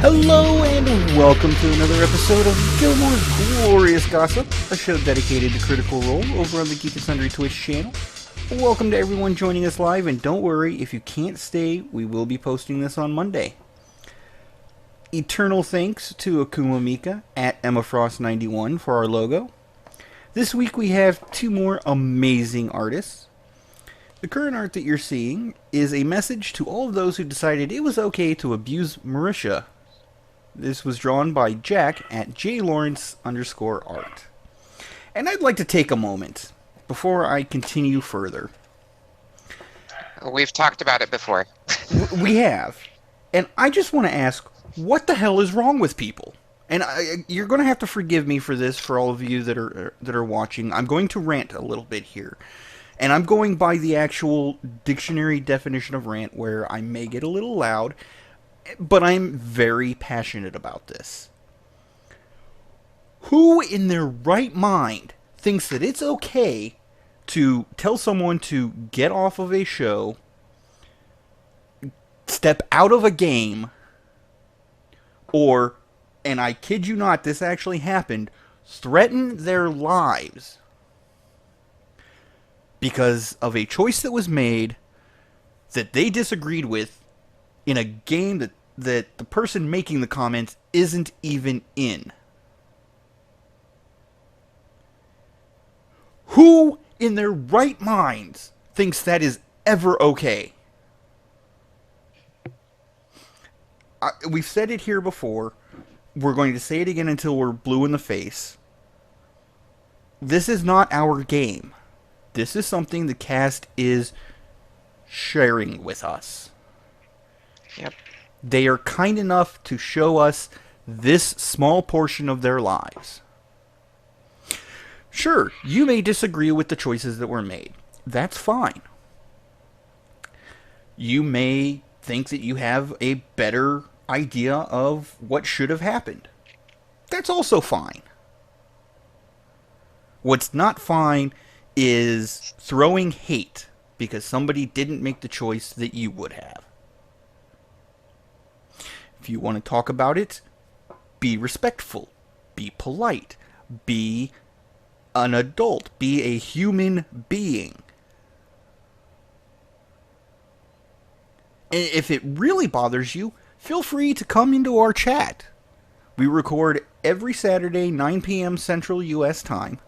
Hello and welcome to another episode of Gilmore's Glorious Gossip, a show dedicated to Critical Role over on the Geek and Sundry Twitch channel. Welcome to everyone joining us live, and don't worry, if you can't stay, we will be posting this on Monday. Eternal thanks to Akuma Mika at EmmaFrost91 for our logo. This week we have two more amazing artists. The current art that you're seeing is a message to all of those who decided it was okay to abuse Marisha. This was drawn by Jack at jlawrence_art. And I'd like to take a moment before I continue further. We've talked about it before. We have. And I just want to ask, what the hell is wrong with people? And you're going to have to forgive me for this, for all of you that are watching. I'm going to rant a little bit here. And I'm going by the actual dictionary definition of rant, where I may get a little loud, but I'm very passionate about this. Who in their right mind thinks that it's okay to tell someone to get off of a show, step out of a game, or, and I kid you not, this actually happened, threaten their lives because of a choice that was made that they disagreed with in a game that the person making the comments isn't even in? Who in their right minds thinks that is ever okay? We've said it here before. We're going to say it again until we're blue in the face. This is not our game. This is something the cast is sharing with us. Yep. They are kind enough to show us this small portion of their lives. Sure, you may disagree with the choices that were made. That's fine. You may think that you have a better idea of what should have happened. That's also fine. What's not fine is throwing hate because somebody didn't make the choice that you would have. If you want to talk about it, be respectful, be polite, be an adult, be a human being. And if it really bothers you, feel free to come into our chat. We record every Saturday, 9 p.m. Central U.S. time.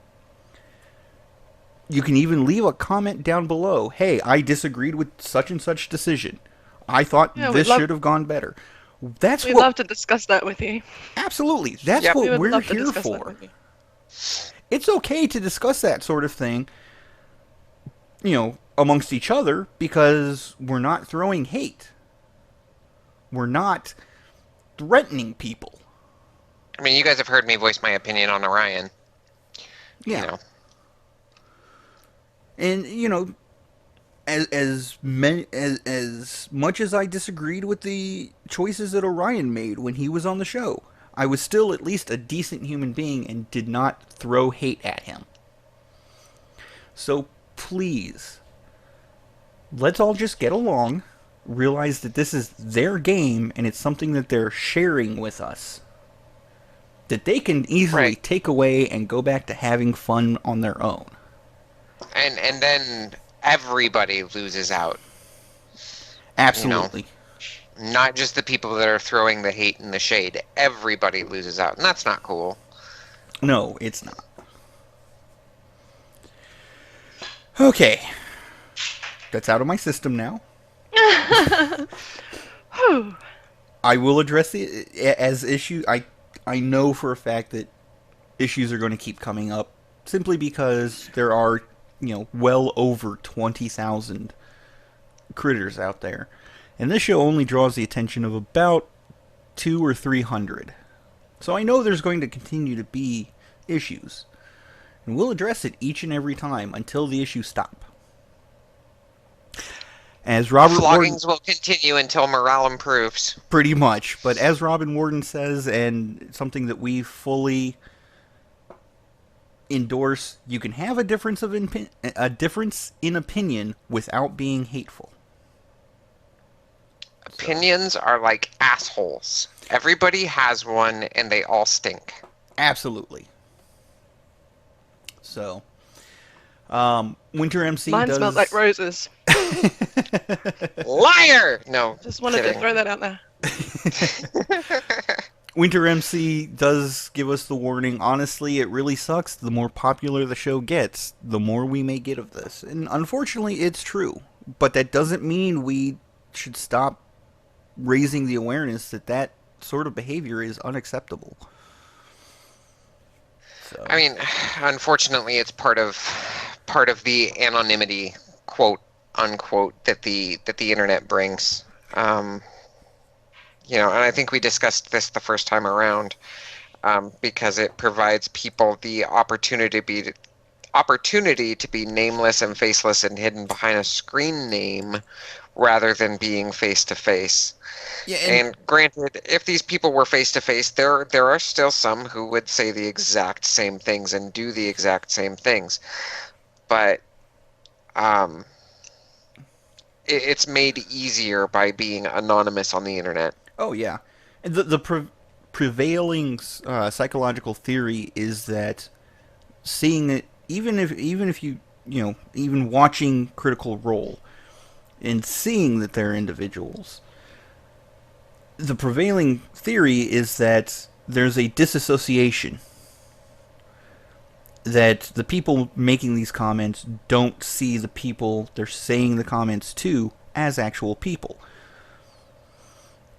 You can even leave a comment down below. Hey, I disagreed with such and such decision. I thought this should have gone better. We'd love to discuss that with you. Absolutely. That's what we're here for. It's okay to discuss that sort of thing, amongst each other, because we're not throwing hate. We're not threatening people. I mean, you guys have heard me voice my opinion on Orion. Yeah. And, as much as I disagreed with the choices that Orion made when he was on the show, I was still at least a decent human being and did not throw hate at him. So please, let's all just get along, realize that this is their game and it's something that they're sharing with us, that they can easily take away and go back to having fun on their own. And then everybody loses out. Absolutely. Not just the people that are throwing the hate and the shade. Everybody loses out, and that's not cool. No, it's not. Okay. That's out of my system now. I will address it as issue. I know for a fact that issues are going to keep coming up simply because there are, well over 20,000 critters out there. And this show only draws the attention of about 200 or 300. So I know there's going to continue to be issues. And we'll address it each and every time until the issues stop. As Robert Floggings will continue until morale improves. Pretty much. But as Robin Warden says, and something that we fully endorse, you can have a difference in opinion without being hateful. Opinions are like assholes. Everybody has one, and they all stink. Absolutely. So, Winter MC Mine does... smells like roses. Liar! No, Just wanted kidding. to throw that out there. Winter MC does give us the warning. Honestly, it really sucks. The more popular the show gets, the more we may get of this. And unfortunately, it's true. But that doesn't mean we should stop raising the awareness that that sort of behavior is unacceptable. So. I mean, unfortunately, it's part of the anonymity, quote unquote, that the internet brings. You know, and I think we discussed this the first time around, because it provides people the opportunity to be nameless and faceless and hidden behind a screen name, rather than being face to face. Yeah, and granted, if these people were face to face, there are still some who would say the exact same things and do the exact same things, but it's made easier by being anonymous on the internet. Oh yeah, and the prevailing psychological theory is that seeing it, even if you even watching Critical Role and seeing that they're individuals, the prevailing theory is that there's a disassociation, that the people making these comments don't see the people they're saying the comments to as actual people.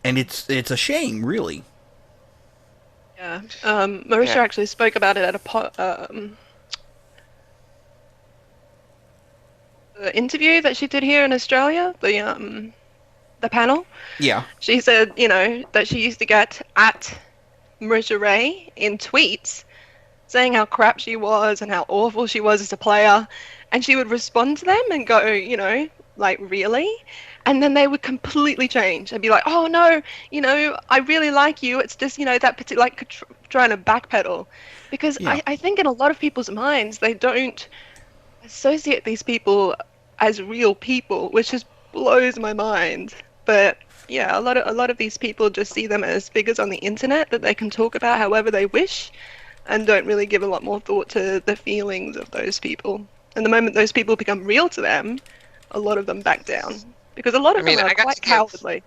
And it's a shame, really. Yeah. Marisha actually spoke about it at the interview that she did here in Australia, the panel. Yeah. She said, that she used to get at Marisha Ray in tweets saying how crap she was and how awful she was as a player, and she would respond to them and go, like, really? And then they would completely change and be like, oh no, I really like you. It's just, that particular, like, trying to backpedal. Because I think in a lot of people's minds, they don't associate these people as real people, which just blows my mind. But yeah, a lot of these people just see them as figures on the internet that they can talk about however they wish, and don't really give a lot more thought to the feelings of those people. And the moment those people become real to them, a lot of them back down. Because a lot of them are quite cowardly.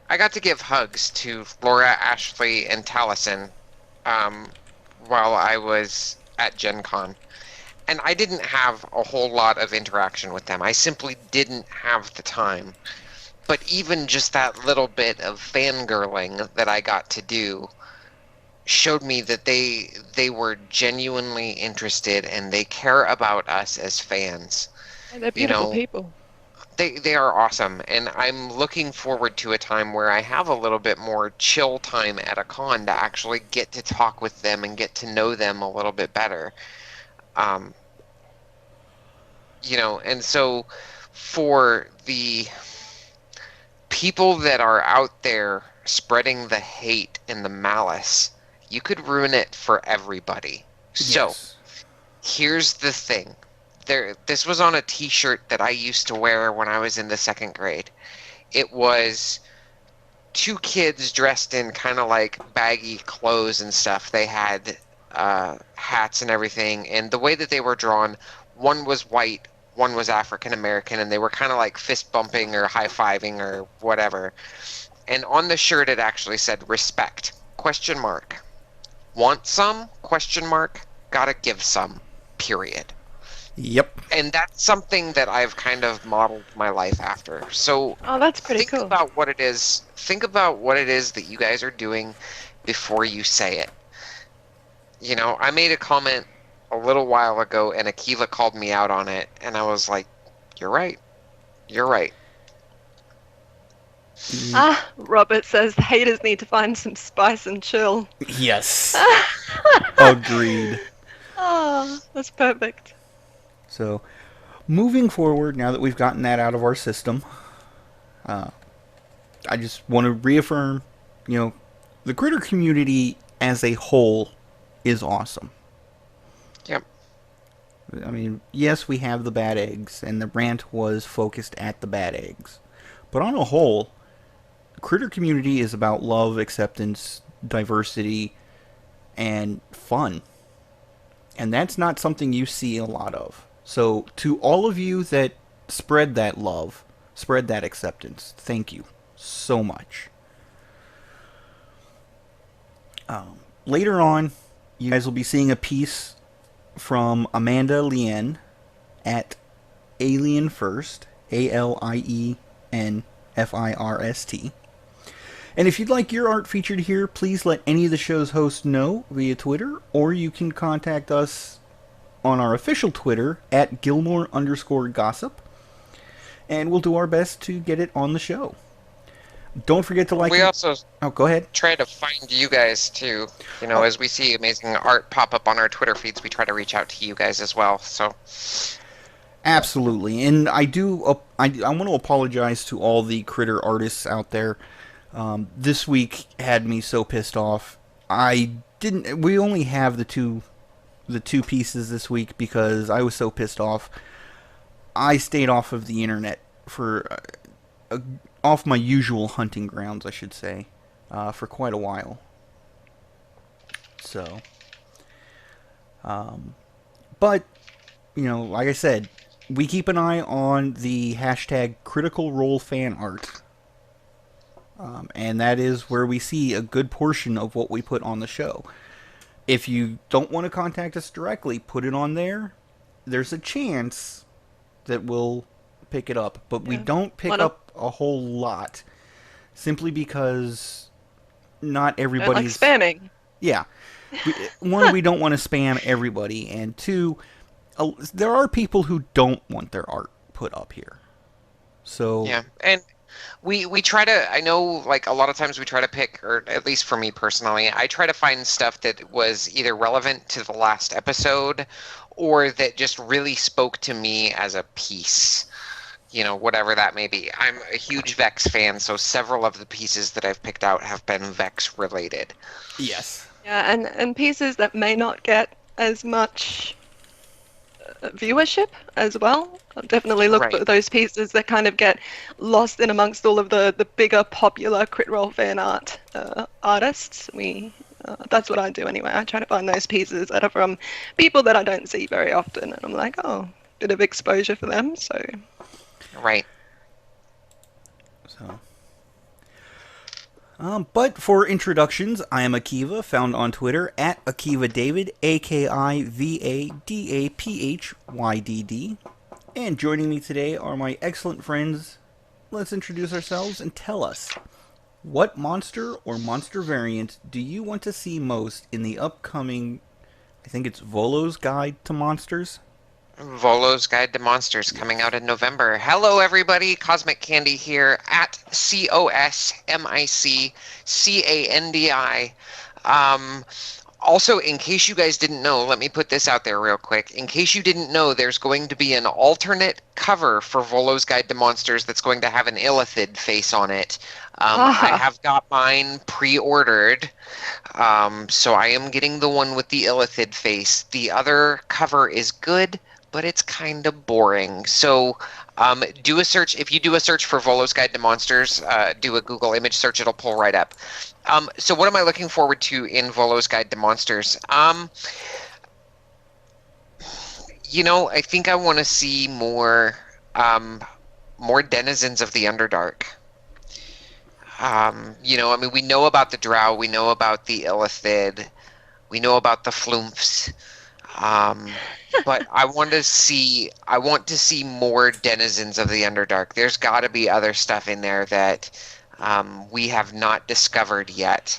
I got to give hugs to Laura, Ashley, and Taliesin while I was at Gen Con. And I didn't have a whole lot of interaction with them. I simply didn't have the time. But even just that little bit of fangirling that I got to do showed me that they were genuinely interested and they care about us as fans. And they're beautiful people. They are awesome, and I'm looking forward to a time where I have a little bit more chill time at a con to actually get to talk with them and get to know them a little bit better. And so for the people that are out there spreading the hate and the malice, you could ruin it for everybody. Yes. So here's the thing. This was on a t-shirt that I used to wear when I was in the 2nd grade. It was 2 kids dressed in kind of like baggy clothes and stuff. They had hats and everything, and the way that they were drawn, one was white, one was African American, and they were kind of like fist bumping or high-fiving or whatever. And on the shirt it actually said respect, ? Want some? ? Gotta give some, period. Yep. And that's something that I've kind of modeled my life after. So that's pretty cool. Think about what it is that you guys are doing before you say it. I made a comment a little while ago and Akiva called me out on it, and I was like, you're right. Robert says the haters need to find some spice and chill. Yes. Agreed. Oh, that's perfect. So, moving forward, now that we've gotten that out of our system, I just want to reaffirm, the critter community as a whole is awesome. Yep. I mean, yes, we have the bad eggs, and the rant was focused at the bad eggs. But on a whole, critter community is about love, acceptance, diversity, and fun. And that's not something you see a lot of. So, to all of you that spread that love, spread that acceptance, thank you so much. Later on, you guys will be seeing a piece from Amanda Lien at Alien First, ALIENFIRST. And if you'd like your art featured here, please let any of the show's hosts know via Twitter, or you can contact us on our official Twitter at Gilmore_gossip, and we'll do our best to get it on the show. Don't forget to like. We also go ahead. Try to find you guys too. As we see amazing art pop up on our Twitter feeds, we try to reach out to you guys as well. So. Absolutely, and I want to apologize to all the critter artists out there. This week had me so pissed off. We only have the two pieces this week because I was so pissed off. I stayed off of the internet for off my usual hunting grounds, I should say, for quite a while. So, but like I said, we keep an eye on the hashtag Critical Role fan art. And that is where we see a good portion of what we put on the show. If you don't want to contact us directly, put it on there. There's a chance that we'll pick it up. But we don't pick up a whole lot. Simply because not everybody's... Like spamming. Yeah. One, we don't want to spam everybody. And two, there are people who don't want their art put up here. So... Yeah, and... We try to, I know, like, a lot of times we try to pick, or at least for me personally, I try to find stuff that was either relevant to the last episode or that just really spoke to me as a piece, whatever that may be. I'm a huge Vex fan, so several of the pieces that I've picked out have been Vex related. Yes. Yeah, and pieces that may not get as much viewership as well. I'll definitely look for those pieces that kind of get lost in amongst all of the bigger popular crit roll fan art artists. That's what I do anyway. I try to find those pieces that are from people that I don't see very often, and I'm like, bit of exposure for them. So right. So. But for introductions, I am Akiva, found on Twitter at AkivaDavid, AKIVADAPHYDD. And joining me today are my excellent friends. Let's introduce ourselves and tell us, what monster or monster variant do you want to see most in the upcoming, I think it's Volo's Guide to Monsters? Volo's Guide to Monsters coming out in November. Hello, everybody. Cosmic Candy here at CosmicCandi. Also, in case you guys didn't know, let me put this out there real quick. In case you didn't know, there's going to be an alternate cover for Volo's Guide to Monsters that's going to have an Illithid face on it. I have got mine pre-ordered, so I am getting the one with the Illithid face. The other cover is good, but it's kind of boring. So do a search. If you do a search for Volo's Guide to Monsters, do a Google image search, it'll pull right up. So what am I looking forward to in Volo's Guide to Monsters? I think I want to see more denizens of the Underdark. We know about the Drow, we know about the Illithid, we know about the Floomphs. But I want to see more denizens of the Underdark. There's got to be other stuff in there that we have not discovered yet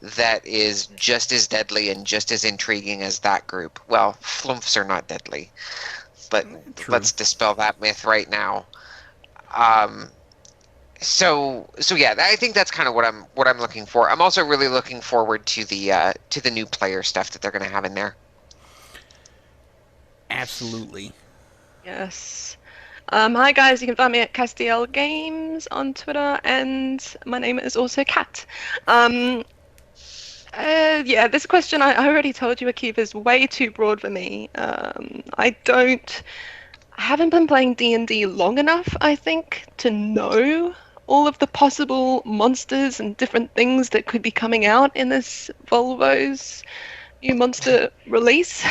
that is just as deadly and just as intriguing as that group. Well, Floomphs are not deadly, but let's dispel that myth right now. So yeah, I think that's kind of what I'm looking for. I'm also really looking forward to the new player stuff that they're going to have in there. Absolutely. Yes. Hi guys, you can find me at Castiel Games on Twitter, and my name is also Kat. This question I already told you, Akiva, is way too broad for me. I haven't been playing D&D long enough, I think, to know all of the possible monsters and different things that could be coming out in this Volvo's new monster release.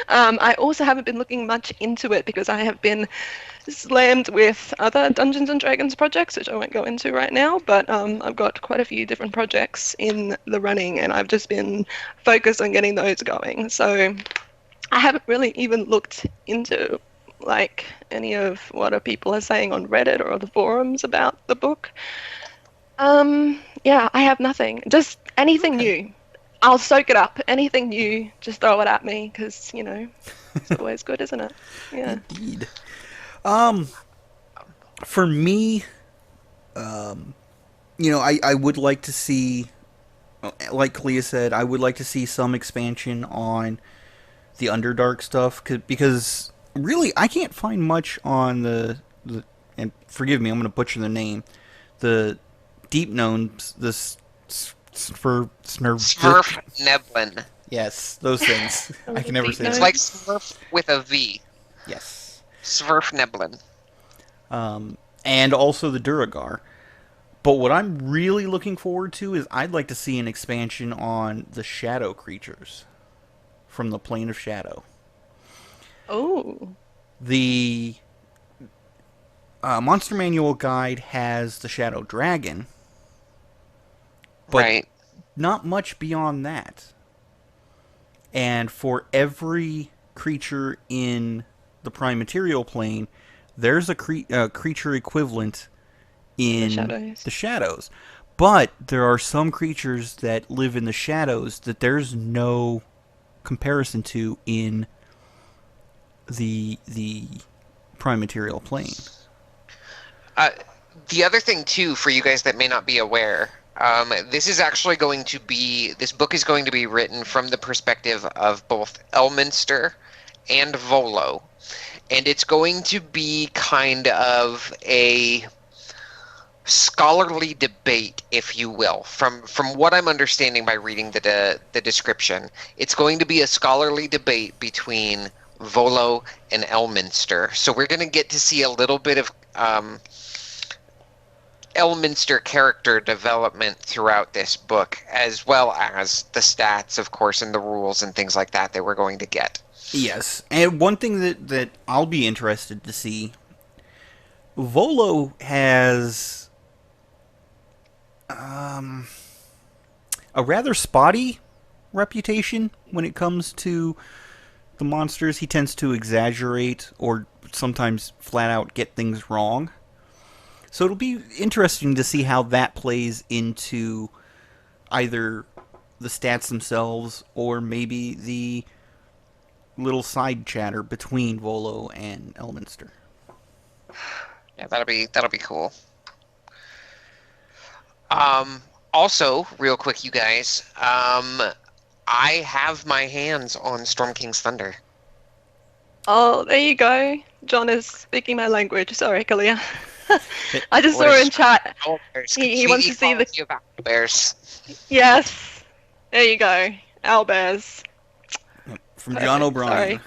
I also haven't been looking much into it because I have been slammed with other Dungeons and Dragons projects, which I won't go into right now, but I've got quite a few different projects in the running, and I've just been focused on getting those going. So I haven't really even looked into like any of what people are saying on Reddit or the forums about the book. Yeah, I have nothing. Just anything new. I'll soak it up. Anything new, just throw it at me, because, you know, it's always good, isn't it? Yeah. Indeed. For me, you know, I would like to see, like Kalia said, I would like to see some expansion on the Underdark stuff, because really I can't find much on the and forgive me, I'm going to butcher the name, the Deep Gnomes, Smurf Neblin. Yes, those things. I can never say It's that. like Smurf with a V. Yes. Smurf Neblin. And also the Duragar. But what I'm really looking forward to is I'd like to see an expansion on the shadow creatures from the Plane of Shadow. Oh. The Monster Manual Guide has the Shadow Dragon, but Right. not much beyond that. And for every creature in the Prime Material Plane, there's a creature equivalent in the shadows. But there are some creatures that live in the shadows that there's no comparison to in the Prime Material Plane. The other thing, too, for you guys that may not be aware, this book is going to be written from the perspective of both Elminster and Volo. And it's going to be kind of a scholarly debate, if you will. From what I'm understanding by reading the description, it's going to be a scholarly debate between Volo and Elminster. So we're going to get to see a little bit of Elminster character development throughout this book, as well as the stats, of course, and the rules and things like that we're going to get. Yes, and one thing that I'll be interested to see, Volo has a rather spotty reputation when it comes to the monsters. He tends to exaggerate or sometimes flat out get things wrong. So it'll be interesting to see how that plays into either the stats themselves or maybe the little side chatter between Volo and Elminster. Yeah, that'll be cool. Also, real quick, you guys, I have my hands on Storm King's Thunder. Oh, there you go. John is speaking my language. Sorry, Kalia. I just saw in chat. He wants to see the Owlbears. Yes. There you go. Owlbears. From John O'Brien. Sorry.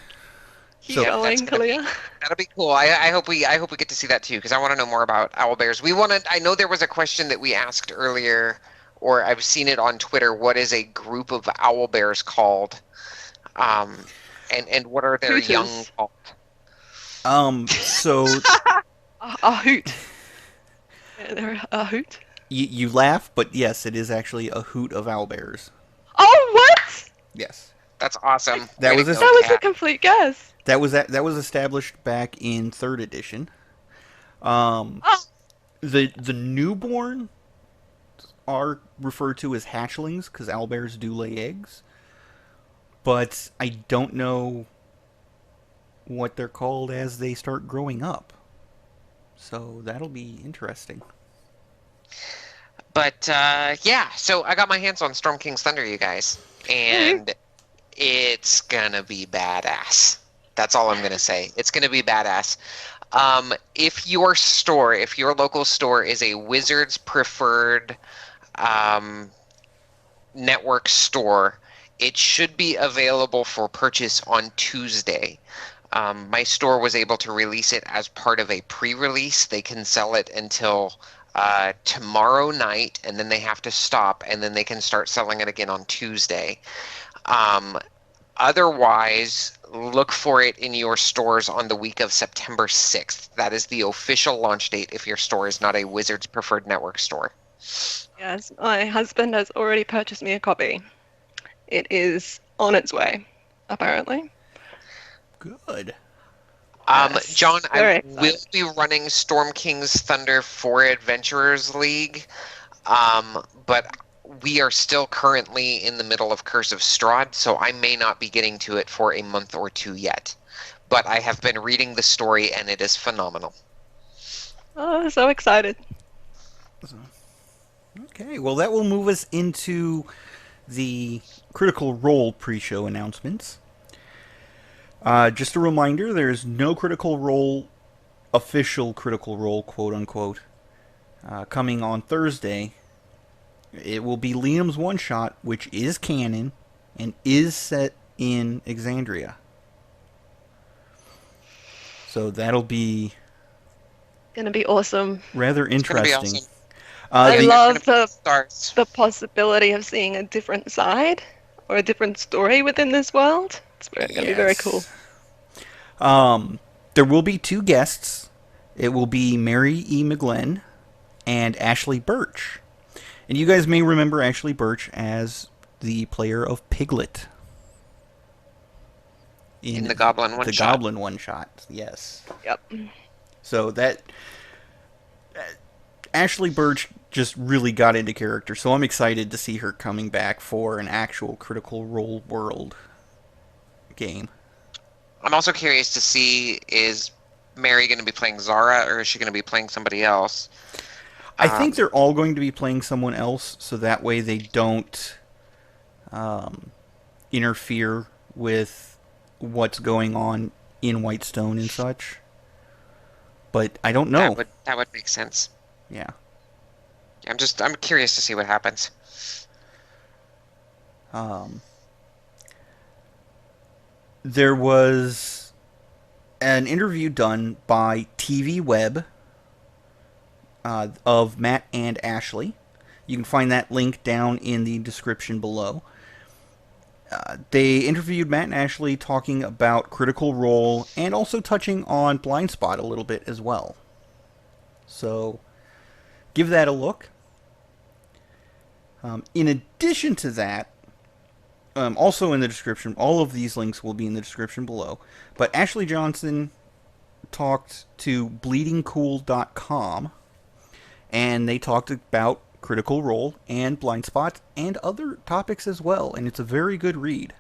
Keep going, Kalia. That'll be cool. I hope we get to see that too, because I want to know more about owlbears. I know there was a question that we asked earlier, or I've seen it on Twitter. What is a group of owlbears called? And what are their Hooters. young called? So A hoot. Yeah, they're a hoot. you laugh, but yes, it is actually a hoot of owlbears. Oh, what? Yes. That's awesome. That Way was to a- go, That was a Kat. complete guess. That was established back in 3rd edition. Oh, The newborn are referred to as hatchlings because owlbears do lay eggs. But I don't know what they're called as they start growing up. So that'll be interesting. But yeah, so I got my hands on Storm King's Thunder, you guys, and it's gonna be badass. That's all I'm gonna say. It's gonna be badass. If your local store is a Wizards preferred network store, it should be available for purchase on Tuesday. My store was able to release it as part of a pre-release. They can sell it until tomorrow night, and then they have to stop, and then they can start selling it again on Tuesday. Um, Otherwise, look for it in your stores on the week of September 6th. That is the official launch date if your store is not a Wizards Preferred Network store. Yes, my husband has already purchased me a copy. It is on its way, apparently. Good. Yes, John, very I will excited. be running Storm King's Thunder for Adventurers League, but we are still currently in the middle of Curse of Strahd, so I may not be getting to it for a month or two yet. But I have been reading the story, and it is phenomenal. Oh, so excited. Okay, well, that will move us into the Critical Role pre-show announcements. Just a reminder, there's no Critical Role, official Critical Role, quote-unquote, coming on Thursday. It will be Liam's one-shot, which is canon and is set in Exandria. So that'll be Gonna be awesome. rather It's going to be interesting. awesome. I We are love gonna be the stars. possibility of seeing a different side or a different story within this world. It's going to be very cool. There will be two guests. It will be Mary E. McGlenn and Ashley Birch. And you guys may remember Ashley Birch as the player of Piglet. In the Goblin one-shot. The Goblin one-shot, yes. Yep. So that... Ashley Birch just really got into character, so I'm excited to see her coming back for an actual Critical Role world game. I'm also curious to see, is Mary going to be playing Zara, or is she going to be playing somebody else? I think they're all going to be playing someone else, so that way they don't interfere with what's going on in Whitestone and such. But I don't know. That would make sense. Yeah. I'm curious to see what happens. There was an interview done by TV Web of Matt and Ashley. You can find that link down in the description below. They interviewed Matt and Ashley talking about Critical Role and also touching on Blind Spot a little bit as well. So, give that a look. In addition to that, also in the description, all of these links will be in the description below. But Ashley Johnson talked to bleedingcool.com, and they talked about Critical Role and Blind Spot and other topics as well, and it's a very good read.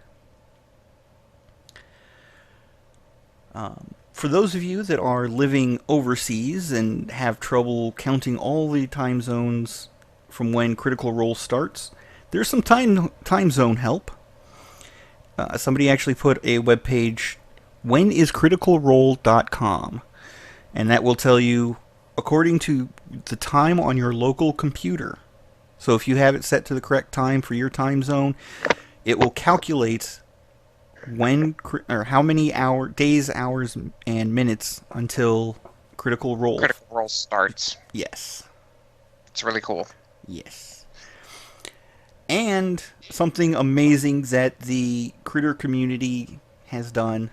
For those of you that are living overseas and have trouble counting all the time zones from when Critical Role starts, there's some time zone help. Somebody actually put a webpage, wheniscriticalrole.com, and that will tell you according to the time on your local computer. So if you have it set to the correct time for your time zone, it will calculate when or how many days, hours, and minutes until Critical Role starts. Yes. It's really cool. Yes. And something amazing that the Critter community has done.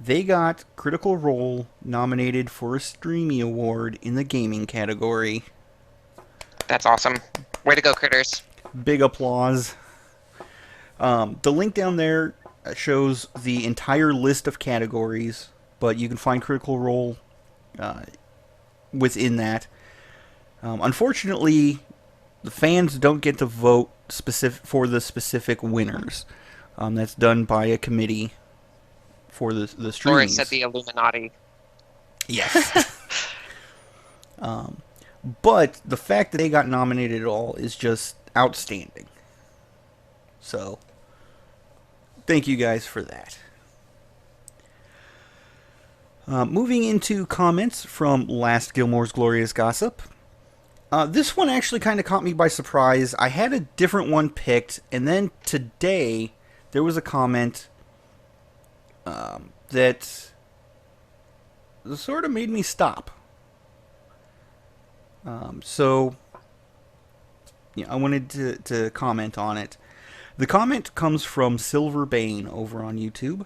They got Critical Role nominated for a Streamy Award in the gaming category. That's awesome. Way to go, Critters. Big applause. The link down there shows the entire list of categories, but you can find Critical Role within that. Unfortunately, the fans don't get to vote for the specific winners. That's done by a committee for the streamings. Laura said the Illuminati. Yes. But the fact that they got nominated at all is just outstanding. So, thank you guys for that. Moving into comments from last Gilmore's Glorious Gossip. This one actually kind of caught me by surprise. I had a different one picked, and then today there was a comment that sort of made me stop. So, yeah, I wanted to comment on it. The comment comes from Silverbane over on YouTube.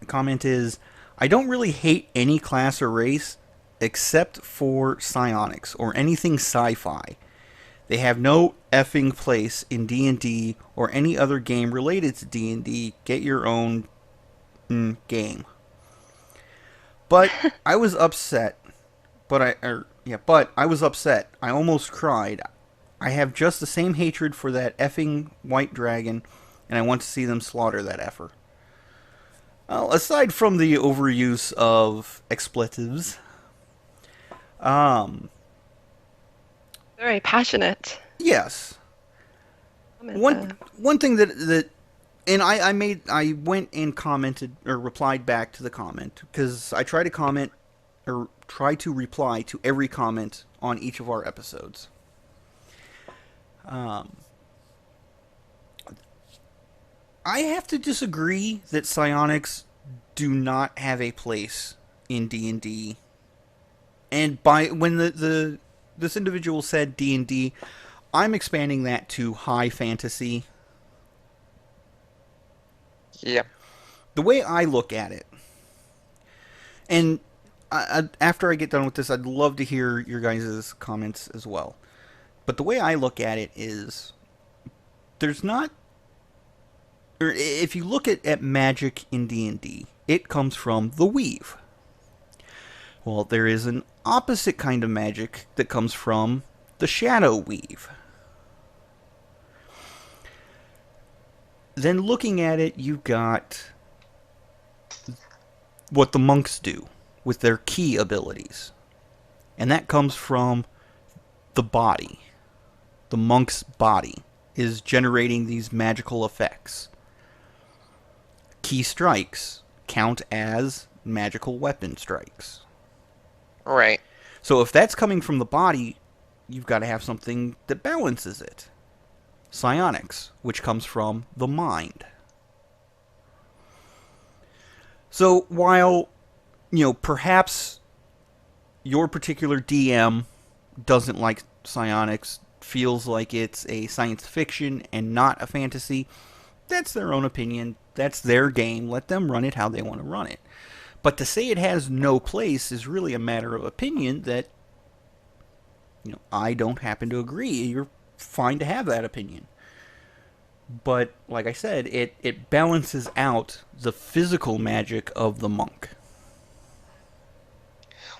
The comment is, I don't really hate any class or race except for psionics or anything sci-fi. They have no effing place in D&D or any other game related to D&D. Get your own game. But I was upset. But I was upset. I almost cried. I have just the same hatred for that effing white dragon, and I want to see them slaughter that effer. Well, aside from the overuse of expletives, um, Very passionate yes. comment One there. one thing that and I went and commented or replied back to the comment because I try to comment or try to reply to every comment on each of our episodes. Um, I have to disagree that psionics do not have a place in D&D. And by when the this individual said D&D, I'm expanding that to high fantasy. Yep. The way I look at it, and after I get done with this, I'd love to hear your guys' comments as well. But the way I look at it is, there's not, or if you look at magic in D&D, it comes from the weave. Well, there is an opposite kind of magic that comes from the shadow weave. Then looking at it, you've got what the monks do with their key abilities. And that comes from the body. The monk's body is generating these magical effects. Key strikes count as magical weapon strikes. Right. So if that's coming from the body, you've got to have something that balances it. Psionics, which comes from the mind. So while, perhaps your particular DM doesn't like psionics, feels like it's a science fiction and not a fantasy, that's their own opinion. That's their game. Let them run it how they want to run it. But to say it has no place is really a matter of opinion that, I don't happen to agree. You're fine to have that opinion. But, like I said, it balances out the physical magic of the monk.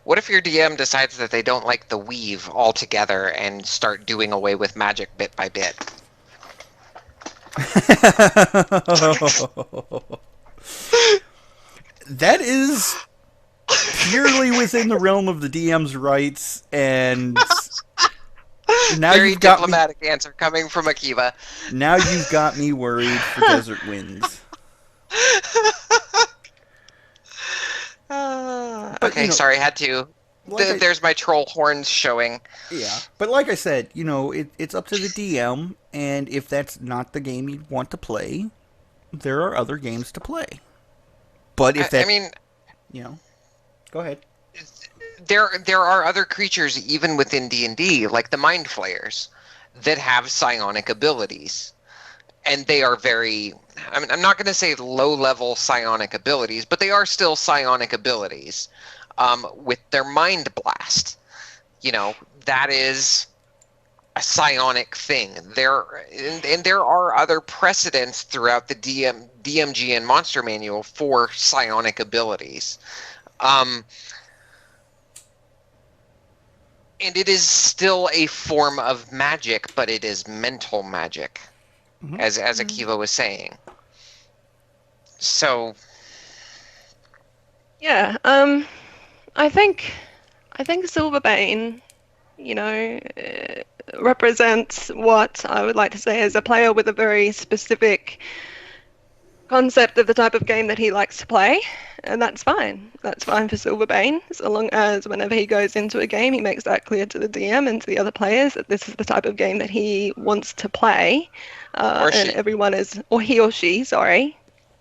What if your DM decides that they don't like the weave altogether and start doing away with magic bit by bit? That is purely within the realm of the DM's rights, and now Very you've got diplomatic answer coming from Akiva. Now you've got me worried for Desert Winds. Okay, sorry, had to. There's my troll horns showing. Yeah, but like I said, it's up to the DM, and if that's not the game you want to play, there are other games to play. But if that, go ahead. There are other creatures even within D&D, like the Mind Flayers, that have psionic abilities. And they are very, I'm not going to say low-level psionic abilities, but they are still psionic abilities with their Mind Blast. That is a psionic thing. And there are other precedents throughout the DMG and Monster Manual for psionic abilities. And it is still a form of magic, but it is mental magic, as Akiva was saying. So, yeah, I think Silverbane, represents what I would like to say as a player with a very specific concept of the type of game that he likes to play, and that's fine. That's fine for Silverbane, so long as whenever he goes into a game, he makes that clear to the DM and to the other players that this is the type of game that he wants to play, and everyone is, or he or she, sorry,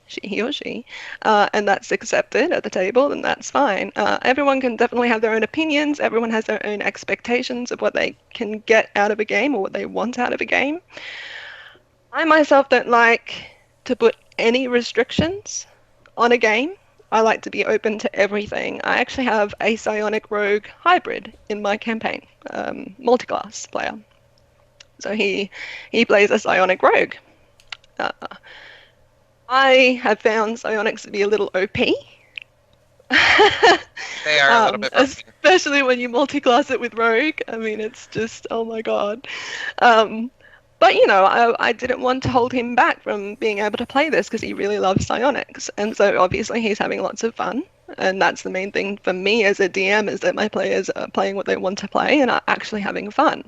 he or she, and that's accepted at the table, then that's fine. Everyone can definitely have their own opinions. Everyone has their own expectations of what they can get out of a game or what they want out of a game. I myself don't like to put any restrictions on a game. I like to be open to everything. I actually have a psionic rogue hybrid in my campaign, multi-class player. So he plays a psionic rogue. I have found psionics to be a little OP. They are a little bit broken. Especially when you multi-class it with rogue. I mean, it's just, oh my god. But, you know, I didn't want to hold him back from being able to play this because he really loves psionics. And so obviously he's having lots of fun. And that's the main thing for me as a DM, is that my players are playing what they want to play and are actually having fun.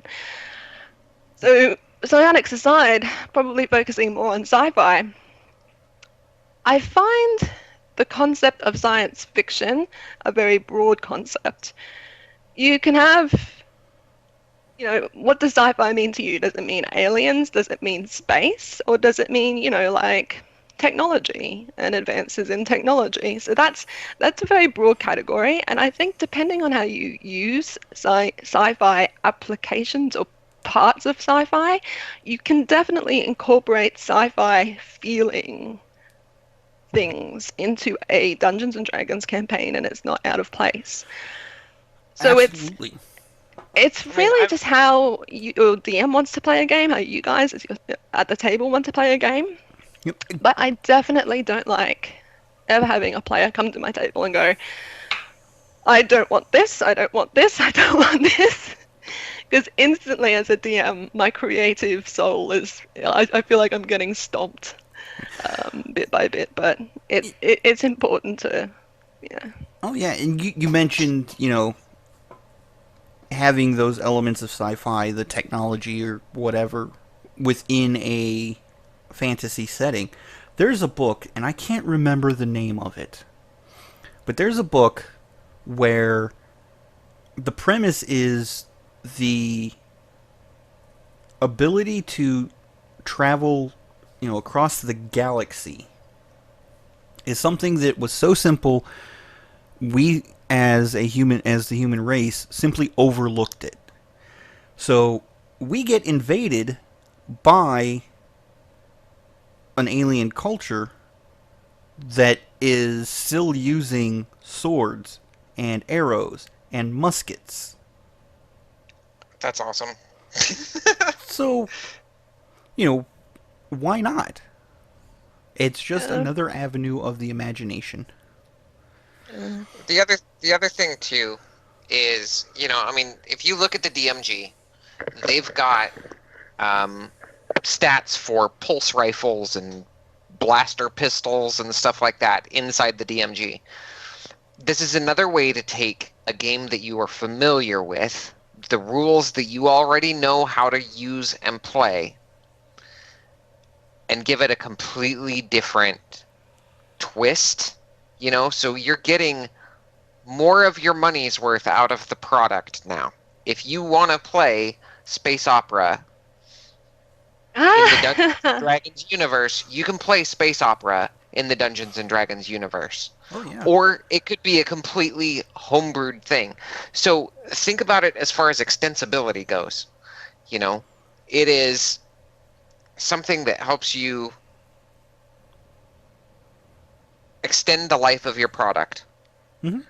So psionics aside, probably focusing more on sci-fi, I find the concept of science fiction a very broad concept. You can have, you know, what does sci-fi mean to you? Does it mean aliens? Does it mean space? Or does it mean, you know, like technology and advances in technology? So that's a very broad category, and I think depending on how you use sci-fi applications or parts of sci-fi, you can definitely incorporate sci-fi feeling things into a Dungeons and Dragons campaign, and it's not out of place. So Absolutely. it's really just how your DM wants to play a game, how you guys at the table want to play a game. Yep. But I definitely don't like ever having a player come to my table and go, I don't want this, I don't want this, I don't want this. Because instantly as a DM, my creative soul is, I feel like I'm getting stomped bit by bit, but it's important to, yeah. Oh yeah, and you mentioned, you know, having those elements of sci-fi, the technology or whatever, within a fantasy setting. There's a book, and I can't remember the name of it, but there's a book where the premise is the ability to travel, you know, across the galaxy is something that was so simple, we as the human race simply overlooked it. So we get invaded by an alien culture that is still using swords and arrows and muskets. That's awesome. So, you know, why not? It's just another avenue of the imagination. The other thing too is, you know, I mean, if you look at the DMG, they've got stats for pulse rifles and blaster pistols and stuff like that inside the DMG. This is another way to take a game that you are familiar with, the rules that you already know how to use and play, and give it a completely different twist, you know? So you're getting more of your money's worth out of the product now. If you want to play space opera in the Dungeons & Dragons universe, you can play space opera in the Dungeons & Dragons universe. Oh, yeah. Or it could be a completely homebrewed thing. So think about it as far as extensibility goes. You know, it is something that helps you extend the life of your product. Mm-hmm.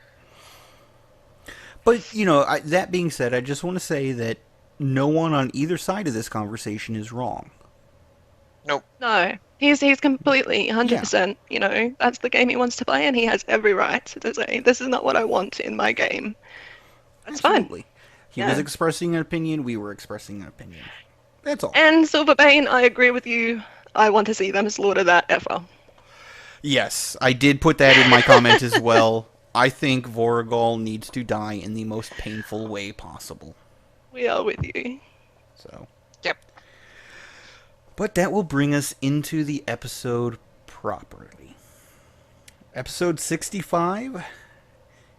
But, you know, that being said, I just want to say that no one on either side of this conversation is wrong. Nope. No, he's completely 100%, you know, that's the game he wants to play, and he has every right to say, this is not what I want in my game. That's Absolutely. fine. He was expressing an opinion, we were expressing an opinion. That's all. And Silverbane, I agree with you. I want to see them slaughter that F-well. Yes, I did put that in my comment as well. I think Voragol needs to die in the most painful way possible. We are with you. So. Yep. But that will bring us into the episode properly. Episode 65.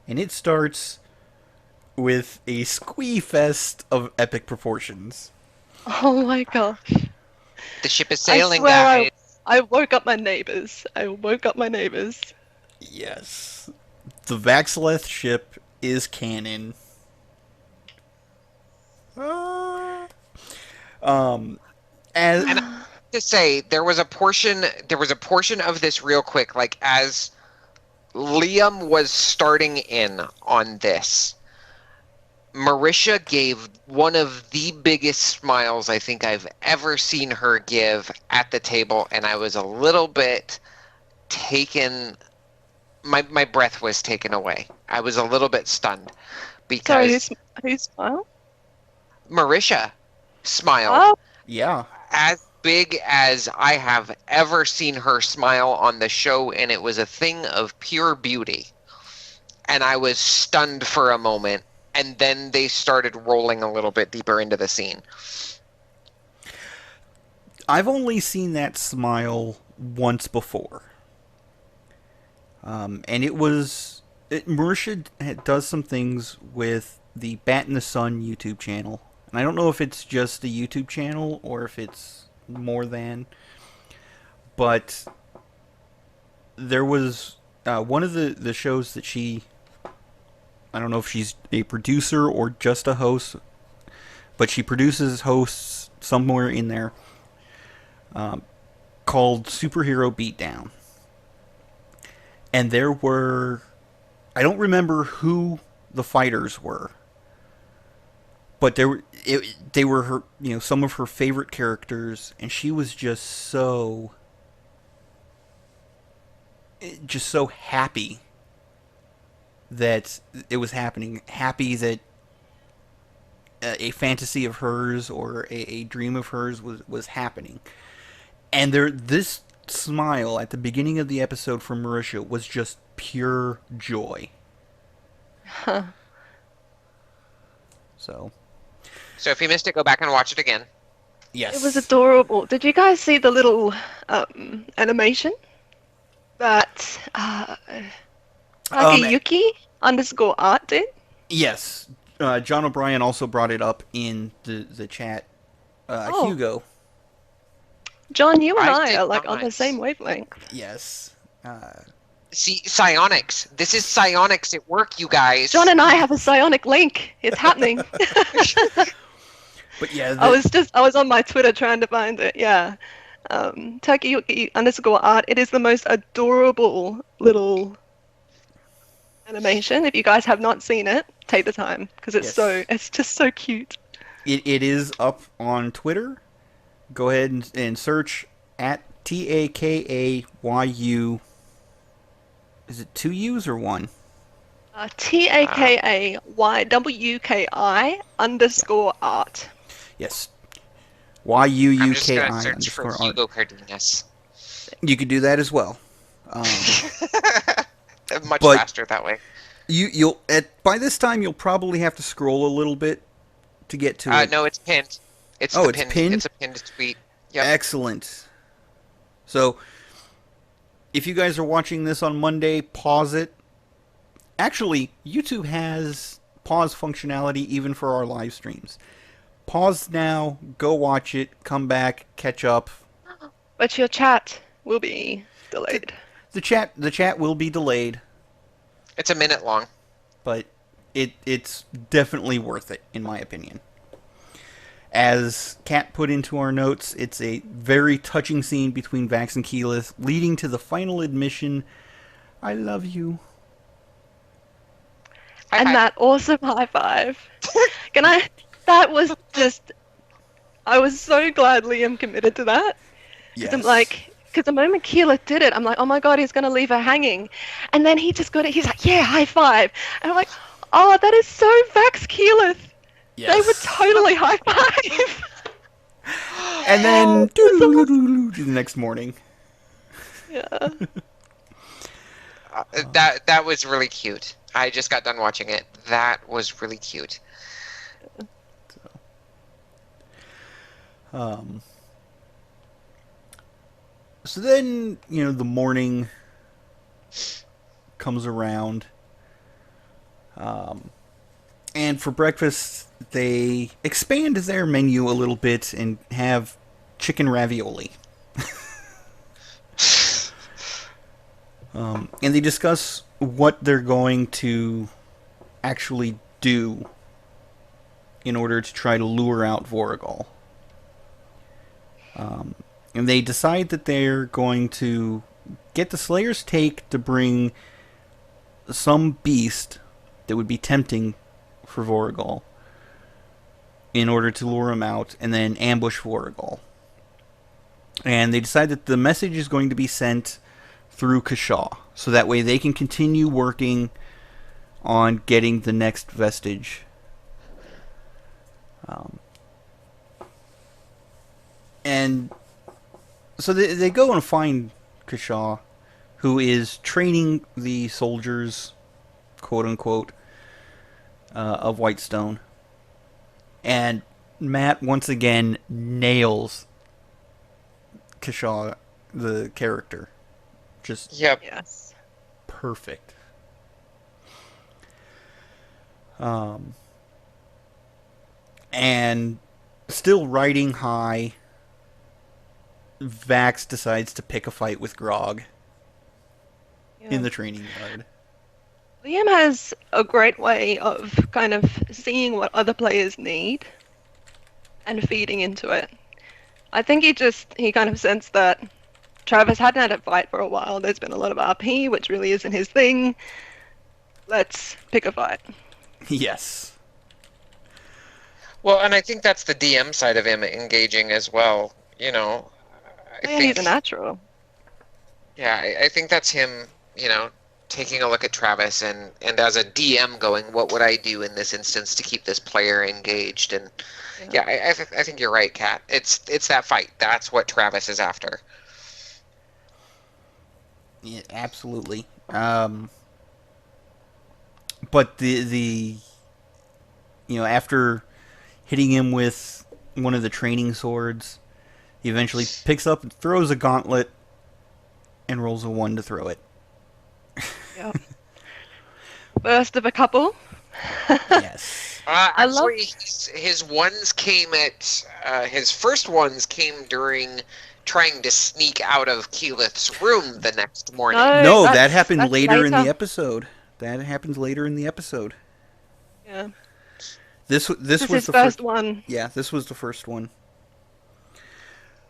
And it starts with a squee fest of epic proportions. Oh my gosh. The ship is sailing, I swear guys. I woke up my neighbors. I woke up my neighbors. Yes. The Vaxleth ship is canon. As And I have to say, there was a portion of this real quick, like as Liam was starting in on this, Marisha gave one of the biggest smiles I think I've ever seen her give at the table, and I was a little bit taken. My breath was taken away. I was a little bit stunned because Sorry, who's smile? Marisha smiled Oh, yeah. as big as I have ever seen her smile on the show, and it was a thing of pure beauty. And I was stunned for a moment, and then they started rolling a little bit deeper into the scene. I've only seen that smile once before. And it was... Marisha does some things with the Bat in the Sun YouTube channel. And I don't know if it's just the YouTube channel or if it's more than. But there was one of the shows that she... I don't know if she's a producer or just a host, but she produces hosts somewhere in there, called Superhero Beatdown. And there were... I don't remember who the fighters were, but they were her, some of her favorite characters, and she was just so happy that it was happening, happy that a fantasy of hers or a dream of hers was happening. And this smile at the beginning of the episode from Marisha was just pure joy. huh. So if you missed it, go back and watch it again. yes, It was adorable. Did you guys see the little animation that Takeyuki _art did? Yes, John O'Brien also brought it up in the chat. Oh. Hugo, John, you and I I did are like on the not. same wavelength. yes, See, psionics. This is psionics at work, you guys. John and I have a psionic link. It's happening. but yeah, I was on my Twitter trying to find it. Yeah. Takeyuki _art. It is the most adorable little animation. If you guys have not seen it, take the time because it's Yes. it's just so cute. it is up on Twitter. Go ahead and search at TAKAYU. Is it 2 U's or 1? TAKAYWKI _art. Yes. I'm just YUUKI gonna search for _art. Hugo Cardenas. You could do that as well. Much But- faster that way. You'll by this time you'll probably have to scroll a little bit to get to it. No, it's pinned. It's Oh, the it's pinned. pinned? It's a pinned tweet. Yep. Excellent. So, if you guys are watching this on Monday, pause it. Actually, YouTube has pause functionality even for our live streams. Pause now, go watch it, come back, catch up. But your chat will be delayed. The chat will be delayed, It's a minute long. but it's definitely worth it in my opinion. As Kat put into our notes, it's a very touching scene between Vax and Keyleth, leading to the final admission, I love you. High And five. that awesome high five. That was just, I was so glad Liam committed to that. Yes. I'm like, because the moment Keyleth did it, I'm like, oh my god, he's going to leave her hanging. And then he just got it, he's like, yeah, high five. And I'm like, oh, that is so Vax Keyleth. Yes. They would totally high five. And then the next morning. Yeah. That was really cute. I just got done watching it. That was really cute. So then, the morning comes around. And for breakfast, they expand their menu a little bit and have chicken ravioli. And they discuss what they're going to actually do in order to try to lure out Voragol. And they decide that they're going to get the Slayer's take to bring some beast that would be tempting for Voragol in order to lure him out and then ambush Voragol. And they decide that the message is going to be sent through Kashaw, so that way they can continue working on getting the next vestige. And so they go and find Kashaw, who is training the soldiers, quote unquote, of Whitestone. And Matt once again nails Kashaw, the character. Just Yep. Yes. perfect. And still riding high, Vax decides to pick a fight with Grog in the training yard. Liam has a great way of kind of seeing what other players need and feeding into it. I think he kind of sensed that Travis hadn't had a fight for a while. There's been a lot of RP, which really isn't his thing. Let's pick a fight. Yes. Well, and I think that's the DM side of him engaging as well. You know, He's a natural. Yeah, I think that's him, taking a look at Travis and as a DM going, what would I do in this instance to keep this player engaged? And I think you're right, Kat. It's that fight. That's what Travis is after. Yeah, absolutely. But the after hitting him with one of the training swords, he eventually picks up and throws a gauntlet and rolls a 1 to throw it. Yep. First of a couple. Yes. Actually, his ones came his first ones came during trying to sneak out of Keyleth's room the next morning. No, that happened that's later in the episode. That happens later in the episode. Yeah. This was his the first one. Yeah, this was the first one.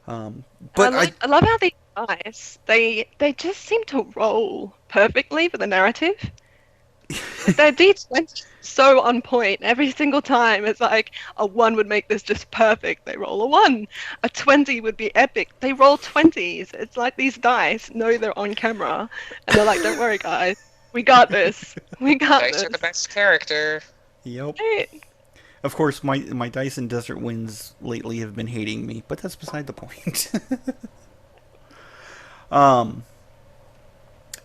But I love how these guys they just seem to roll perfectly for the narrative. Their D20 so on point every single time. It's like a 1 would make this just perfect. They roll a 1. A 20 would be epic. They roll 20s. It's like these dice know they're on camera and they're like, "Don't worry, guys, we got this. We got Dice this." are the best character. Yep. Right. Of course, my Dice and Desert Winds lately have been hating me, but that's beside the point. And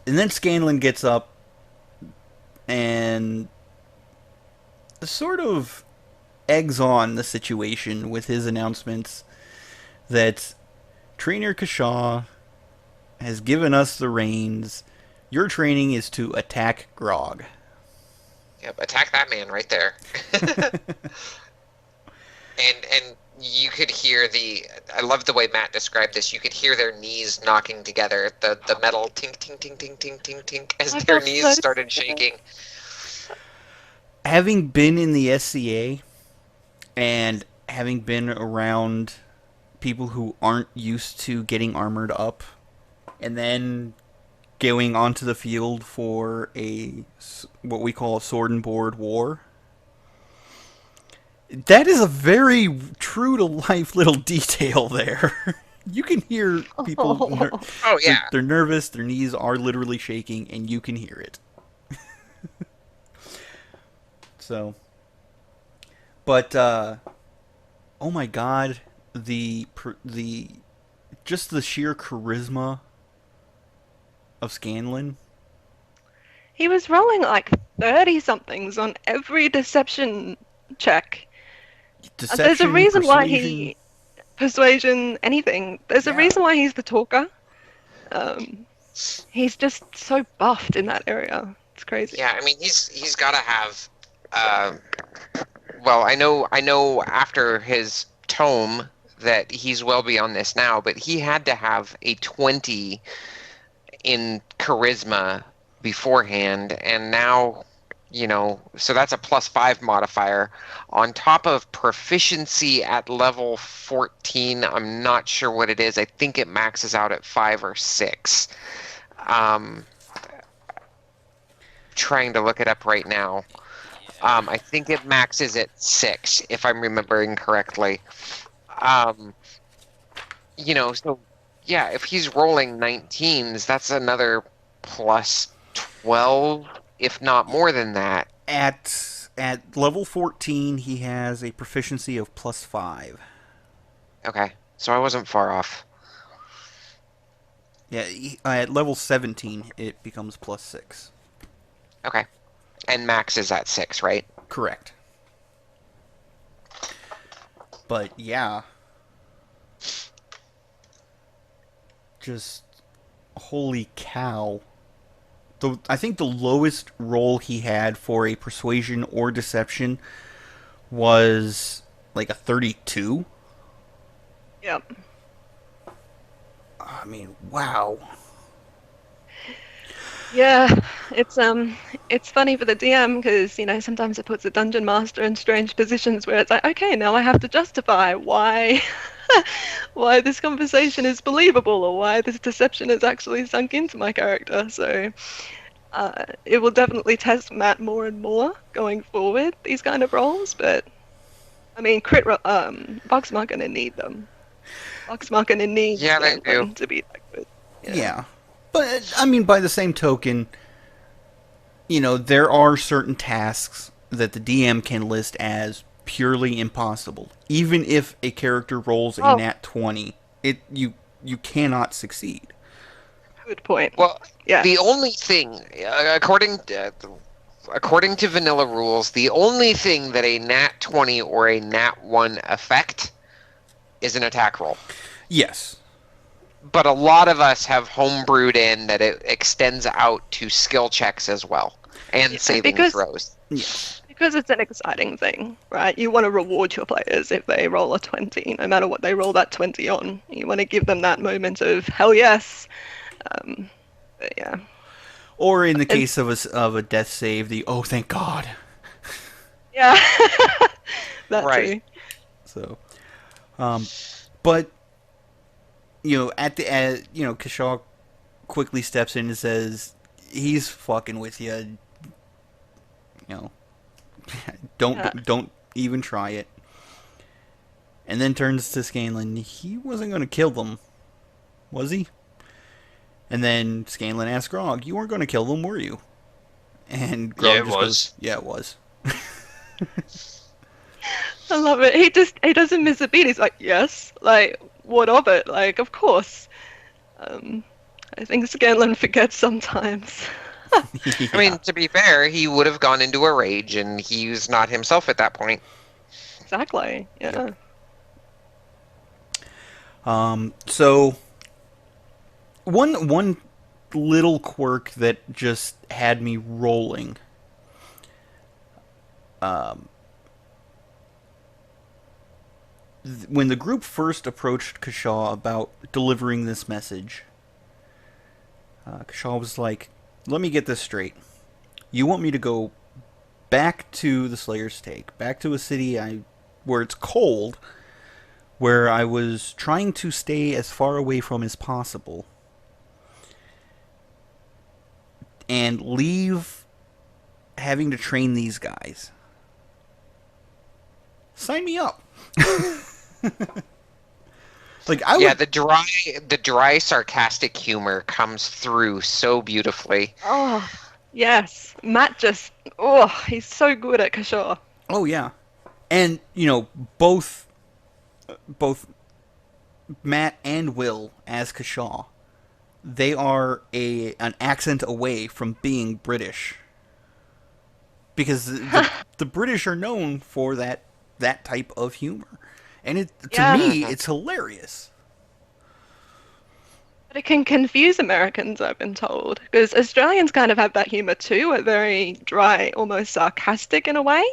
then Scanlan gets up and sort of eggs on the situation with his announcements that Trainer Kashaw has given us the reins. Your training is to attack Grog. Yep, attack that man right there. and you could hear I love the way Matt described this. You could hear their knees knocking together, the metal tink, tink, tink, tink, tink, tink, tink, as their knees started shaking. Having been in the SCA and having been around people who aren't used to getting armored up and then going onto the field for what we call a sword and board war, that is a very true to life little detail there. You can hear people. Oh yeah, they're nervous. Their knees are literally shaking, and you can hear it. So, but oh my god, the just the sheer charisma of Scanlan. He was rolling like 30 somethings on every deception check. Deception, There's a reason persuasion. Persuasion, anything. There's a reason why he's the talker. He's just so buffed in that area. It's crazy. Yeah, I mean he's got to have. Well, I know after his tome that he's well beyond this now, but he had to have a 20 in charisma beforehand, and now, so that's a +5 modifier on top of proficiency at level 14. I'm not sure what it is. I think it maxes out at 5 or 6. Trying to look it up right now. I think it maxes at 6, if I'm remembering correctly. So yeah, if he's rolling 19s, that's another +12, if not more than that. At level 14, he has a proficiency of +5. Okay, so I wasn't far off. Yeah, at level 17, it becomes +6. Okay, and max is at 6, right? Correct. But yeah, just holy cow. I think the lowest roll he had for a persuasion or deception was like a 32. Yep. I mean, wow. Yeah, it's funny for the DM because sometimes it puts the dungeon master in strange positions where it's like, okay, now I have to justify why why this conversation is believable or why this deception is actually sunk into my character. So it will definitely test Matt more and more going forward, these kind of roles. But I mean, Vox Machina need them. Vox Machina needs Scanlan to be that good. Yeah. But, I mean, by the same token, there are certain tasks that the DM can list as purely impossible. Even if a character rolls a nat 20, you cannot succeed. Good point. Well, yeah. The only thing, according to vanilla rules, the only thing that a nat 20 or a nat 1 affect is an attack roll. Yes. But a lot of us have homebrewed in that it extends out to skill checks as well, and saving throws. Yes. Because it's an exciting thing, right? You want to reward your players if they roll a 20, no matter what they roll that 20 on. You want to give them that moment of, hell yes. But yeah. Or in the case of a death save, oh, thank God. Yeah. That right. too. So, but... Kashaw quickly steps in and says, he's fucking with you. Don't even try it. And then turns to Scanlan. He wasn't going to kill them, was he? And then Scanlan asks Grog, you weren't going to kill them, were you? And Grog goes, yeah, it was. I love it. He doesn't miss a beat. He's like, yes. Like, what of it? Like, of course. I think Scanlan forgets sometimes. Yeah. I mean, to be fair, he would have gone into a rage, and he's not himself at that point. Exactly. Yeah. So one little quirk that just had me rolling. When the group first approached Kashaw about delivering this message, Kashaw was like, let me get this straight. You want me to go back to the Slayer's Take, back to a city where it's cold, where I was trying to stay as far away from as possible, and leave having to train these guys. Sign me up. The dry sarcastic humor comes through so beautifully. Oh, yes. Matt he's so good at Kashaw. Oh yeah. And, both Matt and Will as Kashaw, they are an accent away from being British. Because the British are known for that type of humor. And to me, it's hilarious. But it can confuse Americans, I've been told. Because Australians kind of have that humor too, a very dry, almost sarcastic in a way.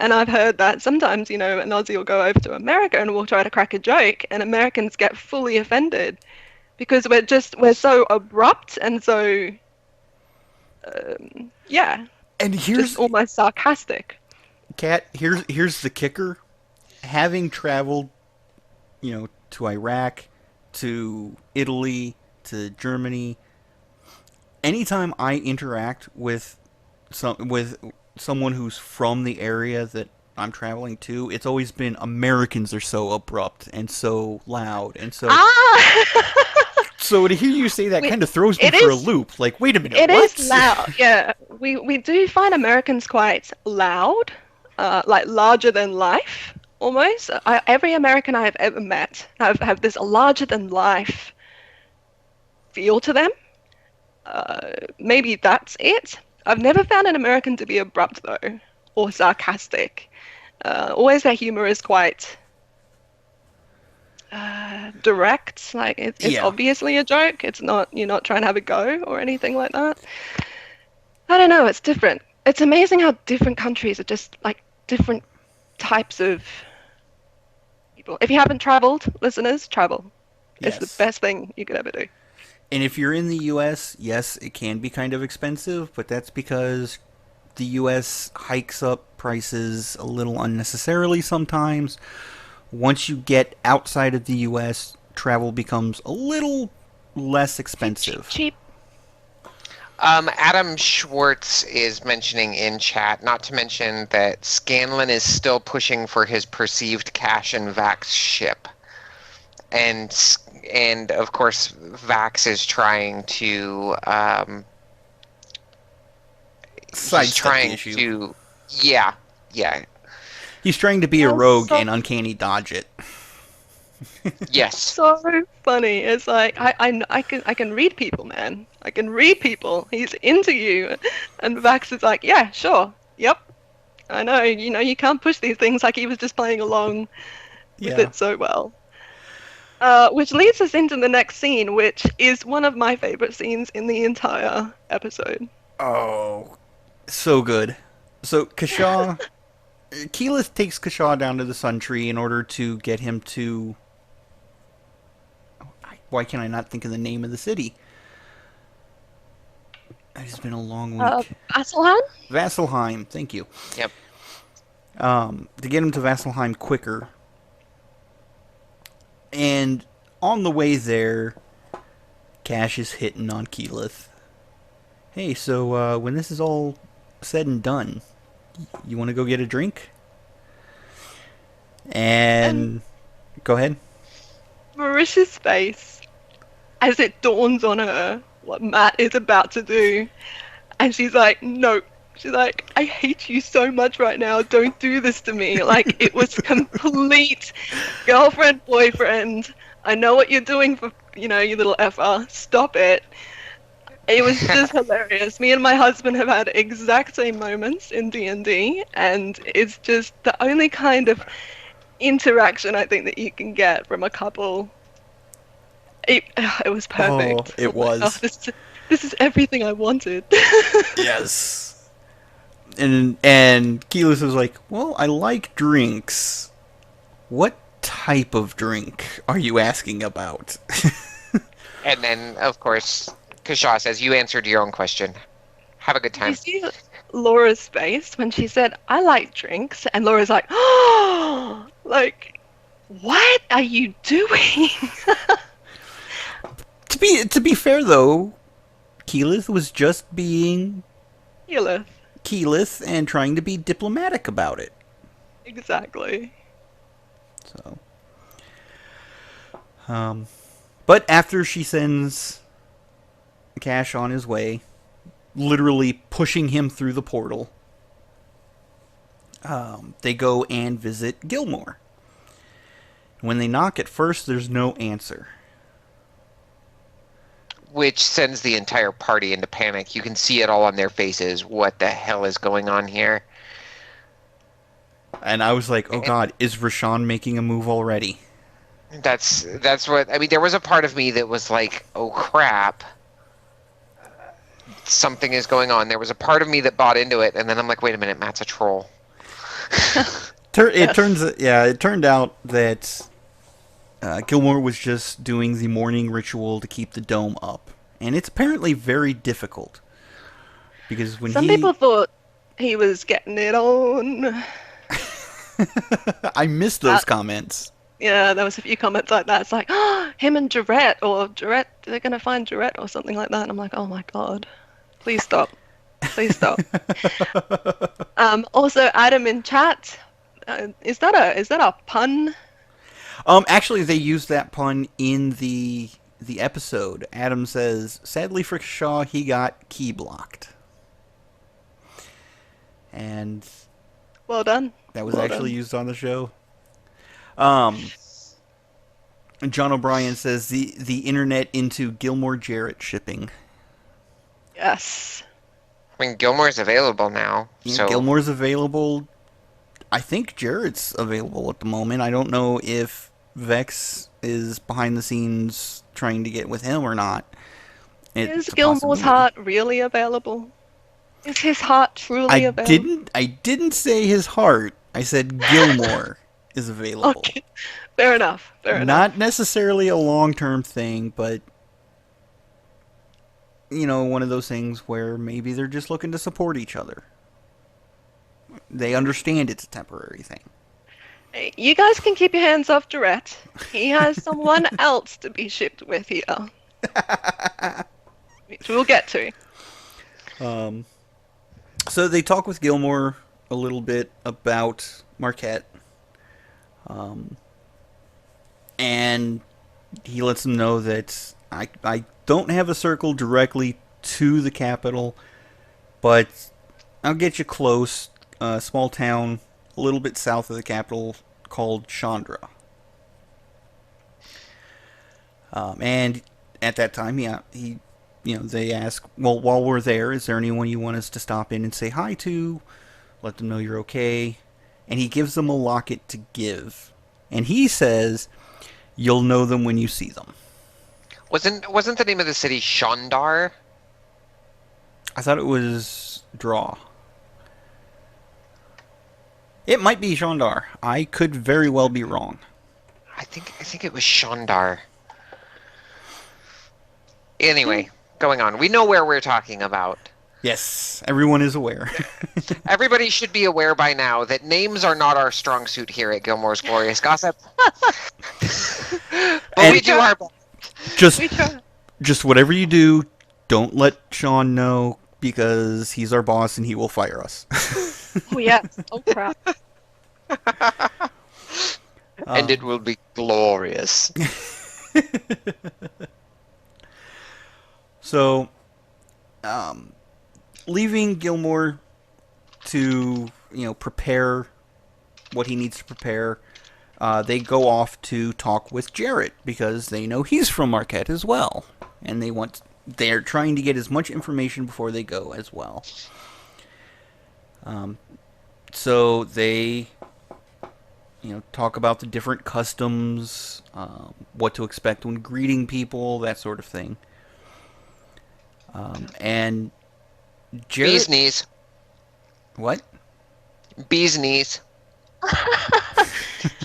And I've heard that sometimes, an Aussie will go over to America and will try to crack a joke, and Americans get fully offended because we're so abrupt and so yeah, And just almost sarcastic. Kat, here's the kicker. Having traveled, to Iraq, to Italy, to Germany, anytime I interact with someone who's from the area that I'm traveling to, it's always been Americans are so abrupt and so loud and so. Ah. So to hear you say that kind of throws me It for a is- loop. Like, wait a minute, It what? is loud. Yeah, we do find Americans quite loud, like larger than life almost. Every American I have ever met have this larger than life feel to them. Maybe that's it. I've never found an American to be abrupt though, or sarcastic. Always their humor is quite direct. Like it's Yeah. obviously a joke. It's not, you're not trying to have a go or anything like that. I don't know. It's different. It's amazing how different countries are just like different types of people. If you haven't traveled, listeners, travel. It's Yes. the best thing you could ever do. And if you're in the U.S., yes, it can be kind of expensive, but that's because the U.S. hikes up prices a little unnecessarily sometimes. Once you get outside of the U.S., travel becomes a little less expensive. Cheap. Adam Schwartz is mentioning in chat, not to mention that Scanlan is still pushing for his perceived cash and Vax ship. And of course, Vax is trying to Sidestep the issue. yeah. He's trying to be a That's rogue so- and uncanny dodge it. Yes. So funny. It's like I can read people, man. I can read people. He's into you, and Vax is like, yeah, sure, yep. I know. You can't push these things. Like he was just playing along with Yeah. it so well. Which leads us into the next scene, which is one of my favorite scenes in the entire episode. Oh, so good. So Kashaw, Keyleth takes Kashaw down to the Sundry in order to get him to. Why can I not think of the name of the city? It's been a long week. Vasselheim? Vasselheim, thank you. Yep. To get him to Vasselheim quicker. And on the way there, Cash is hitting on Keyleth. Hey, so when this is all said and done, you want to go get a drink? And go ahead. Marisha's face as it dawns on her what Matt is about to do. And she's like, no. She's like, I hate you so much right now. Don't do this to me. Like, it was complete girlfriend, boyfriend. I know what you're doing for, you little effer. Stop it. It was just hilarious. Me and my husband have had exact same moments in D&D, and it's just the only kind of interaction I think that you can get from a couple. It was perfect. Oh, it was. Oh, this is everything I wanted. Yes. And Keyleth was like, well, I like drinks. What type of drink are you asking about? And then, of course, Kashaw says, you answered your own question. Have a good You time. see Laura's face when she said, I like drinks, and Laura's like, oh, like, what are you doing? To be fair though, Keyleth was just being Keyleth. Keyleth and trying to be diplomatic about it. Exactly. So, but after she sends Cash on his way, literally pushing him through the portal, they go and visit Gilmore. When they knock at first, there's no answer. Which sends the entire party into panic. You can see it all on their faces. What the hell is going on here? And I was like, oh god, is Rashawn making a move already? That's what I mean. There was a part of me that was like, oh crap, something is going on. There was a part of me that bought into it, and then I'm like, wait a minute, Matt's a troll. It turned out that Gilmore was just doing the morning ritual to keep the dome up. And it's apparently very difficult. Because when Some he... people thought he was getting it on. I missed those comments. Yeah, there was a few comments like that. It's like, oh, him and Jarrett, or Jarrett, they're going to find Jarrett or something like that. And I'm like, oh my god, please stop. Please stop. Also, Adam in chat, is that a pun? Actually, they used that pun in the episode. Adam says, sadly for Shaw, he got key blocked. And Well done. that was Well actually done. used on the show. John O'Brien says the internet into Gilmore Jarrett shipping. Yes. I mean, Gilmore's available now, Yeah, so Gilmore's available. I think Jarrett's available at the moment. I don't know if Vex is behind the scenes trying to get with him or not. Is Gilmore's heart really available? Is his heart truly available? I didn't say his heart. I said Gilmore is available. Okay. Fair enough. Fair enough. Not necessarily a long-term thing, but one of those things where maybe they're just looking to support each other. They understand it's a temporary thing. Hey, you guys can keep your hands off Jarrett. He has someone else to be shipped with here. Which we'll get to. So they talk with Gilmore a little bit about Marquette. And he lets them know that I don't have a circle directly to the capital, but I'll get you close. A small town a little bit south of the capital called Chandra. And at that time, they ask, well, while we're there, is there anyone you want us to stop in and say hi to? Let them know you're okay. And he gives them a locket to give. And he says, you'll know them when you see them. wasn't the name of the city Shandar? I thought it was Draw. It might be Shandar. I could very well be wrong. I think it was Shandar. Anyway, going on. We know where we're talking about. Yes, everyone is aware. Everybody should be aware by now that names are not our strong suit here at Gilmore's Glorious Gossip. But we do our best. Just whatever you do, don't let Sean know, because he's our boss and he will fire us. Oh, yes. Oh, crap. And it will be glorious. So, leaving Gilmore to, prepare what he needs to prepare, they go off to talk with Jarrett, because they know he's from Marquette as well. And they're trying to get as much information before they go as well. So they, talk about the different customs, what to expect when greeting people, that sort of thing. And Jarrett... Bee's knees. What? Bee's knees.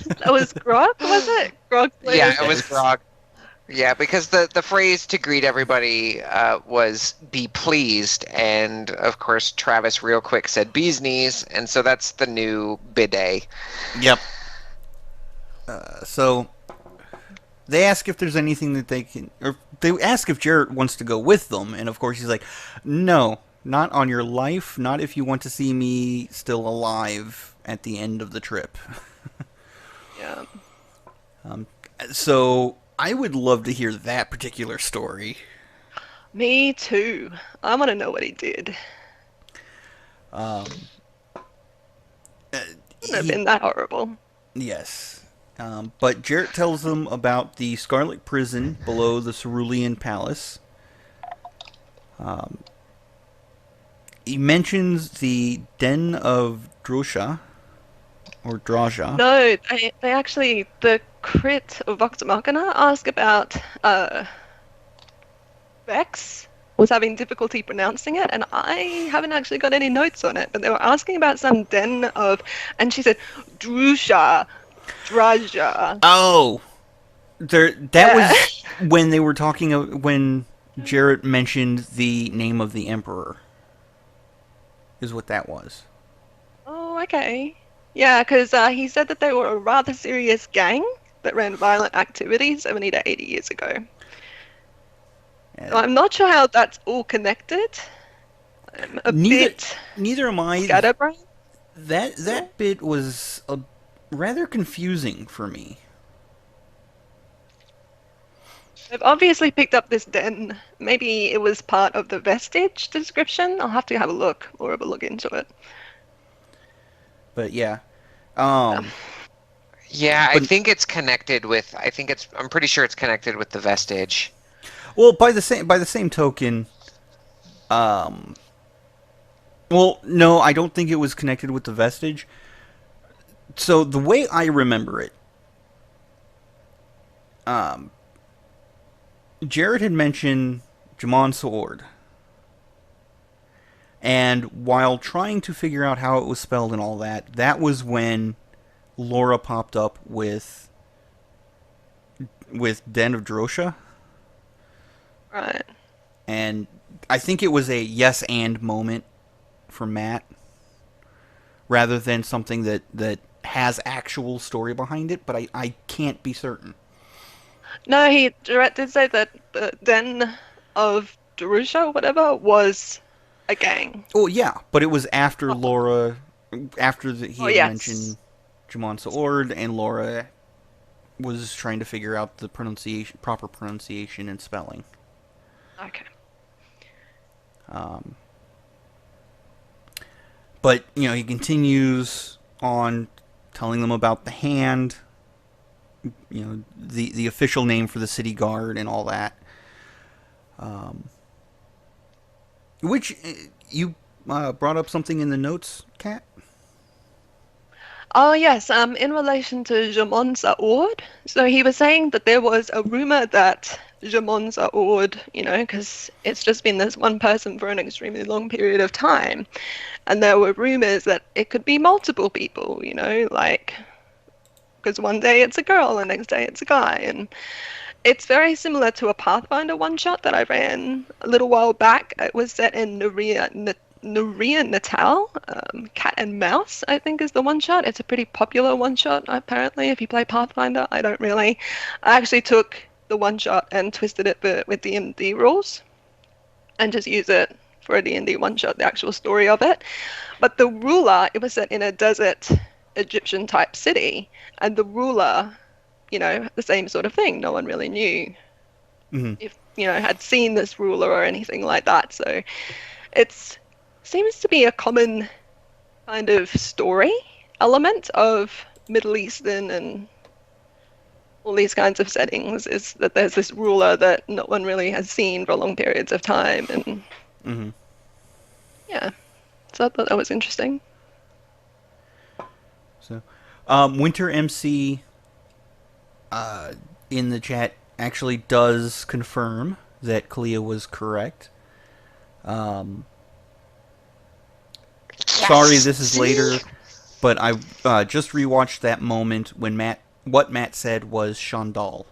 That was Grog, was it? Grog. Yeah, it was Grog. Yeah, because the phrase to greet everybody was "be pleased," and of course Travis real quick said "bee's knees," and so that's the new bidet. Yep. So they ask if there's anything that they can, or they ask if Jarrett wants to go with them, and of course he's like, "No, not on your life. Not if you want to see me still alive at the end of the trip." Yeah. So I would love to hear that particular story. Me too. I want to know what he did. Wouldn't have been that horrible. Yes. But Jarrett tells them about the Scarlet Prison below the Cerulean Palace. He mentions the Den of Drosha, or Draja. No, they actually, the crit of Vox Machina ask about Vex was having difficulty pronouncing it, and I haven't actually got any notes on it, but they were asking about some den of, and she said, Drusha, Draja. Oh! that was when they were talking when Jarrett mentioned the name of the Emperor. Is what that was. Oh, okay. Yeah, because he said that they were a rather serious gang that ran violent activities 70 to 80 years ago. And I'm not sure how that's all connected. I'm a bit neither am I. scatterbrained. That bit was rather confusing for me. They've obviously picked up this den. Maybe it was part of the vestige description. I'll have to have a look, more of a look into it. But yeah, Yeah, I but think it's connected with. I'm pretty sure it's connected with the vestige. well, by the same token, um, well, no, I don't think it was connected with the vestige. So the way I remember it, um, Jared had mentioned Jamon Sword, and while trying to figure out how it was spelled and all that, that was when Laura popped up with Den of Drosha. Right. And I think it was a yes and moment for Matt, rather than something that has actual story behind it, but I can't be certain. No, he did say that the den of Darusha, whatever, was a gang. Oh yeah, but it was after Oh, Laura, after he oh had yes. mentioned Jamon Sword, and Laura was trying to figure out the proper pronunciation and spelling. Okay. But he continues on telling them about the hand, the official name for the city guard and all that. Which you brought up something in the notes, Kat? Oh yes, in relation to Jamon Sa'ord, so he was saying that there was a rumor that Jamon Sa'ord, because it's just been this one person for an extremely long period of time, and there were rumors that it could be multiple people, like, because one day it's a girl, and next day it's a guy, and it's very similar to a Pathfinder one-shot that I ran a little while back. It was set in Nuria Natal, Cat and Mouse, I think is the one-shot. It's a pretty popular one-shot, apparently, if you play Pathfinder. I don't really. I actually took the one-shot and twisted it with D&D rules and just use it for a D&D one-shot, the actual story of it. But the ruler, it was set in a desert Egyptian-type city, and the ruler, the same sort of thing. No one really knew if, had seen this ruler or anything like that. So it's seems to be a common kind of story element of Middle Eastern and all these kinds of settings, is that there's this ruler that no one really has seen for long periods of time. And yeah, so I thought that was interesting. So, Winter MC in the chat actually does confirm that Kalia was correct. Yes! Sorry, this is later, but I just rewatched that moment when what Matt said was Shandal,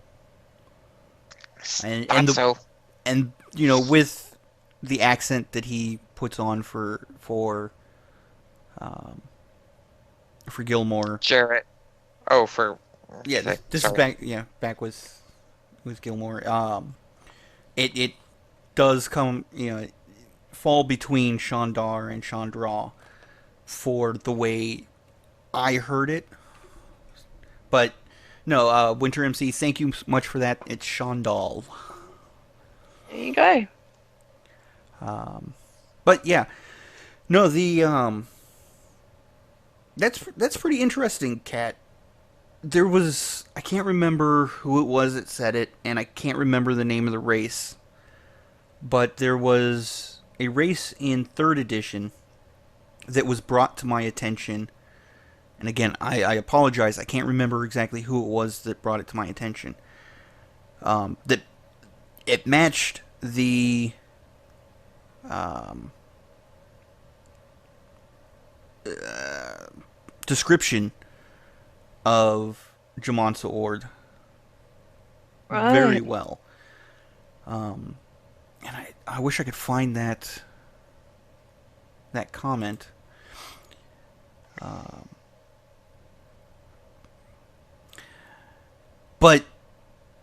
and with the accent that he puts on for Gilmore. Jarrett. Oh, for Yeah, this is back. Yeah, back with Gilmore. It does come fall between Shandar and Chandra for the way I heard it. But no, Winter MC, thank you much for that. It's Shandal. There you go. But yeah, no, the that's pretty interesting, Kat. There was, I can't remember who it was that said it, and I can't remember the name of the race, but there was a race in 3rd edition that was brought to my attention. And again, I apologize, I can't remember exactly who it was that brought it to my attention. That it matched the description of Jamon Sword very Right. well. And I wish I could find that comment. But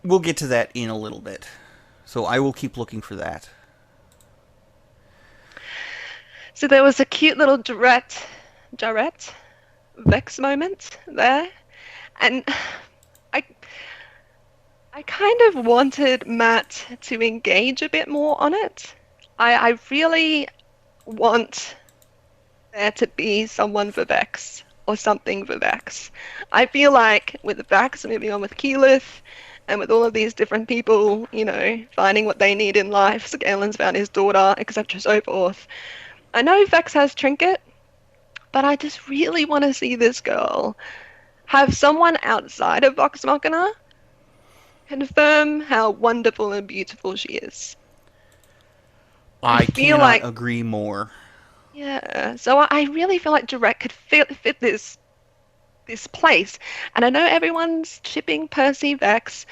we'll get to that in a little bit. So I will keep looking for that. So there was a cute little Jarrett Vex moment there, and I I kind of wanted Matt to engage a bit more on it. I really want there to be someone for Vex or something for Vex. I feel like with Vex moving on with Keyleth and with all of these different people, finding what they need in life, so Galen's found his daughter, etc. so forth. I know Vex has Trinket, but I just really want to see this girl have someone outside of Vox Machina confirm how wonderful and beautiful she is. I feel cannot like, agree more. yeah, so I really feel like Direct could fit this place. And I know everyone's shipping Percy Vex.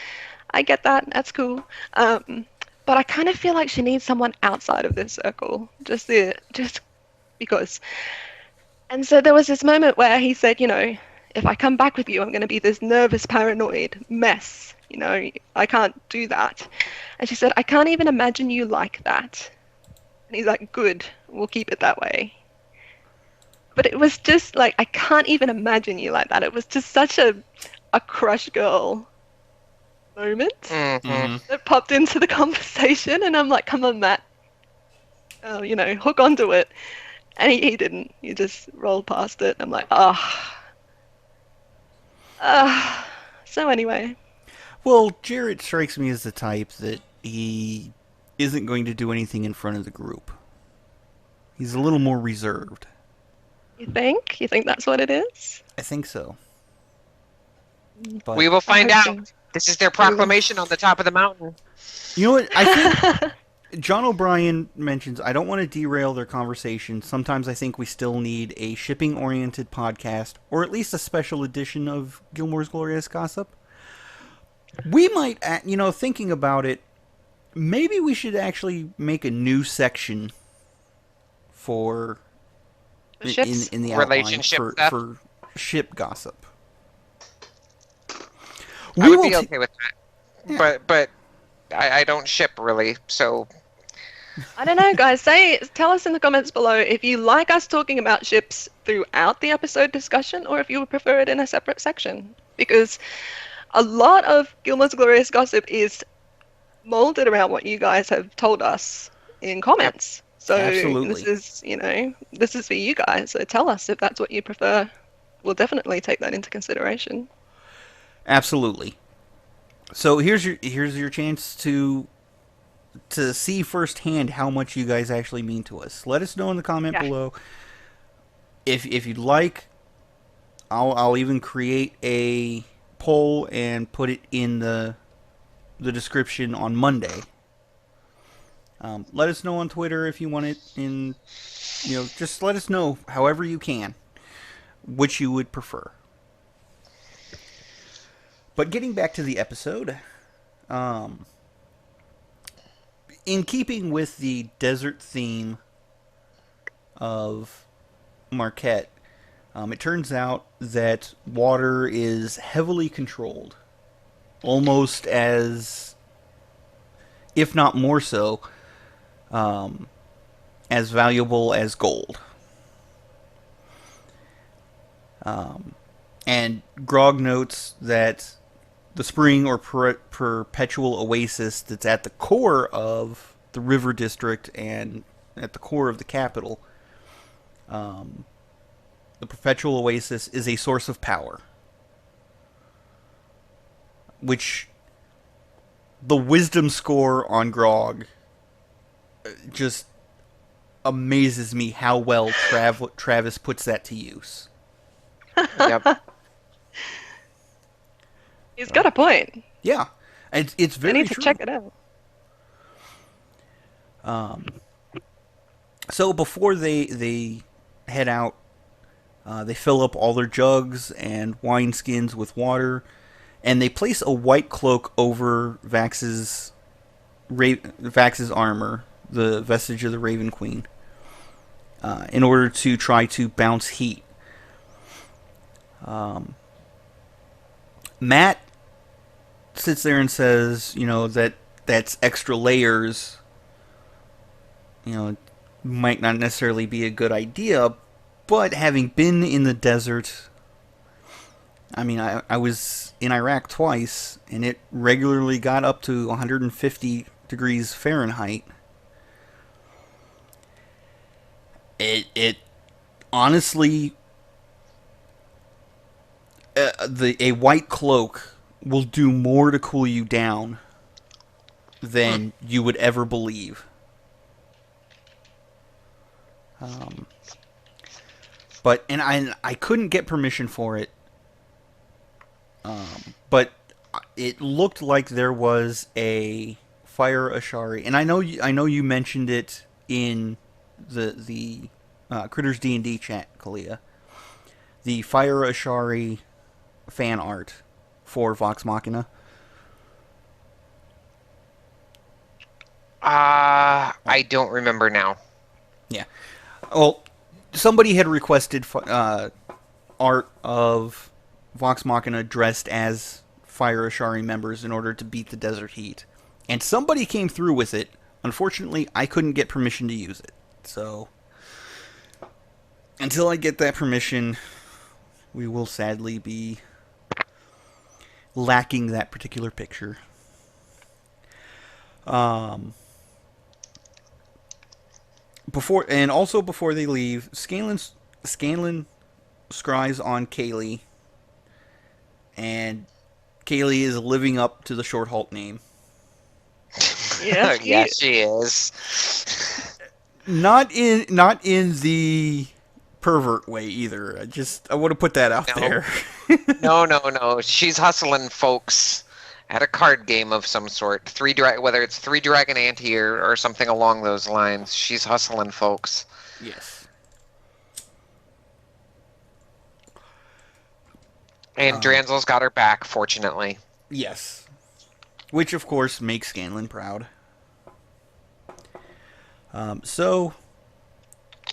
I get that. That's cool. But I kind of feel like she needs someone outside of this circle. Just because. And so there was this moment where he said, if I come back with you, I'm going to be this nervous, paranoid mess. I can't do that. And she said, I can't even imagine you like that. And he's like, good, we'll keep it that way. But it was just like, I can't even imagine you like that. It was just such a crush girl moment that popped into the conversation. And I'm like, come on, Matt. Oh, hook onto it. And he didn't. He just rolled past it. I'm like, So anyway. Well, Jarrett strikes me as the type that he isn't going to do anything in front of the group. He's a little more reserved. You think? You think that's what it is? I think so. But We will find I out. hope so. This is their proclamation on the top of the mountain. You know what? I think John O'Brien mentions, I don't want to derail their conversation. Sometimes I think we still need a shipping-oriented podcast, or at least a special edition of Gilmore's Glorious Gossip. We might, thinking about it, maybe we should actually make a new section for Ships? in the outline Relationship stuff? for ship gossip. I would be okay with that. Yeah. But I don't ship really, so I don't know, guys. Tell us in the comments below if you like us talking about ships throughout the episode discussion, or if you would prefer it in a separate section. Because a lot of Gilmore's Glorious Gossip is molded around what you guys have told us in comments. So Absolutely. this is for you guys. So tell us if that's what you prefer. We'll definitely take that into consideration. Absolutely. So here's your chance to see firsthand how much you guys actually mean to us. Let us know in the comment below. If you'd like, I'll even create a poll and put it in the description on Monday. Let us know on Twitter if you want it in, just let us know however you can which you would prefer. But getting back to the episode, in keeping with the desert theme of Marquette, it turns out that water is heavily controlled, almost as, if not more so, as valuable as gold. And Grog notes that the spring or perpetual oasis that's at the core of the river district and at the core of the capital, the perpetual oasis is a source of power. Which the wisdom score on Grog just amazes me how well Travis puts that to use. yep. He's got a point. Yeah, it's I very need to true. check it out. So before they head out, they fill up all their jugs and wineskins with water, and they place a white cloak over Vax's armor, the vestige of the Raven Queen, in order to try to bounce heat. Matt sits there and says, that's extra layers, might not necessarily be a good idea, but having been in the desert, I was in Iraq twice, and it regularly got up to 150 degrees Fahrenheit. It honestly, a white cloak will do more to cool you down than you would ever believe. But I couldn't get permission for it. But it looked like there was a fire Ashari, and I know you mentioned it in the Critters D&D chat, Kalia. The fire Ashari fan art for Vox Machina. I don't remember now. Yeah. Well, somebody had requested art of Vox Machina dressed as Fire Ashari members in order to beat the desert heat. And somebody came through with it. Unfortunately, I couldn't get permission to use it. So, until I get that permission, we will sadly be lacking that particular picture. Before they leave, Scanlan scries on Kaylee, and Kaylee is living up to the short halt name. Yeah, yeah, she is. Not in the pervert way either. I want to put that out there. No. She's hustling folks at a card game of some sort. Whether it's Three Dragon Ante or something along those lines. She's hustling folks. Yes. And Dranzel's got her back, fortunately. Yes. Which, of course, makes Scanlan proud. So,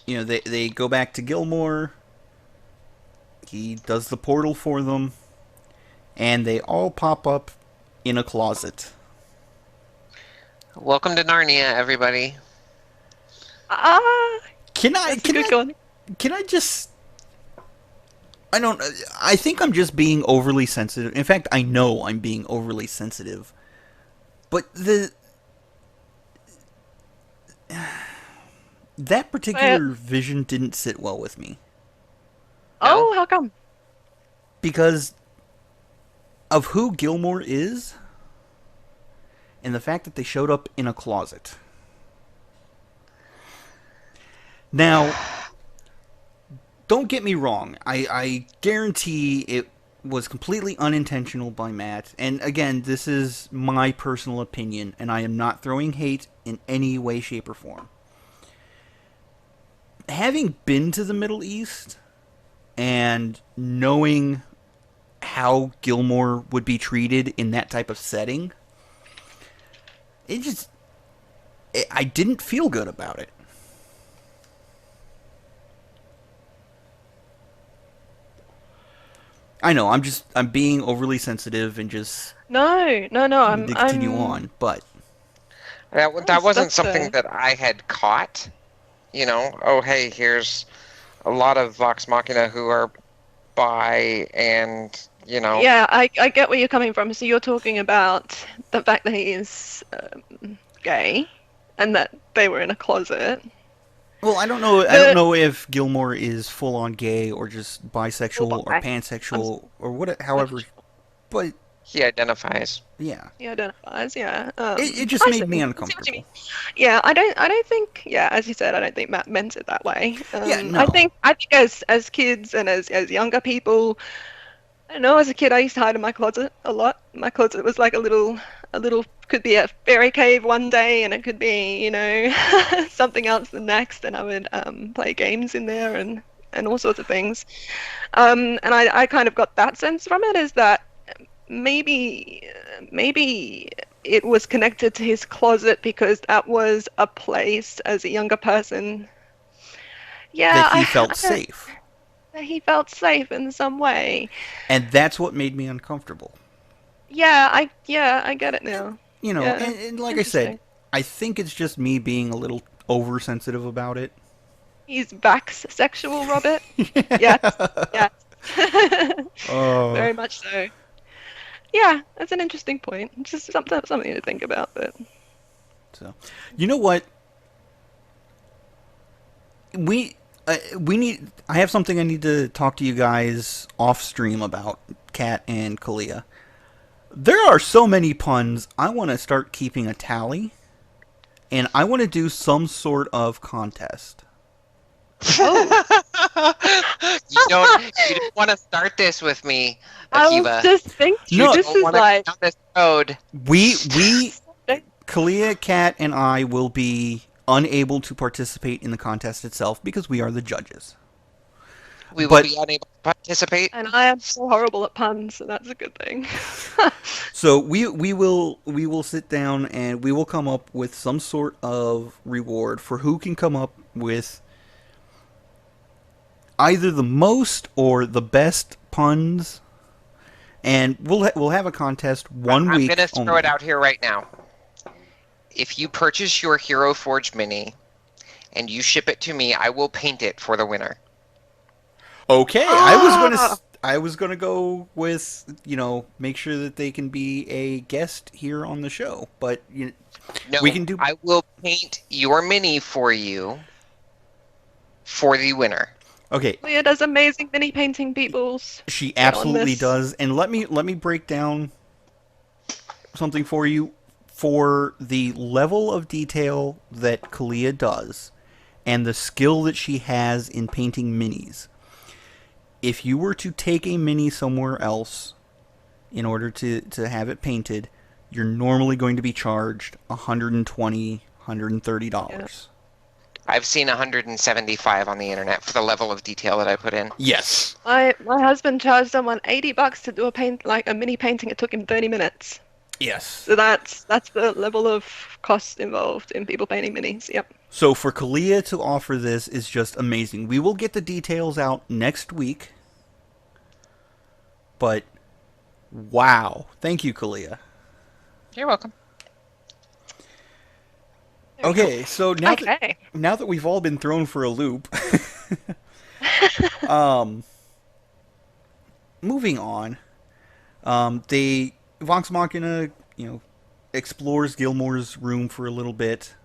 they go back to Gilmore. He does the portal for them. And they all pop up in a closet. Welcome to Narnia, everybody. Can I just... I think I'm just being overly sensitive. In fact, I know I'm being overly sensitive. But that particular vision didn't sit well with me. Oh, how come? Because of who Gilmore is, and the fact that they showed up in a closet. Now, don't get me wrong. I guarantee it was completely unintentional by Matt. And again, this is my personal opinion, and I am not throwing hate in any way, shape, or form. Having been to the Middle East and knowing how Gilmore would be treated in that type of setting, I didn't feel good about it. I know, I'm being overly sensitive and just No. I'm continue on, but that wasn't something that I had caught. Oh hey, here's a lot of Vox Machina who are bi, and Yeah, I get where you're coming from. So you're talking about the fact that he is gay, and that they were in a closet. Well, I don't know if Gilmore is full on gay or just bisexual or pansexual or what, however, but he identifies. Yeah. He identifies. Yeah. It just made me uncomfortable. Yeah, I don't think. Yeah, as you said, I don't think Matt meant it that way. Yeah, no. I think as kids and as younger people, I don't know. As a kid, I used to hide in my closet a lot. My closet was like a little could be a fairy cave one day, and it could be something else the next, and I would play games in there and all sorts of things. And I kind of got that sense from it, is that maybe it was connected to his closet because that was a place as a younger person. That Yeah, he felt I don't. safe. He felt safe in some way. And that's what made me uncomfortable. Yeah, I get it now. You know, Yeah, and like I said, interesting. I think it's just me being a little oversensitive about it. He's Vax sexual, Robert. Yes, yes. Oh. Very much so. Yeah, that's an interesting point. Just something to think about. But So, you know what? We need. I have something I need to talk to you guys off stream about, Kat and Kalia. There are so many puns. I want to start keeping a tally, and I want to do some sort of contest. oh, You don't want to start this with me, I was Akiva. just thinking. No, You This don't is want to go like. down this road. we Kalia, Kat, and I will be unable to participate in the contest itself because we are the judges. We will But be unable to participate. And I am so horrible at puns, so that's a good thing. so we will sit down and we will come up with some sort of reward for who can come up with either the most or the best puns, and we'll have a contest one I'm week. going to throw only. it out here right now. If you purchase your Hero Forge Mini and you ship it to me, I will paint it for the winner. Okay, Ah! I was gonna go with, make sure that they can be a guest here on the show, but No, we can do. I will paint your Mini for you for the winner. Okay, Leah does amazing mini painting, peoples. she Get on absolutely this. does, and let me break down something for you for the level of detail that Kalia does, and the skill that she has in painting minis. If you were to take a mini somewhere else in order to have it painted, you're normally going to be charged $120, $130. I've seen 175 on the internet for the level of detail that I put in. Yes. My husband charged someone $80 to do a mini painting. It took him 30 minutes. Yes. So that's the level of cost involved in people painting minis. Yep. So for Kalia to offer this is just amazing. We will get the details out next week. But wow. Thank you, Kalia. You're welcome. Okay, so now Okay. now that we've all been thrown for a loop, moving on. They Vox Machina, explores Gilmore's room for a little bit,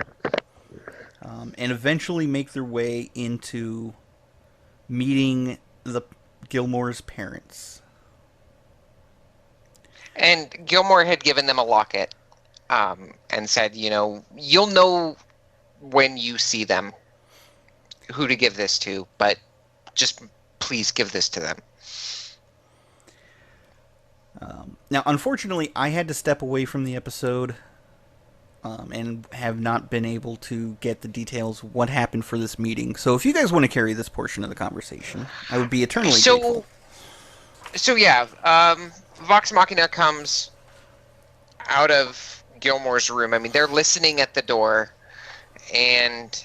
and eventually make their way into meeting the Gilmore's parents. And Gilmore had given them a locket and said, you'll know when you see them who to give this to, but just please give this to them. Now, unfortunately, I had to step away from the episode and have not been able to get the details of what happened for this meeting. So if you guys want to carry this portion of the conversation, I would be eternally grateful. So yeah, Vox Machina comes out of Gilmore's room. I mean, they're listening at the door, and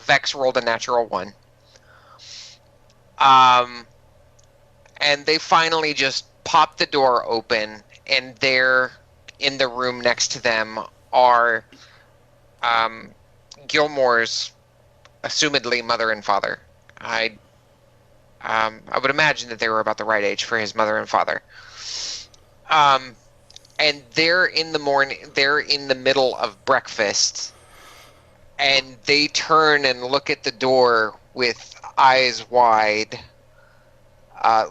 Vex rolled a natural 1. And they finally just pop the door open, and there, in the room next to them, are Gilmore's assumedly mother and father. I would imagine that they were about the right age for his mother and father. And they're in the middle of breakfast, and they turn and look at the door with eyes wide,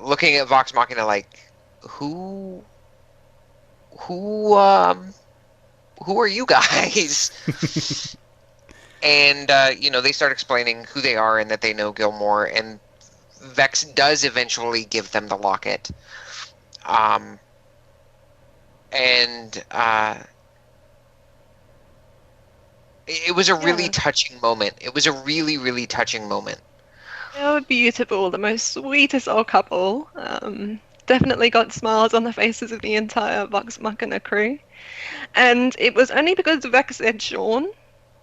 looking at Vox Machina like, who are you guys? And they start explaining who they are and that they know Gilmore, and Vex does eventually give them the locket. It was a really touching moment. It was a really, really touching moment. They were beautiful, the most sweetest old couple. definitely got smiles on the faces of the entire Vox Machina crew. And it was only because Vex said Sean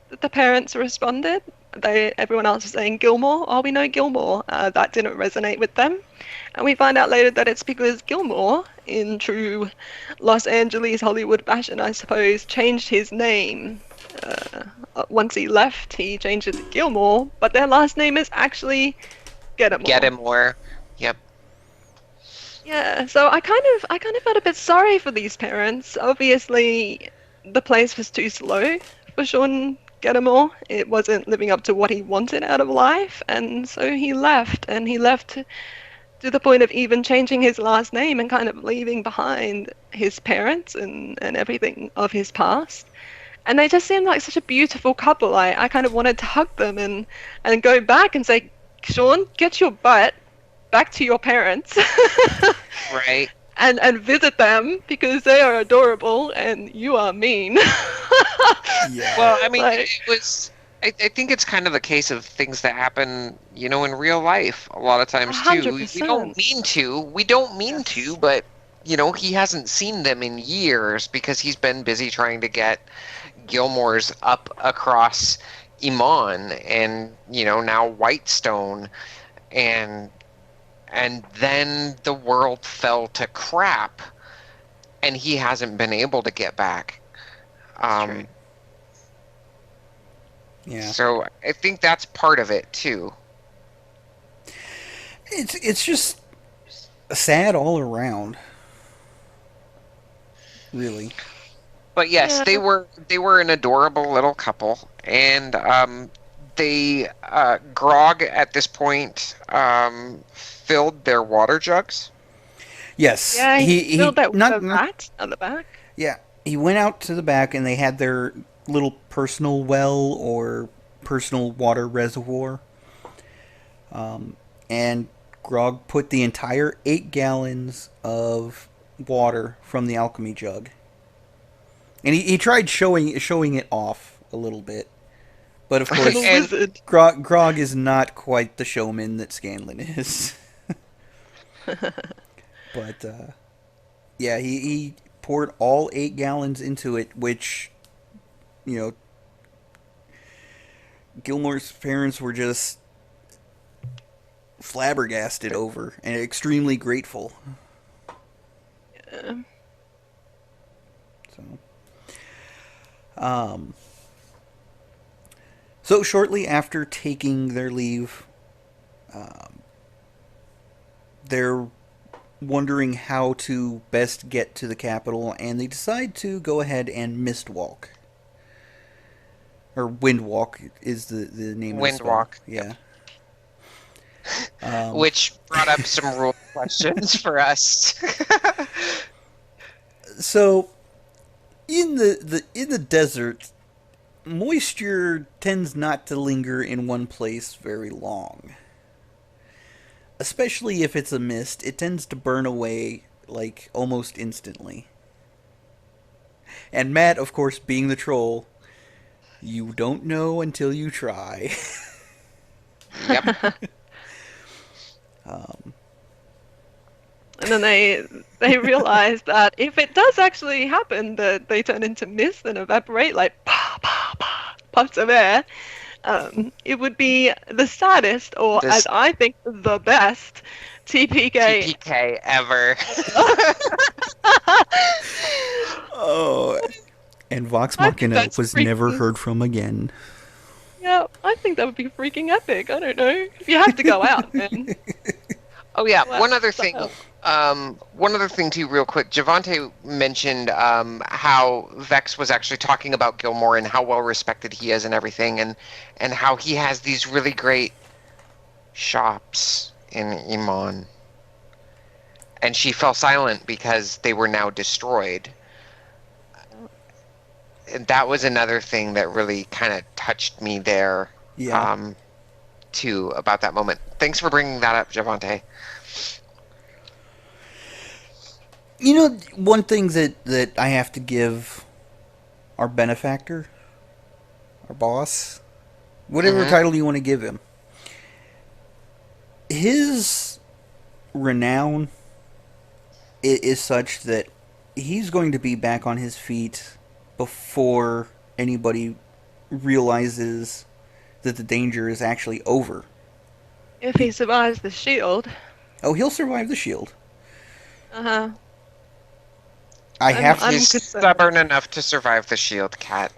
that the parents responded. Everyone else was saying Gilmore. Oh, we know Gilmore. That didn't resonate with them. And we find out later that it's because Gilmore, in true Los Angeles Hollywood fashion, I suppose, changed his name. Once he left, he changed it to Gilmore, but their last name is actually Gettimore. Gettimore. Yep. Yeah, so I kind of felt a bit sorry for these parents. Obviously, the place was too slow for Sean Gettimore. It wasn't living up to what he wanted out of life, and so he left. And he left to the point of even changing his last name and kind of leaving behind his parents and everything of his past. And they just seemed like such a beautiful couple. I kind of wanted to hug them and go back and say, Sean, get your butt back to your parents. Right. And visit them because they are adorable and you are mean. Yeah. Well, I mean, Like- it was. I think it's kind of the case of things that happen, in real life a lot of times too. We 100%. don't mean to. We don't mean to, but he hasn't seen them in years because he's been busy trying to get Gilmore's up across Iman and now Whitestone, and then the world fell to crap, and he hasn't been able to get back. true. Yeah. So I think that's part of it too. It's just sad all around. Really. But yes, Yeah. they were an adorable little couple, and they Grog at this point filled their water jugs. Yes. Yeah, he filled that with not, a rat on the back. Yeah, he went out to the back and they had their little personal well or personal water reservoir. And Grog put the entire 8 gallons of water from the alchemy jug. And he tried showing it off a little bit. But of course, The wizard. Grog is not quite the showman that Scanlan is. But, yeah, he poured all 8 gallons into it, which, Gilmore's parents were just flabbergasted over and extremely grateful. Yeah. So shortly after taking their leave, they're wondering how to best get to the capital, and they decide to go ahead and mist walk. Or wind walk is the name Wind of the spell. walk, Yeah. Which brought up some rule questions for us. So, in the desert, moisture tends not to linger in one place very long. Especially if it's a mist, it tends to burn away, like, almost instantly. And Matt, of course, being the troll, you don't know until you try. Yep. And then they realize that if it does actually happen, that they turn into mist and evaporate like puffs of air, it would be the saddest, or as I think, the best TPK ever. Oh, and Vox I think Machina that's was never freaking- heard from again. Yeah, I think that would be freaking epic. I don't know. If you have to go out, man. Oh yeah, Well, one other thing. so- One other thing too, real quick. Javante mentioned how Vex was actually talking about Gilmore and how well respected he is and everything, and how he has these really great shops in Iman. And she fell silent because they were now destroyed. And that was another thing that really kind of touched me there. Yeah. Too, about that moment. Thanks for bringing that up, Javante. One thing that I have to give our benefactor, our boss, whatever title you want to give him, his renown is such that he's going to be back on his feet before anybody realizes that the danger is actually over. If he survives the shield. Oh, he'll survive the shield. Uh-huh. I have I'm He's concerned. stubborn enough to survive the shield, Cat.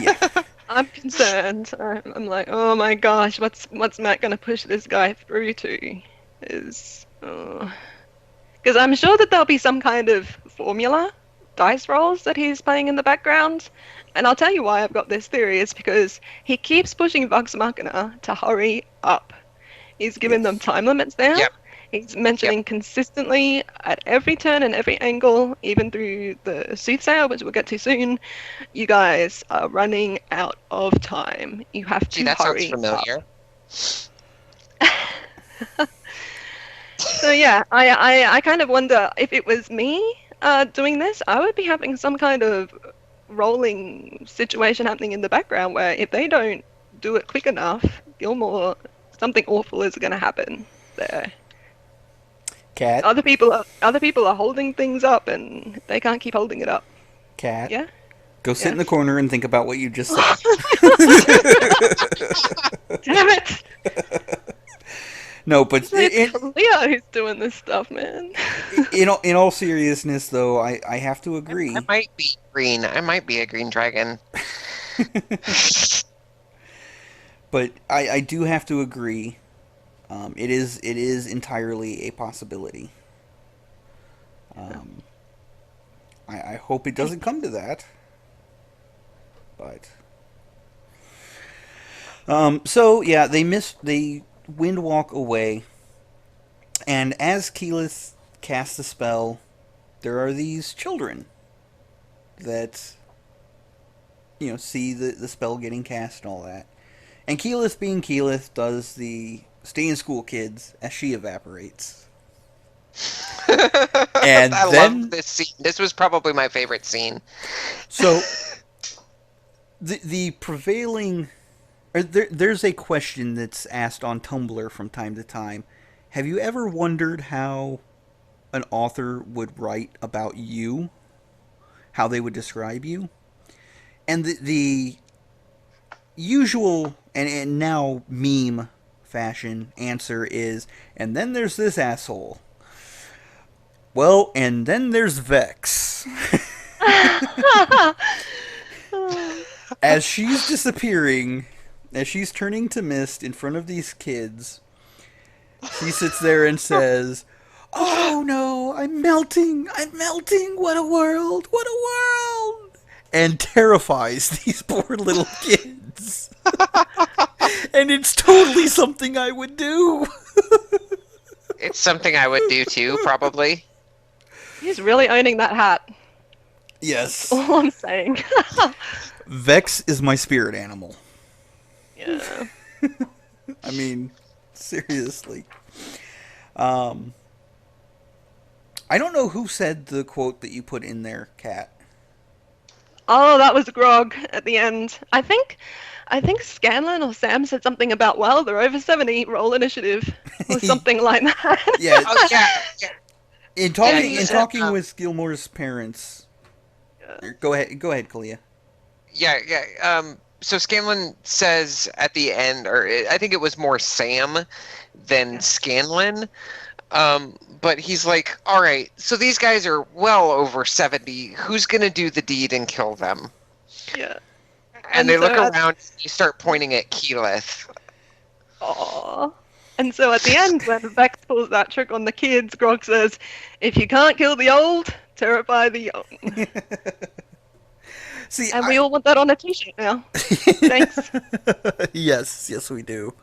Yeah. I'm concerned. I'm like, oh my gosh, what's Matt gonna push this guy through to? Is because I'm sure that there'll be some kind of formula, dice rolls that he's playing in the background. And I'll tell you why I've got this theory. It's because he keeps pushing Vox Machina to hurry up. He's given them Yes. time limits now. Yep. He's mentioning consistently at every turn and every angle, even through the soothsayer, which we'll get to soon, you guys are running out of time. You have to Gee, that sounds hurry familiar. up. So yeah, I kind of wonder if it was me doing this, I would be having some kind of rolling situation happening in the background where if they don't do it quick enough, Gilmore, something awful is going to happen there. Cat. Other people are holding things up, and they can't keep holding it up. Cat. Yeah. Go sit in the Yes. corner and think about what you just said. Damn it! No, but It's Leo who's doing this stuff, man. in all seriousness, though, I have to agree. I might be green. I might be a green dragon. But I do have to agree. It is entirely a possibility. I hope it doesn't come to that. But so yeah, they windwalk away, and as Keyleth casts the spell, there are these children that see the spell getting cast and all that. And Keyleth, being Keyleth, does the stay in school kids as she evaporates. And I then love this scene. This was probably my favorite scene. so the prevailing there's a question that's asked on Tumblr from time to time. Have you ever wondered how an author would write about you? How they would describe you? And the usual and now meme fashion answer is, and then there's this asshole. Well, and then there's Vex. As she's disappearing, as she's turning to mist in front of these kids, she sits there and says, "Oh no, I'm melting, what a world, what a world!" And terrifies these poor little kids. And it's totally something I would do. It's something I would do too, probably. He's really owning that hat. Yes. All I'm saying. Vex is my spirit animal. Yeah. I mean, seriously. I don't know who said the quote that you put in there, Kat. Oh, that was Grog at the end. I think Scanlan or Sam said something about, well, they're over 70, roll initiative, or something like that. Yeah. Oh, yeah. In talking with Gilmore's parents. Go ahead, Kalia. Yeah. So Scanlan says at the end, or I think it was more Sam than Scanlan. But he's like, all right, so these guys are well over 70. Who's going to do the deed and kill them? Yeah. And they so look around and you start pointing at Keyleth. Aww. And so at the end, when Vex pulls that trick on the kids, Grog says, if you can't kill the old, terrify the young. See, and we all want that on a t-shirt now. Thanks. Yes, we do.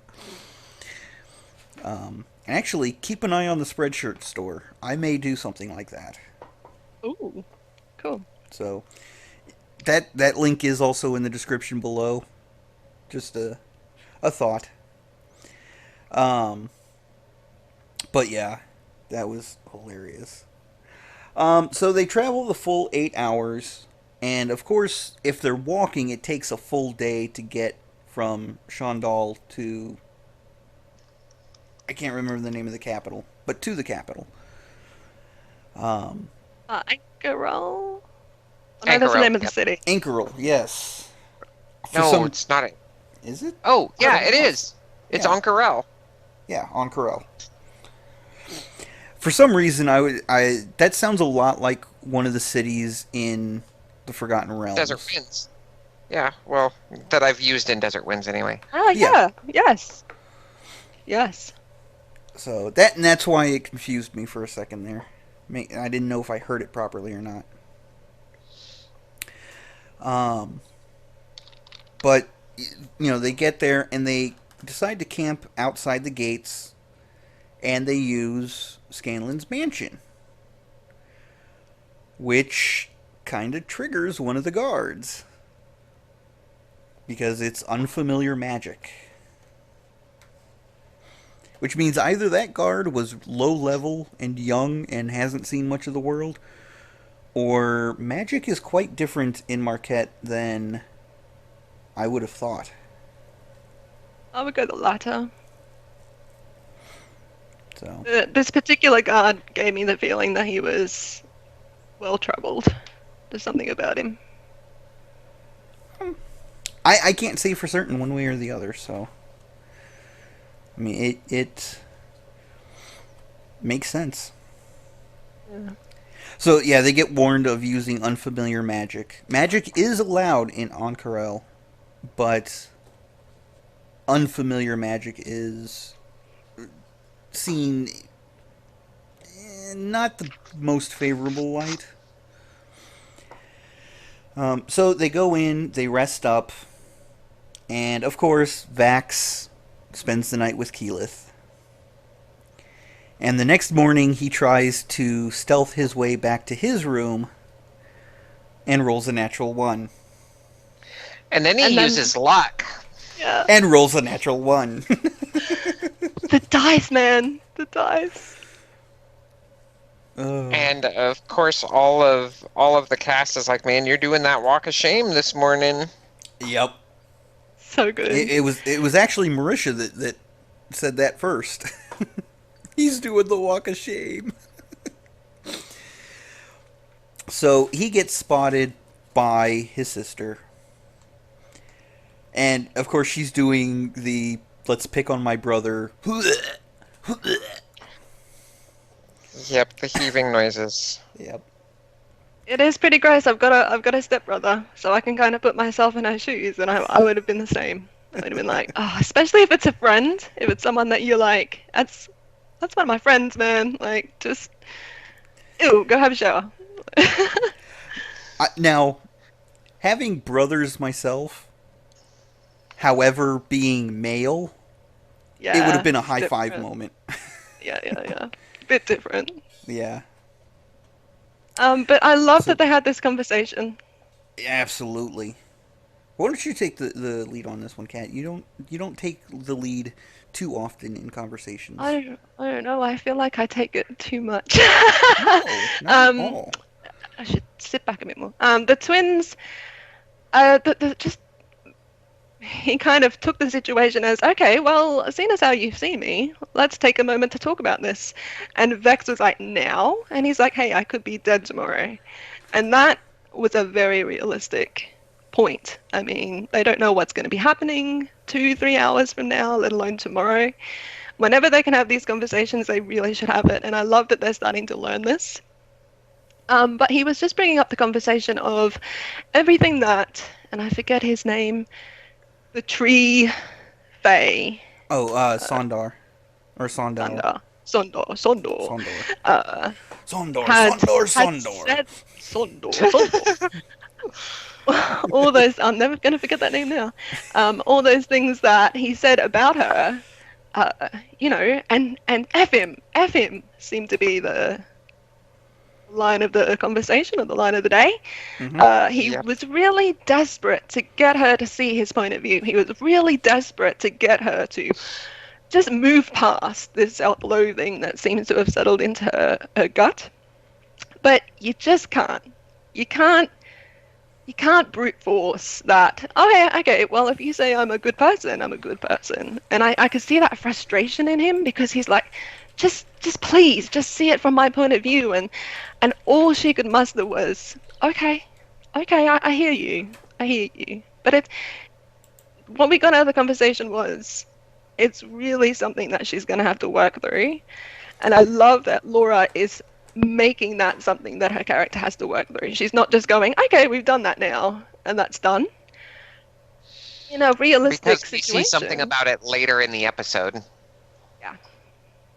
And actually, keep an eye on the Spreadshirt store. I may do something like that. Ooh, cool. So, that link is also in the description below. Just a thought. But yeah, that was hilarious. So they travel the full 8 hours, and of course, if they're walking, it takes a full day to get from Shandal to... I can't remember the name of the capital, but to the capital. Um, Anchorel? Oh, no, that's the Anchorel. name of the Yep. city. Anchorel, yes. For No, some, it's not. is it? Oh, I yeah, thought it it was. is. It's Yeah, Anchorel. yeah, Anchorel. For some reason, I that sounds a lot like one of the cities in the Forgotten Desert Realms. Winds. Yeah, well, that I've used in Desert Winds anyway. Oh, Yeah, yeah. Yes. Yes. so that's why it confused me for a second there. I didn't know if I heard it properly or not. Um, but they get there and they decide to camp outside the gates, and they use Scanlan's mansion, which kind of triggers one of the guards because it's unfamiliar magic. Which means either that guard was low level and young and hasn't seen much of the world, or magic is quite different in Marquette than I would have thought. I would go the latter. So This particular guard gave me the feeling that he was well troubled. There's something about him. I can't say for certain one way or the other. So I mean it makes sense. Yeah. So yeah, they get warned of using unfamiliar magic. Magic is allowed in Ank'Harel, but unfamiliar magic is seen in not the most favorable light. So they go in, they rest up, and of course Vax spends the night with Keyleth. And the next morning he tries to stealth his way back to his room and rolls a natural 1. And then he And then- uses luck. Yeah. And rolls a natural 1. The dice, man. The dice. And of course, all of the cast is like, "Man, you're doing that walk of shame this morning." Yep. So good. It was actually Marisha that said that first. He's doing the walk of shame. So he gets spotted by his sister. And of course she's doing the let's pick on my brother. Yep, the heaving noises. Yep. It is pretty gross. I've got a stepbrother, so I can kind of put myself in her shoes, and I would have been the same. I would have been like, oh, especially if it's a friend, if it's someone that you like. That's one of my friends, man. Like, just ew, go have a shower. Now, having brothers myself, however, being male, Yeah, it would have been a it's high five different. moment. Yeah. Bit different. Yeah. But I love So- that they had this conversation. Absolutely. Why don't you take the lead on this one, Kat? You don't take the lead too often in conversations. I don't know. I feel like I take it too much. No, not at all. I should sit back a bit more. The twins, just he kind of took the situation as, okay, well, seeing as how you see me, let's take a moment to talk about this. And Vex was like, now? And he's like, hey, I could be dead tomorrow. And that was a very realistic point. I mean, they don't know what's going to be happening 2-3 hours from now, let alone tomorrow. Whenever they can have these conversations, they really should have it. And I love that they're starting to learn this. But he was just bringing up the conversation of everything that, and I forget his name, the tree fae. Oh, Sondar. Or Sondal. Sondor. Sondor. Sondor. Had Sondor. said Sondor. All those, I'm never going to forget that name now. All those things that he said about her, and F him seemed to be the line of the conversation or the line of the day. He Yep. was really desperate to get her to see his point of view. He was really desperate to get her to just move past this self-loathing that seems to have settled into her gut. But you just can't. You can't you can't brute force that. Okay, well, if you say I'm a good person, I'm a good person. And I could see that frustration in him because he's like, just please, just see it from my point of view. And all she could muster was, okay, I hear you. I hear you. But what we got out of the conversation was, it's really something that she's going to have to work through. And I love that Laura is making that something that her character has to work through. She's not just going, okay, we've done that now, and that's done. In a realistic Because we situation. see something about it later in the episode.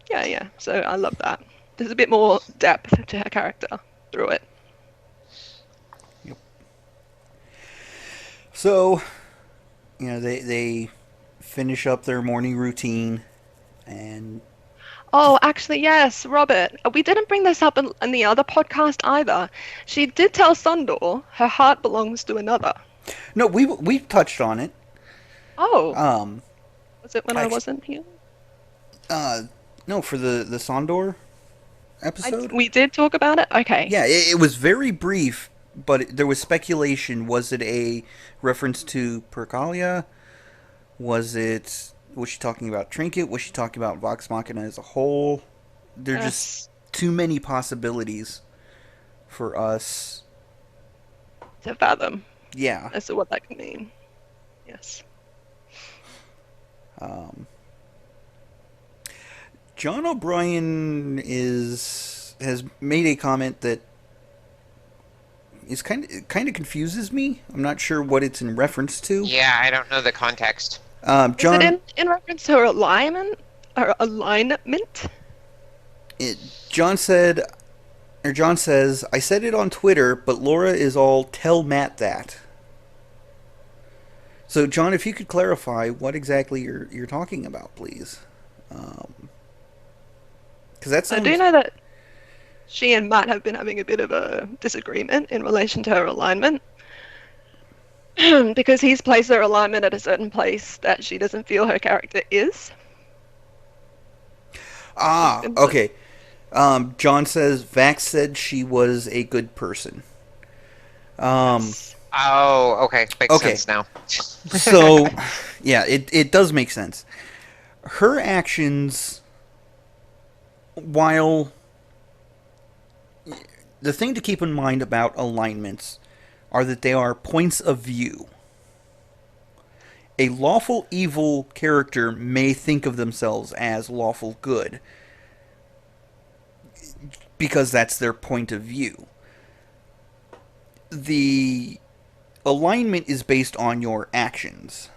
Yeah. So I love that. There's a bit more depth to her character through it. Yep. So, they finish up their morning routine, and Oh, actually, yes, Robert. We didn't bring this up in the other podcast either. She did tell Sundor her heart belongs to another. no, we touched on it. Oh, was it when I actually- wasn't here? No, for the Sondor episode. We did talk about it? Okay. Yeah, it was very brief, but there was speculation. Was it a reference to Percalia? Was she talking about Trinket? Was she talking about Vox Machina as a whole? There are just too many possibilities for us to fathom. Yeah. As to what that could mean. Yes. John O'Brien has made a comment that is kind of confuses me. I'm not sure what it's in reference to. Yeah, I don't know the context. John, Is it in reference to her alignment? Her alignment? John says, I said it on Twitter, but Laura is all tell Matt that. So, John, if you could clarify what exactly you're talking about, please. Because that sounds... I do know that she and Matt have been having a bit of a disagreement in relation to her alignment. Because he's placed her alignment at a certain place that she doesn't feel her character is. Okay. John says Vax said she was a good person. Yes. Oh, okay. Makes sense now. So, yeah, it does make sense. Her actions, while... The thing to keep in mind about alignments are that they are points of view. A lawful evil character may think of themselves as lawful good because that's their point of view. The alignment is based on your actions.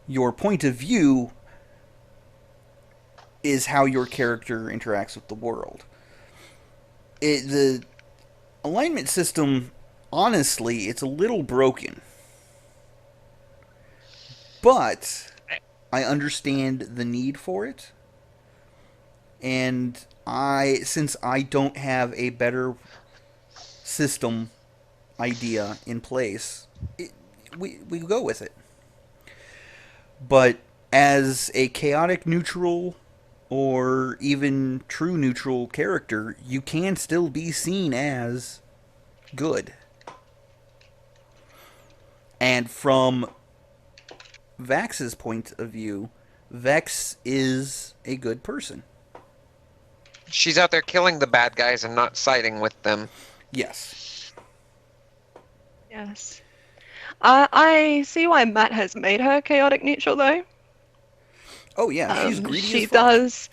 Your point of view is how your character interacts with the world. The alignment system, honestly, it's a little broken. But I understand the need for it. And since I don't have a better system idea in place, we go with it. But as a chaotic neutral or even true neutral character, you can still be seen as good. And from Vax's point of view, Vex is a good person. She's out there killing the bad guys and not siding with them. Yes. Yes. I see why Matt has made her chaotic neutral, though. Oh, yeah, she's greedy She as fuck. does.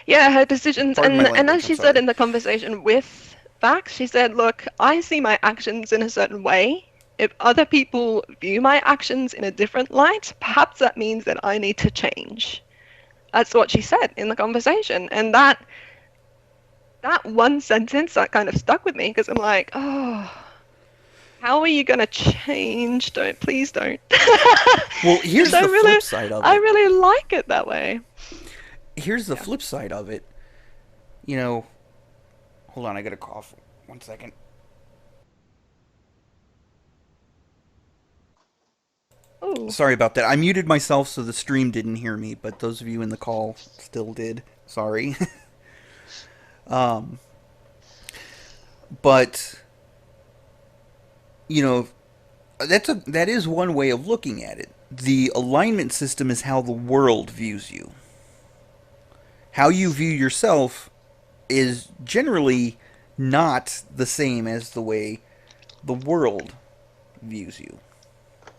Yeah, her decisions, Pardon my and language, as she I'm said sorry. in the conversation with Vax, she said, look, I see my actions in a certain way. If other people view my actions in a different light, perhaps that means that I need to change. That's what she said in the conversation. And that one sentence, that kind of stuck with me, because I'm like, oh, how are you going to change? Please don't. Well, here's the flip side of it. I really like it that way. Here's the flip side of it. Hold on, I gotta cough. 1 second. Ooh. Sorry about that. I muted myself so the stream didn't hear me, but those of you in the call still did. Sorry. But you know, that is one way of looking at it. The alignment system is how the world views you. How you view yourself is generally not the same as the way the world views you.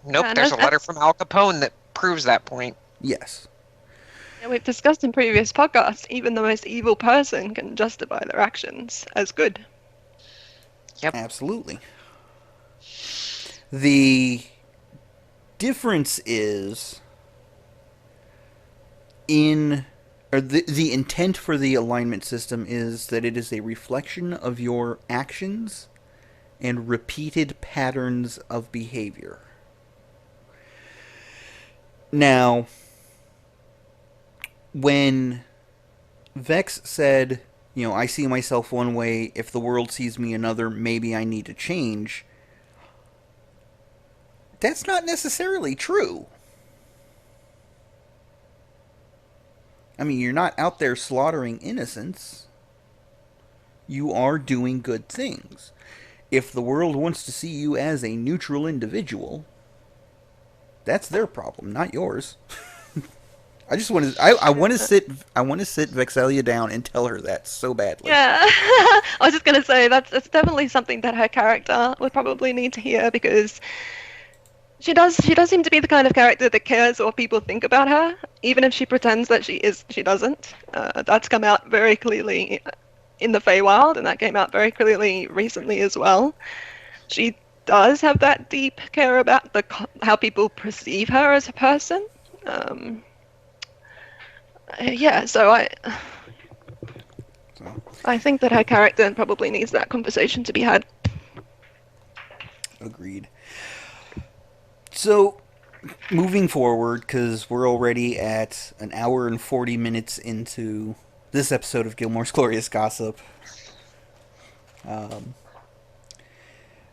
Nope, Yeah, there's a letter from Al Capone that proves that point. Yes. And we've discussed in previous podcasts, even the most evil person can justify their actions as good. Yep. Absolutely. The difference is the intent for the alignment system is that it is a reflection of your actions and repeated patterns of behavior. Now, when Vex said, I see myself one way, if the world sees me another, maybe I need to change, that's not necessarily true. I mean, you're not out there slaughtering innocents. You are doing good things. If the world wants to see you as a neutral individual, that's their problem, not yours. I just want to. I want to sit. I want to sit Vexalia down and tell her that so badly. Yeah, I was just gonna say that's definitely something that her character would probably need to hear, because she does seem to be the kind of character that cares what people think about her, even if she pretends that she doesn't. That's come out very clearly in the Feywild, and that came out very clearly recently as well. She does have that deep care about how people perceive her as a person. Yeah, so I think that her character probably needs that conversation to be had. Agreed. So, moving forward, because we're already at an hour and 40 minutes into this episode of Gilmore's Glorious Gossip,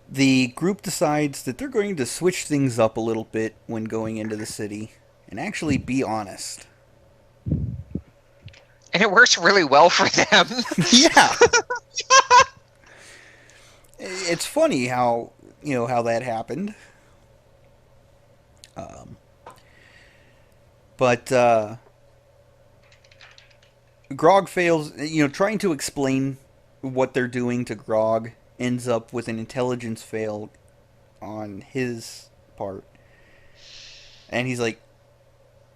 the group decides that they're going to switch things up a little bit when going into the city and actually be honest. And it works really well for them. Yeah. It's funny how that happened. But Grog fails, trying to explain what they're doing to Grog ends up with an intelligence fail on his part. And he's like,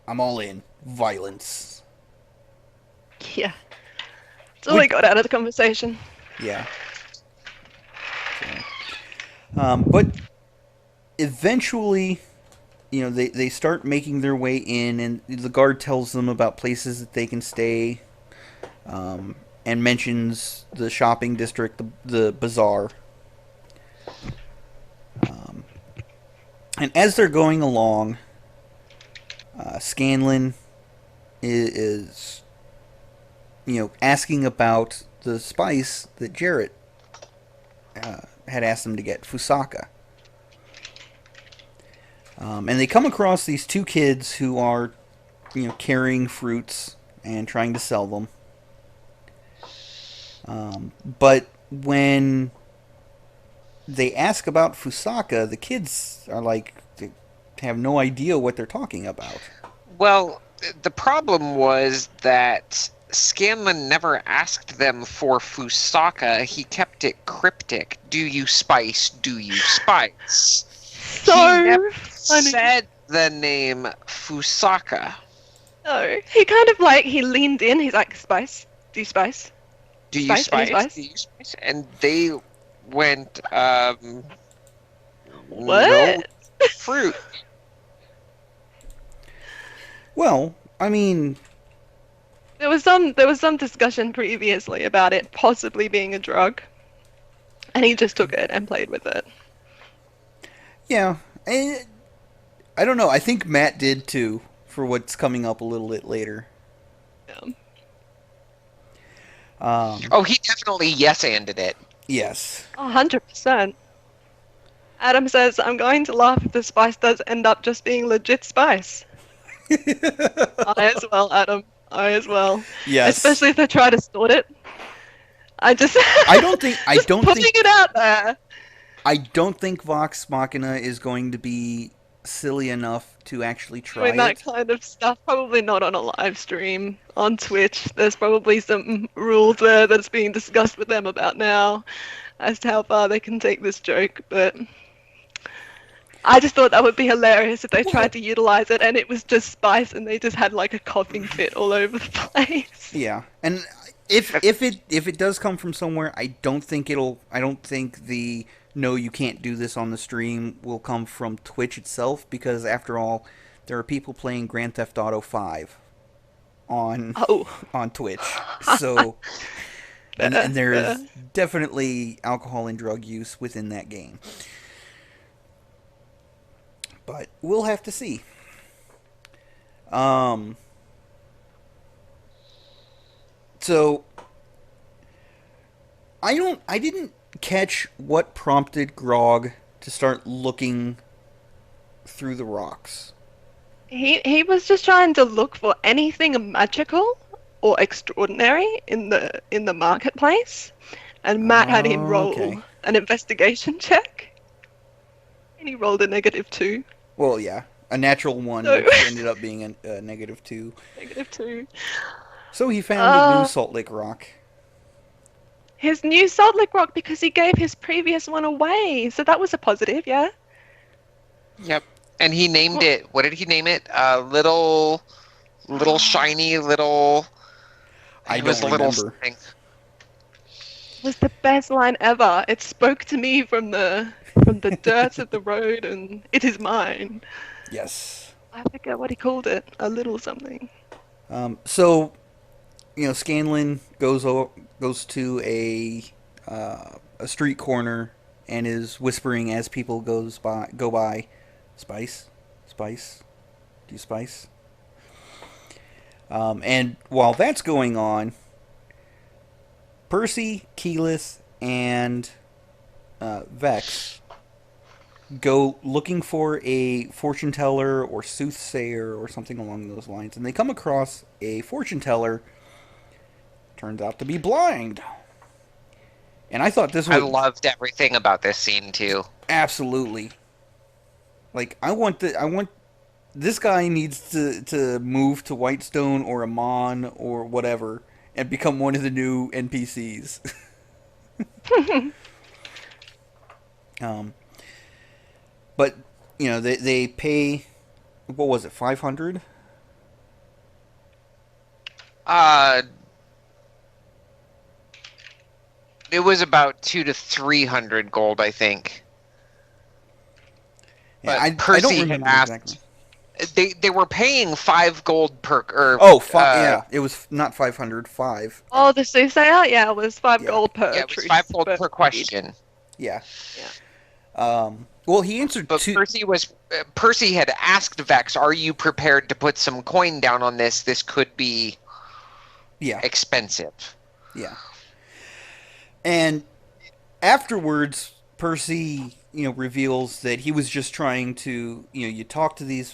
I'm all in. Violence. Yeah. It's all we got out of the conversation. Yeah. So, but eventually, they start making their way in, and the guard tells them about places that they can stay, and mentions the shopping district, the bazaar. And as they're going along, Scanlan is asking about the spice that Jarrett had asked them to get, Fusaka. And they come across these two kids who are, carrying fruits and trying to sell them. But when they ask about Fusaka, the kids are like, they have no idea what they're talking about. Well, the problem was that Scanlan never asked them for Fusaka. He kept it cryptic. Do you spice? Do you spice? So he never funny. said the name Fusaka. No, he kind of he leaned in. He's like, spice? Do you spice? Do you Spice? Any spice? spice? Do you spice? And they went, What? no fruit. Well, I mean, There was some discussion previously about it possibly being a drug, and he just took it and played with it. yeah. I don't know. I think Matt did too, for what's coming up a little bit later. Yeah. Oh, he definitely yes-anded it. Yes. 100%. Adam says, I'm going to laugh if the spice does end up just being legit spice. I as well, Adam. I as well. Yes. Especially if they try to snort it. I don't I don't think putting it out there. I don't think Vox Machina is going to be silly enough to actually try Doing that it. kind of stuff. Probably not on a live stream on Twitch. There's probably some rules there that's being discussed with them about now as to how far they can take this joke. But I just thought that would be hilarious if they tried Well, to utilize it and it was just Spice and they just had like a coughing fit all over the place. yeah, and if it does come from somewhere, I don't think it'll. I don't think the no, you can't do this on the stream will come from Twitch itself, because after all, there are people playing Grand Theft Auto 5 on Oh, on Twitch. So and fair. there's definitely alcohol and drug use within that game. But we'll have to see. Um so I didn't catch what prompted Grog to start looking through the rocks. He was just trying to look for anything magical or extraordinary in the marketplace, and Matt had him Oh, roll okay. an investigation check, and he rolled a -2. Well, yeah, a natural one, So which ended up being a -2. -2. So he found a new Uh, Salt Lake rock. his new Salt Lake Rock because he gave his previous one away, so that was a positive, yeah. Yep. And he named What? it. What did he name it? Little shiny little. I It was don't little remember. something. It was the best line ever. It spoke to me from the dirt of the road, and it is mine. Yes. I forget what he called it. A little something. So, Scanlan goes to a street corner and is whispering as people go by, Spice, Spice, do you spice? And while that's going on, Percy, Keyleth, and Vex go looking for a fortune teller or soothsayer or something along those lines, and they come across a fortune teller. Turns out to be blind. And I thought this I was loved everything about this scene too. absolutely, like, I want this guy needs to move to Whitestone or Amon or whatever and become one of the new NPCs. um, but they pay, what was it, 500? Uh, it was about 200 to 300 gold, I think. Yeah, But I don't Percy had remember asked. exactly. They were paying 5 gold per Oh, yeah, it was not 500, 5. Oh, the soothsayer? Yeah, it was 5 Yeah. gold per yeah, it was truth. 5 gold but- per question. Yeah. Yeah. Well, he answered But two. Percy had asked Vex, "Are you prepared to put some coin down on this? This could be Yeah. expensive." Yeah. And afterwards, Percy, reveals that he was just trying to, you talk to the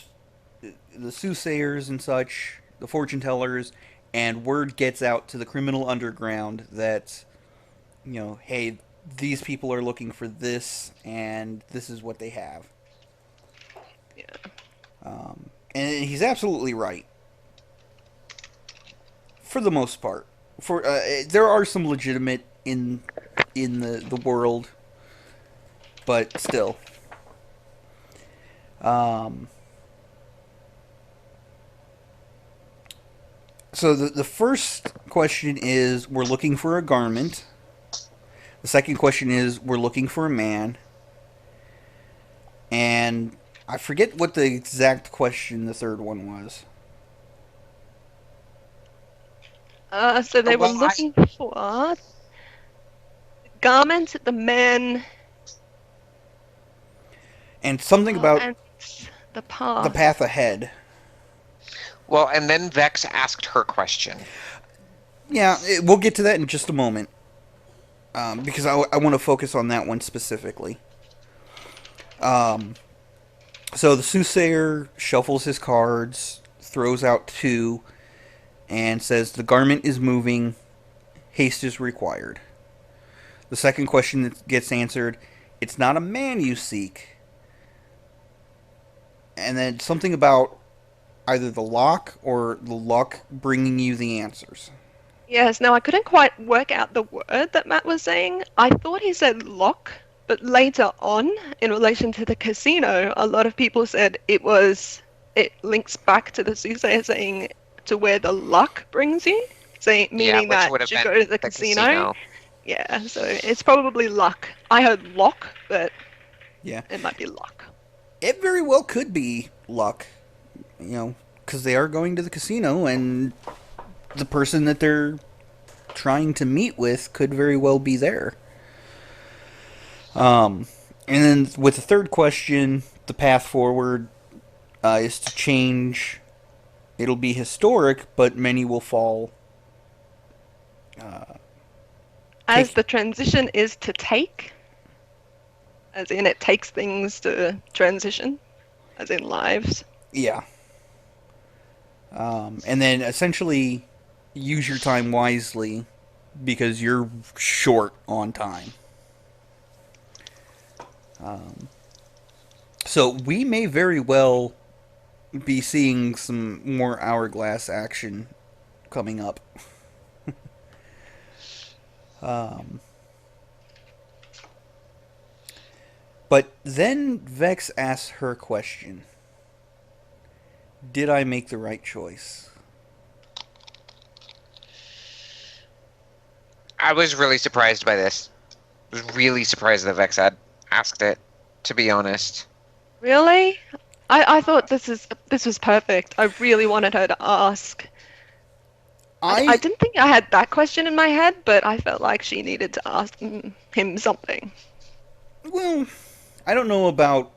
soothsayers and such, the fortune tellers, and word gets out to the criminal underground that, hey, these people are looking for this, and this is what they have. Yeah. And he's absolutely right. For the most part. There are some legitimate in the world, but still. So the first question is, we're looking for a garment. The second question is, we're looking for a man. And I forget what the exact question the third one was. So they were Well, looking for the garment, the men, And something about and the path. the path ahead. Well, and then Vex asked her question. Yeah, we'll get to that in just a moment. Because I want to focus on that one specifically. So the soothsayer shuffles his cards, throws out 2, and says the garment is moving, haste is required. The second question that gets answered It's not a man you seek. And then something about either the lock or the luck bringing you the answers. Yes, now I couldn't quite work out the word that Matt was saying. I thought he said lock, but later on, in relation to the casino, a lot of people said it links back to the soothsayer saying to where the luck brings you, saying Yeah, meaning which that would you have should been go to the the casino. casino. Yeah, so it's probably luck. I heard lock, but Yeah. it might be luck. It very well could be luck, you know, because they are going to the casino, and the person that they're trying to meet with could very well be there. And then with the third question, the path forward is to change. It'll be historic, but many will fall. As Take. the transition is to take, as in it takes things to transition, as in lives. Yeah. And then essentially use your time wisely because you're short on time. So we may very well be seeing some more hourglass action coming up. But then Vex asks her question: did I make the right choice? I was really surprised by this. I was really surprised that Vex had asked it, to be honest. Really? I thought this was perfect. I really wanted her to ask. I didn't think I had that question in my head, but I felt like she needed to ask him something. Well, I don't know about,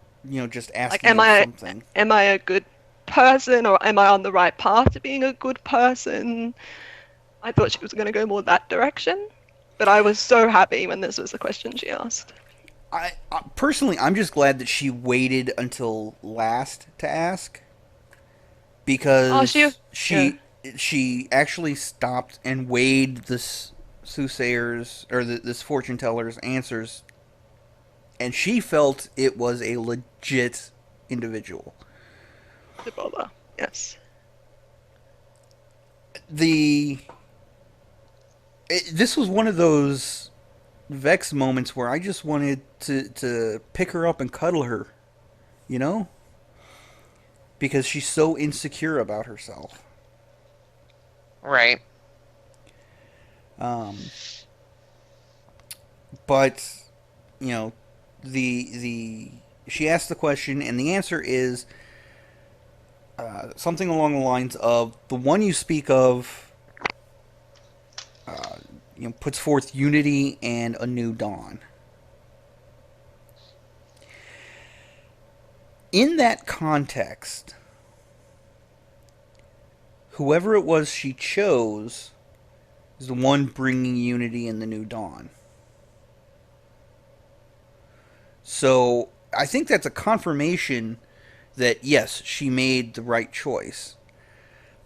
just Like, asking him something. am I a good person, or am I on the right path to being a good person? I thought she was going to go more that direction, but I was so happy when this was the question she asked. I personally, I'm just glad that she waited until last to ask, because she actually stopped and weighed this soothsayer's or this fortune teller's answers, and she felt it was a legit individual. Ebola, yes. This was one of those Vex moments where I just wanted to pick her up and cuddle her, because she's so insecure about herself. Right. But the she asked the question, and the answer is something along the lines of the one you speak of. Puts forth unity and a new dawn. In that context, whoever it was she chose is the one bringing unity and the new dawn. So I think that's a confirmation that yes, she made the right choice.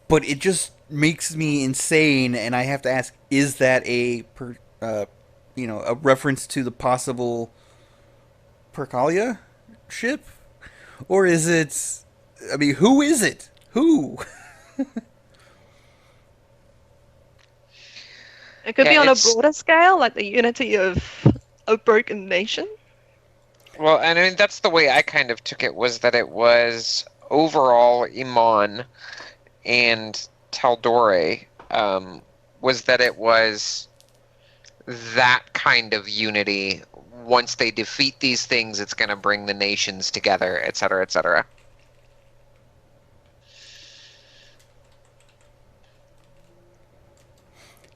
But it just makes me insane, and I have to ask: is that a reference to the possible Percalia ship, or is it? I mean, who is it? Who? It could be on a broader scale, like the unity of a broken nation. Well, and I mean that's the way I kind of took it, was that it was overall Iman and Taldore, was that it was that kind of unity. Once they defeat these things, it's going to bring the nations together, etc., etc.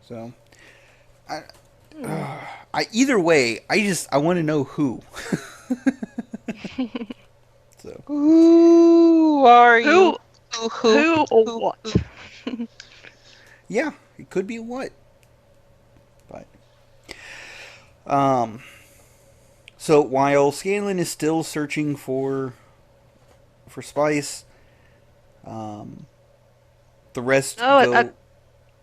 So, either way, I want to know who. So, Who are you? Who or what? Yeah, it could be what. But so while Scanlan is still searching for Spice, the rest go.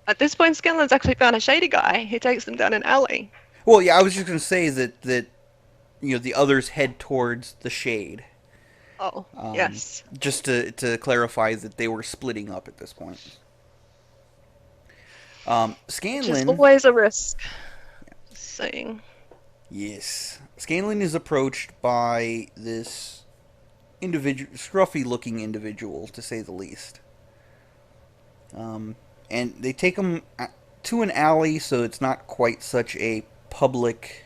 At this point, Scanlan's actually found a shady guy who takes them down an alley. Well, yeah, I was just going to say that the others head towards the shade. Oh, yes. Just to clarify that they were splitting up at this point. Which is Scanlan, always a risk. Just saying. yes, Scanlan is approached by this scruffy-looking individual, to say the least. And they take him to an alley, so it's not quite such a public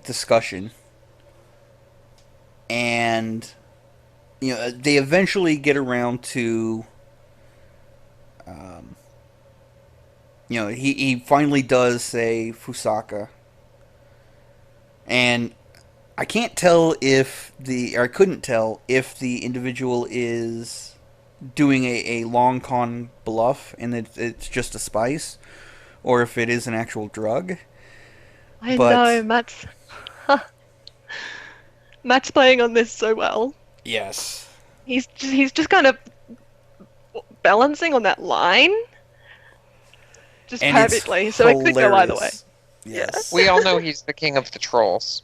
discussion. And they eventually get around to he finally does say Fusaka. And I can't tell I couldn't tell if the individual is doing a long con bluff and it's just a spice, or if it is an actual drug. I know, Matt's playing on this so well. Yes. He's just kind of balancing on that line just And perfectly, so it could go either way. Yes. We all know he's the king of the trolls.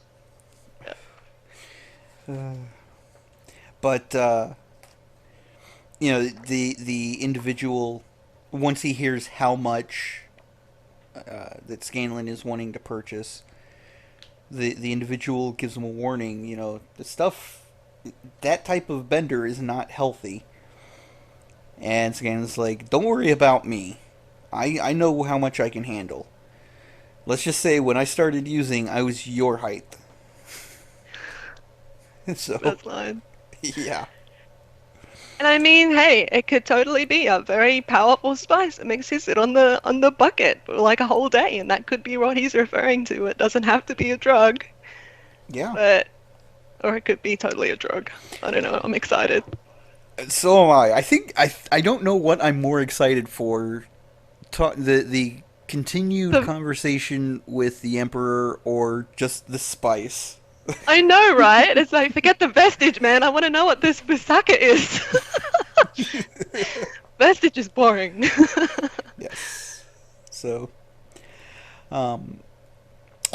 But the individual, once he hears how much that Scanlan is wanting to purchase, the individual gives him a warning. The stuff, that type of bender is not healthy. And Scanlan's like, don't worry about me. I know how much I can handle. Let's just say when I started using, I was your height. So, That's line. Yeah. And I mean, hey, it could totally be a very powerful spice that makes you sit on the bucket for like a whole day, and that could be what he's referring to. It doesn't have to be a drug. Yeah. Or it could be totally a drug. I don't know. I'm excited. So am I. I think I don't know what I'm more excited for. The continued conversation with the Emperor or just the spice. I know, right? It's like, forget the vestige, man. I want to know what this Busaka is. Vestige is boring. Yes. So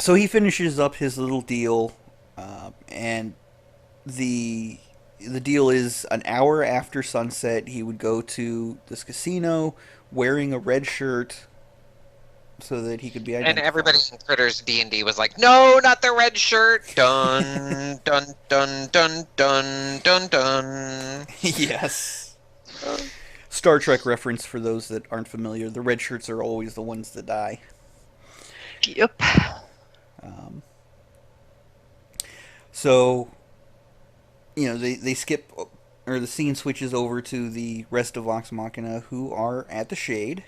he finishes up his little deal, and the deal is an hour after sunset, he would go to this casino wearing a red shirt so that he could be identified. And everybody in Critters D&D was like, no, not the red shirt. Dun, dun, dun, dun, dun, dun, dun. Yes. Star Trek reference for those that aren't familiar. The red shirts are always the ones that die. Yep. So, they skip, or the scene switches over to the rest of Vox Machina, who are at the Shade.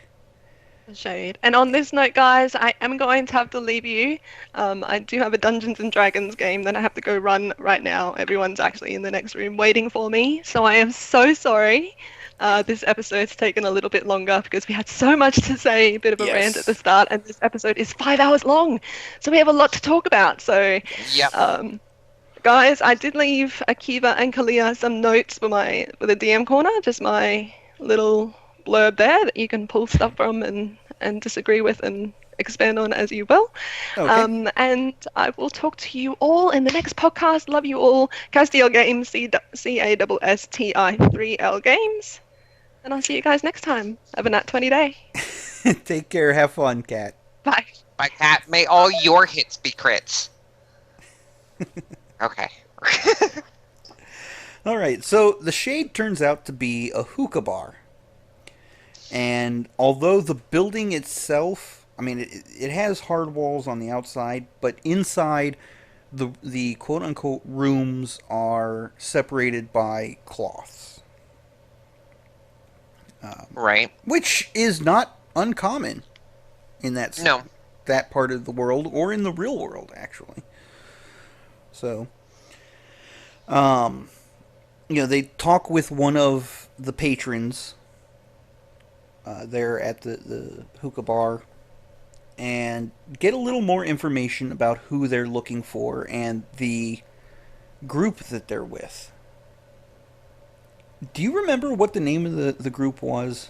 Shade. And on this note, guys, I am going to have to leave you. I do have a Dungeons and Dragons game that I have to go run right now. Everyone's actually in the next room waiting for me, so I am so sorry. This episode's taken a little bit longer because we had so much to say, a bit of a rant at the start, and this episode is 5 hours long, so we have a lot to talk about. So, guys, I did leave Akiva and Kalia some notes for the DM corner, just my little blurb there that you can pull stuff from and disagree with and expand on as you will. Okay. And I will talk to you all in the next podcast. Love you all. Castiel Games, CASSTI3L Games. And I'll see you guys next time. Have a nat 20 day. Take care. Have fun, Kat. Bye. Bye, Kat. May all your hits be crits. Okay. All right. So the Shade turns out to be a hookah bar. And although the building itself, I mean, it has hard walls on the outside, but inside, the quote-unquote rooms are separated by cloths. Right. Which is not uncommon in that part of the world, or in the real world, actually. So, they talk with one of the patrons there at the hookah bar and get a little more information about who they're looking for and the group that they're with. Do you remember what the name of the group was?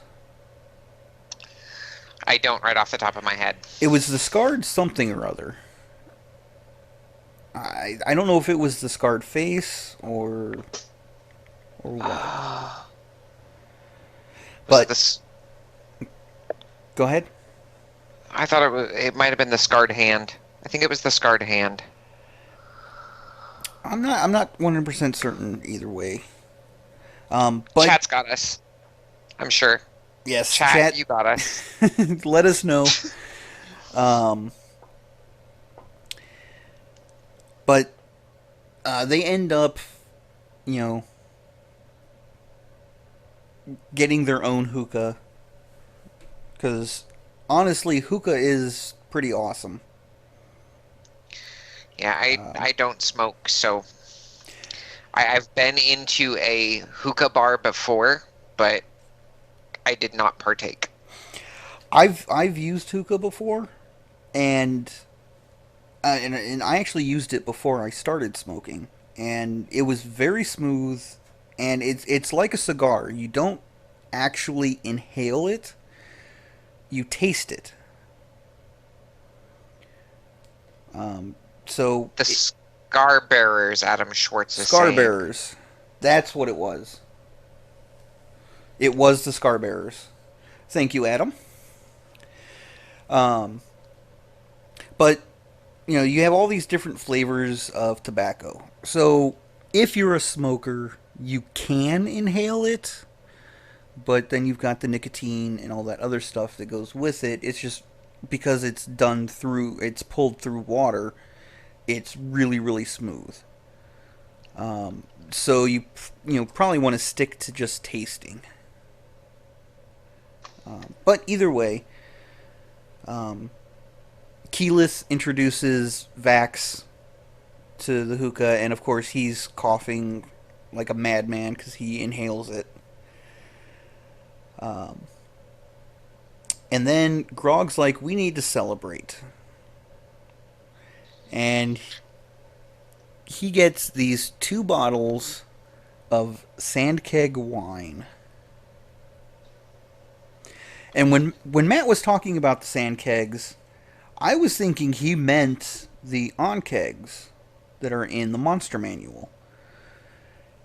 I don't right off the top of my head. It was the scarred something or other. I don't know if it was the scarred face or what. Was it But this? go ahead. I thought it might have been the scarred hand. I think it was the scarred hand. I'm not 100% certain either way. But Chat's got us. I'm sure. yes, Chat, chat. you got us. Let us know. Um, but they end up, you know, getting their own hookah because honestly, hookah is pretty awesome. Yeah, I don't smoke, so I've been into a hookah bar before, but I did not partake. I've used hookah before, and and I actually used it before I started smoking, and it was very smooth, and it's like a cigar. You don't actually inhale it; you taste it. Um, so The Scar Bearers, Adam Schwartz is Scar saying. bearers, that's what it was. It was the scar bearers. Thank you, Adam. Um, but you have all these different flavors of tobacco. So if you're a smoker, you can inhale it, but then you've got the nicotine and all that other stuff that goes with it. It's just because it's pulled through water, it's really, really smooth. So you probably want to stick to just tasting. But either way, um, Keyleth introduces Vax to the hookah, and of course he's coughing like a madman because he inhales it. Um, and then Grog's like, "We need to celebrate," and he gets these 2 bottles of Sandkeg wine. And when Matt was talking about the Sandkegs, I was thinking he meant the onkegs that are in the Monster Manual.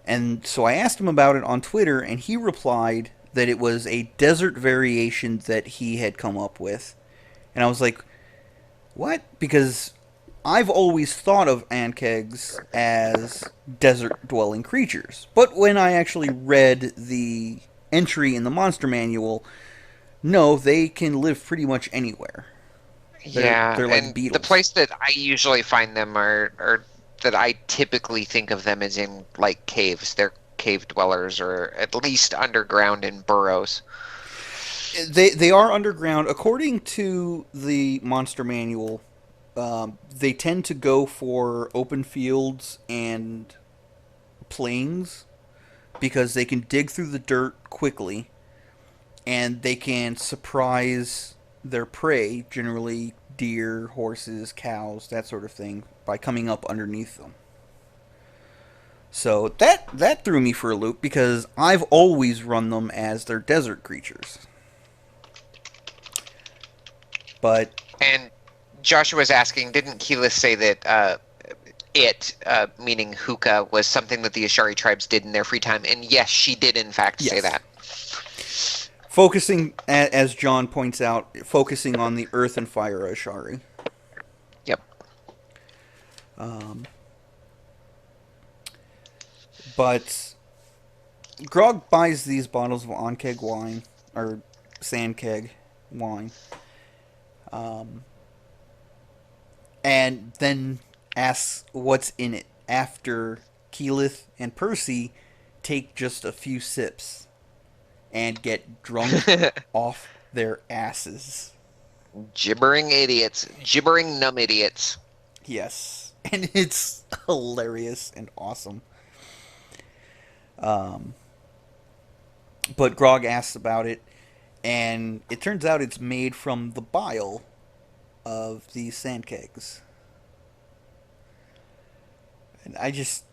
And so I asked him about it on Twitter, and he replied that it was a desert variation that he had come up with. And I was like, what? Because I've always thought of ankegs as desert dwelling creatures. But when I actually read the entry in the Monster Manual, no, they can live pretty much anywhere. Yeah, They're like and the beetles. place that I usually find them are that I typically think of them as in like caves. They're cave dwellers or at least underground in burrows. They are underground. According to the Monster Manual, they tend to go for open fields and plains because they can dig through the dirt quickly and they can surprise their prey, generally deer, horses, cows, that sort of thing, by coming up underneath them. So that threw me for a loop because I've always run them as their desert creatures. But And Joshua's asking, didn't Keyleth say that meaning hookah, was something that the Ashari tribes did in their free time? And yes, she did in fact say yes, that. focusing, as John points out, focusing on the earth and fire Ashari. Yep. But Grog buys these bottles of on-keg wine, or sand-keg wine, and then asks what's in it after Keyleth and Percy take just a few sips and get drunk off their asses. Gibbering idiots. Gibbering numb idiots. Yes. And it's hilarious and awesome. But Grog asks about it, and it turns out it's made from the bile of these sandkegs. And I just...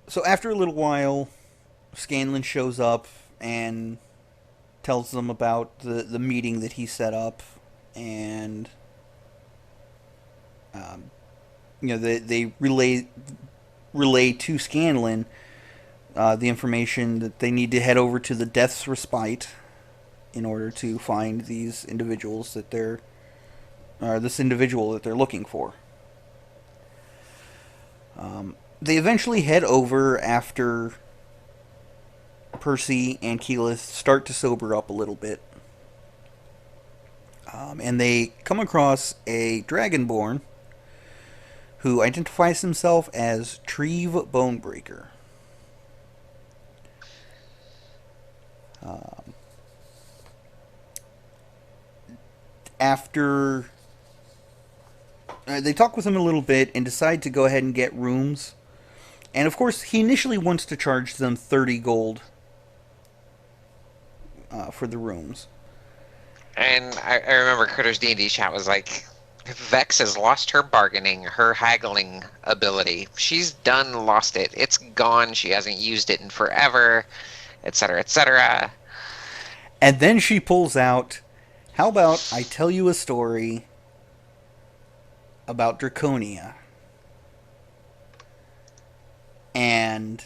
So after a little while, Scanlan shows up and tells them about the meeting that he set up, and they relay to Scanlan the information that they need to head over to the Death's Respite in order to find these individuals that this individual that they're looking for. They eventually head over after Percy and Keyleth start to sober up a little bit. And they come across a Dragonborn who identifies himself as Treve Bonebreaker. After they talk with him a little bit and decide to go ahead and get rooms. And of course, he initially wants to charge them 30 gold for the rooms. And I remember Critter's D&D chat was like, Vex has lost her bargaining, her haggling ability. She's done lost it. It's gone. She hasn't used it in forever, etc., etc. And then she pulls out, how about I tell you a story about Draconia? And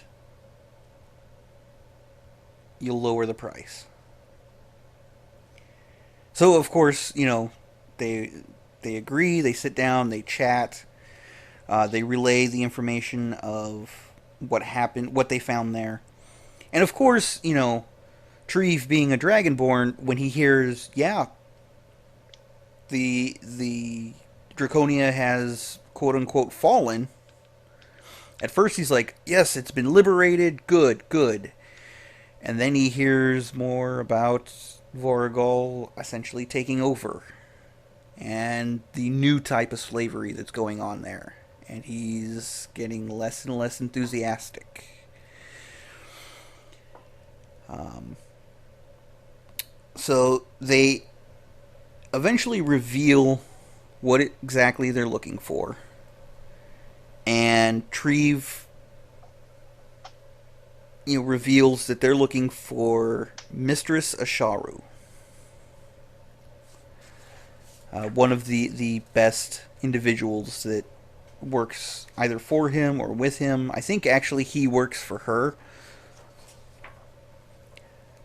you'll lower the price. So, of course, they agree, they sit down, they chat, they relay the information of what happened, what they found there. And of course, Treve being a Dragonborn, when he hears, the Draconia has quote-unquote fallen, at first he's like, yes, it's been liberated, good. And then he hears more about Voragol essentially taking over and the new type of slavery that's going on there. And he's getting less and less enthusiastic. So they eventually reveal what exactly they're looking for. And Treve reveals that they're looking for Mistress Asharu. One of the best individuals that works either for him or with him. I think actually he works for her.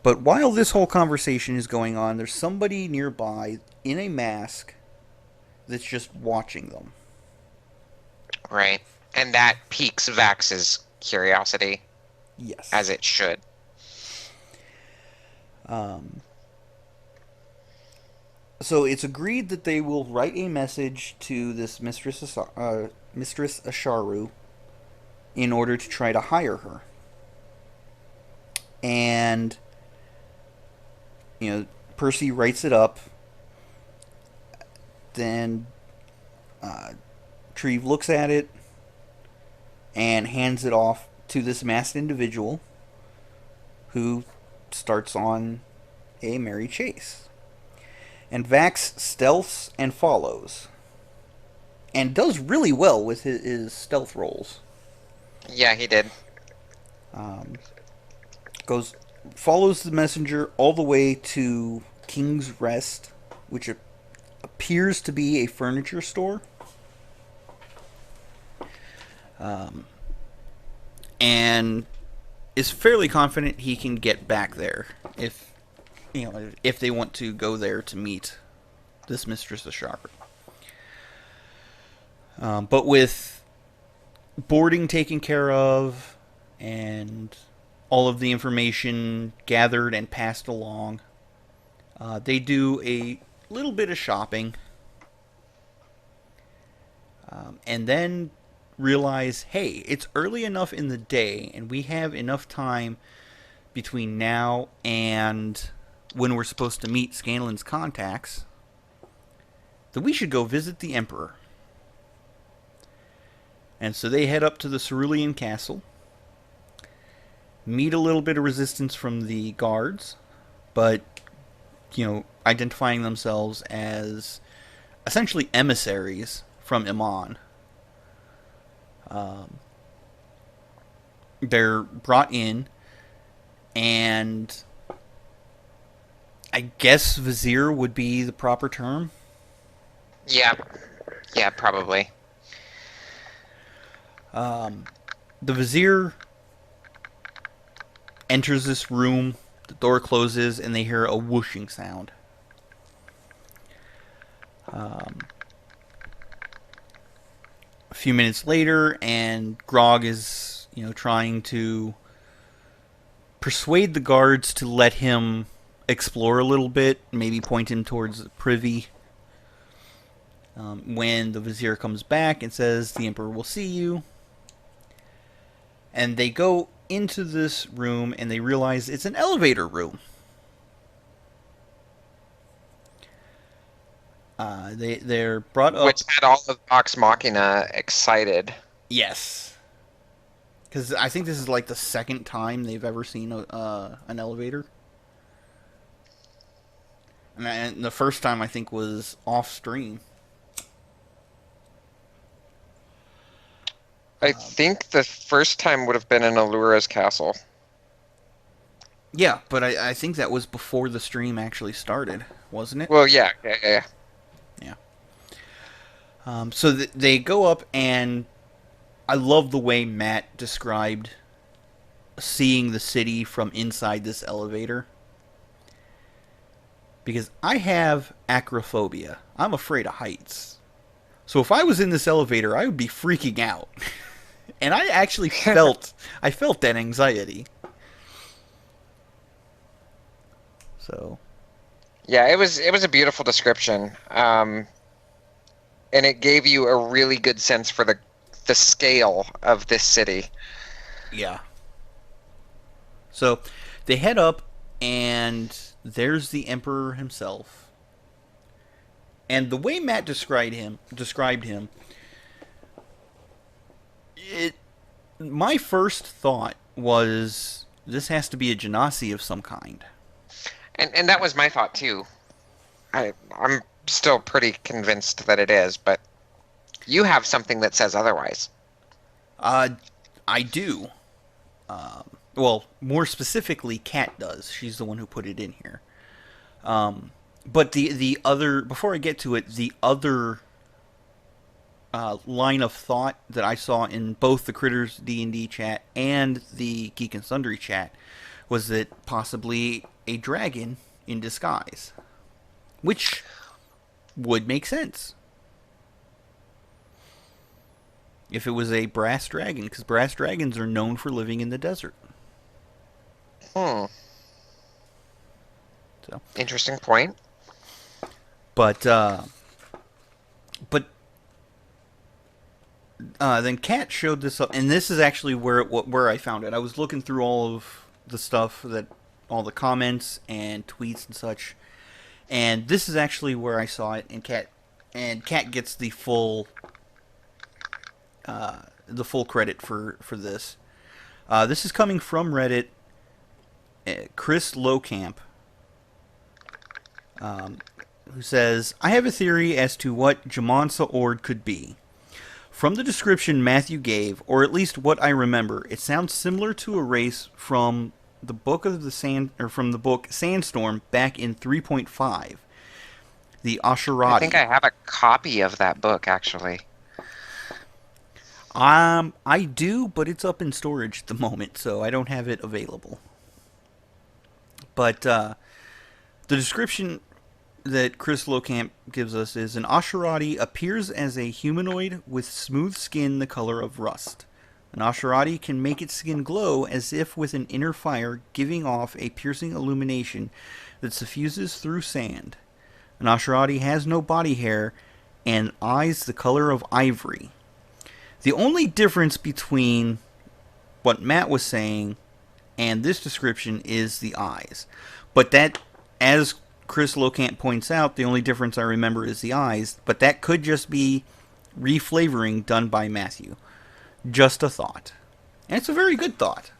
But while this whole conversation is going on, there's somebody nearby in a mask that's just watching them. Right. And that piques Vax's curiosity. Yes. As it should. So it's agreed that they will write a message to this Mistress Asharu in order to try to hire her. And, Percy writes it up. Then Treve looks at it and hands it off to this masked individual who starts on a merry chase. And Vax stealths and follows. And does really well with his stealth rolls. Yeah, he did. Follows the messenger all the way to King's Rest, which appears to be a furniture store. And is fairly confident he can get back there if they want to go there to meet this Mistress Asharu. But with boarding taken care of and all of the information gathered and passed along, they do a little bit of shopping, and then realize, hey, it's early enough in the day and we have enough time between now and when we're supposed to meet Scanlan's contacts that we should go visit the Emperor. And so they head up to the Cerulean Castle, meet a little bit of resistance from the guards, but identifying themselves as essentially emissaries from Iman. they're brought in, and I guess vizier would be the proper term. Yeah. Yeah, probably. The vizier enters this room, the door closes, and they hear a whooshing sound. A few minutes later, and Grog is, trying to persuade the guards to let him explore a little bit, maybe point him towards the privy. When the vizier comes back and says, "The Emperor will see you," and they go into this room and they realize it's an elevator room. They're brought up. Which had all of Vox Machina excited. Yes, because I think this is like the second time they've ever seen an elevator, and the first time I think was off stream. I think the first time would have been in Allura's castle. Yeah, but I think that was before the stream actually started, wasn't it? Well, yeah. Yeah. So they go up, and I love the way Matt described seeing the city from inside this elevator. Because I have acrophobia. I'm afraid of heights. So if I was in this elevator, I would be freaking out. And I actually felt that anxiety. So Yeah, it was a beautiful description. And it gave you a really good sense for the scale of this city. yeah. So they head up, and there's the Emperor himself. And the way Matt described him, my first thought was this has to be a genasi of some kind. And that was my thought too. I'm still pretty convinced that it is, but you have something that says otherwise. I do. Well, more specifically, Kat does. She's the one who put it in here. But the other, before I get to it, the other line of thought that I saw in both the Critters D&D chat and the Geek and Sundry chat was that possibly a dragon in disguise, which would make sense if it was a brass dragon, because brass dragons are known for living in the desert. So, Interesting point. but then Kat showed this up, and this is actually where I found it. I was looking through all of the stuff, all the comments and tweets and such, and this is actually where I saw it. And Kat gets the full credit for this. This is coming from Reddit. Chris Lowcamp, who says, "I have a theory as to what Jamansa Ord could be. From the description Matthew gave, or at least what I remember, it sounds similar to a race from the book Sandstorm back in 3.5. The Asherati. I think I have a copy of that book, actually. I do, but it's up in storage at the moment, so I don't have it available. But the description that Chris Lowcamp gives us is an Asherati appears as a humanoid with smooth skin the color of rust. An Asherati can make its skin glow as if with an inner fire, giving off a piercing illumination that suffuses through sand. An Asherati has no body hair and eyes the color of ivory. The only difference between what Matt was saying and this description is the eyes. But that, as Chris Lowcamp points out, the only difference I remember is the eyes, but that could just be reflavoring done by Matthew. Just a thought. And it's a very good thought.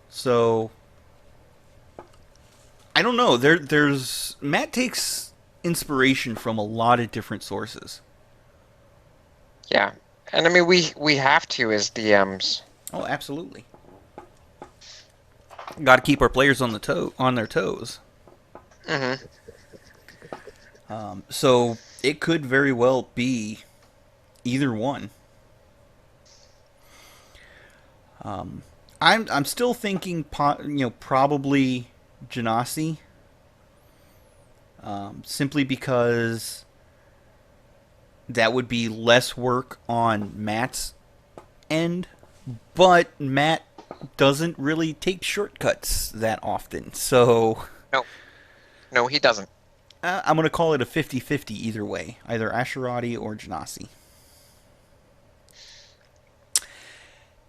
So, I don't know. Matt takes inspiration from a lot of different sources. Yeah. And I mean, we have to as DMs. Oh, absolutely. Got to keep our players on their toes. Mm-hmm. So it could very well be either one. I'm still thinking, probably Genasi. Simply because that would be less work on Matt's end, but Matt doesn't really take shortcuts that often, so No, no, he doesn't. I'm going to call it a 50-50 either way, either Asherati or Genasi.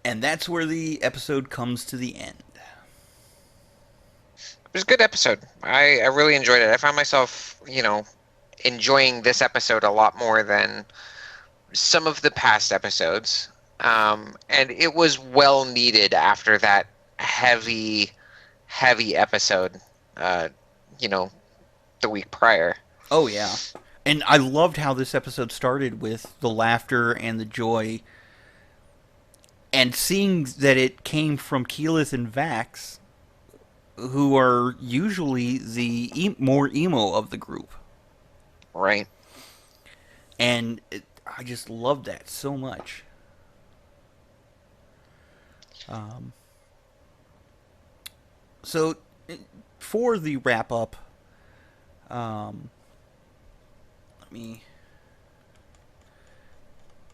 And that's where the episode comes to the end. It was a good episode. I really enjoyed it. I found myself, enjoying this episode a lot more than some of the past episodes. And it was well needed after that heavy episode, the week prior. Oh, yeah. And I loved how this episode started with the laughter and the joy. And seeing that it came from Keyleth and Vax, who are usually the more emo of the group. Right. And I just love that so much. So, for the wrap up, let me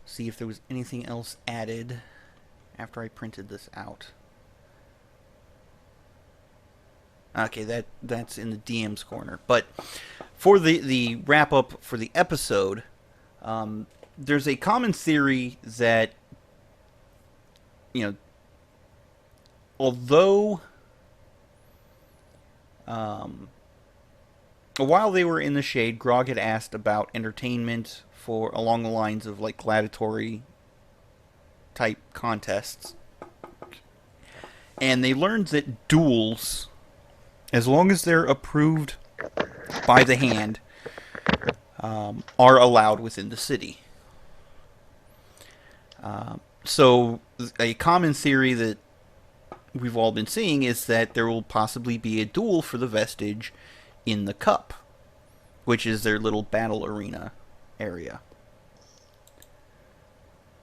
see if there was anything else added after I printed this out. Okay, that's in the DM's corner. But for the wrap up for the episode, there's a common theory that, although while they were in the shade, Grog had asked about entertainment for along the lines of like gladiatory type contests, and they learned that duels, as long as they're approved by the hand, are allowed within the city. So a common theory that we've all been seeing is that there will possibly be a duel for the vestige in the cup, which is their little battle arena area.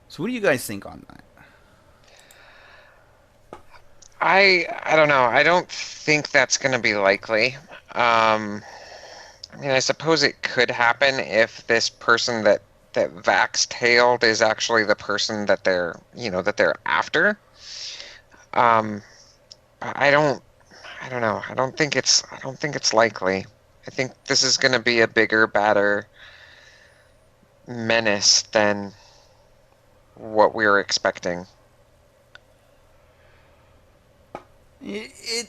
So what do you guys think on that? I don't know. I don't think that's going to be likely. I mean, I suppose it could happen if this person that Vax tailed is actually the person that they're after. I don't know. I don't think it's likely. I think this is going to be a bigger, badder menace than what we were expecting. It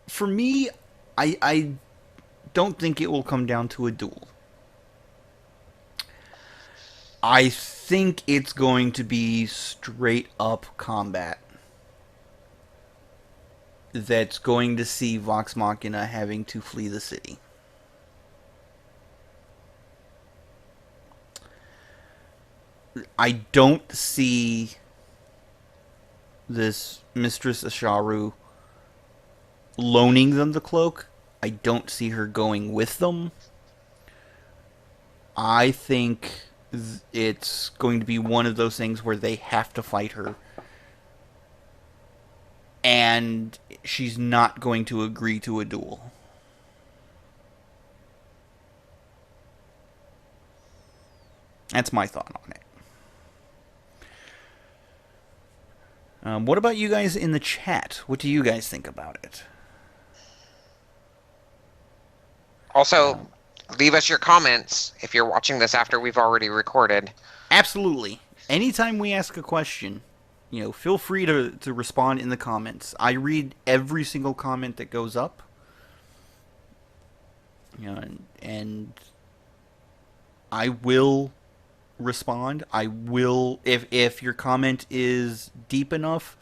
for me, I don't think it will come down to a duel. I think it's going to be straight up combat that's going to see Vox Machina having to flee the city. I don't see this Mistress Asharu loaning them the cloak. I don't see her going with them. I think it's going to be one of those things where they have to fight her. And she's not going to agree to a duel. That's my thought on it. What about you guys in the chat? What do you guys think about it? Also, leave us your comments if you're watching this after we've already recorded. Absolutely. Anytime we ask a question, feel free to respond in the comments. I read every single comment that goes up. And I will respond. I will, if your comment is deep enough,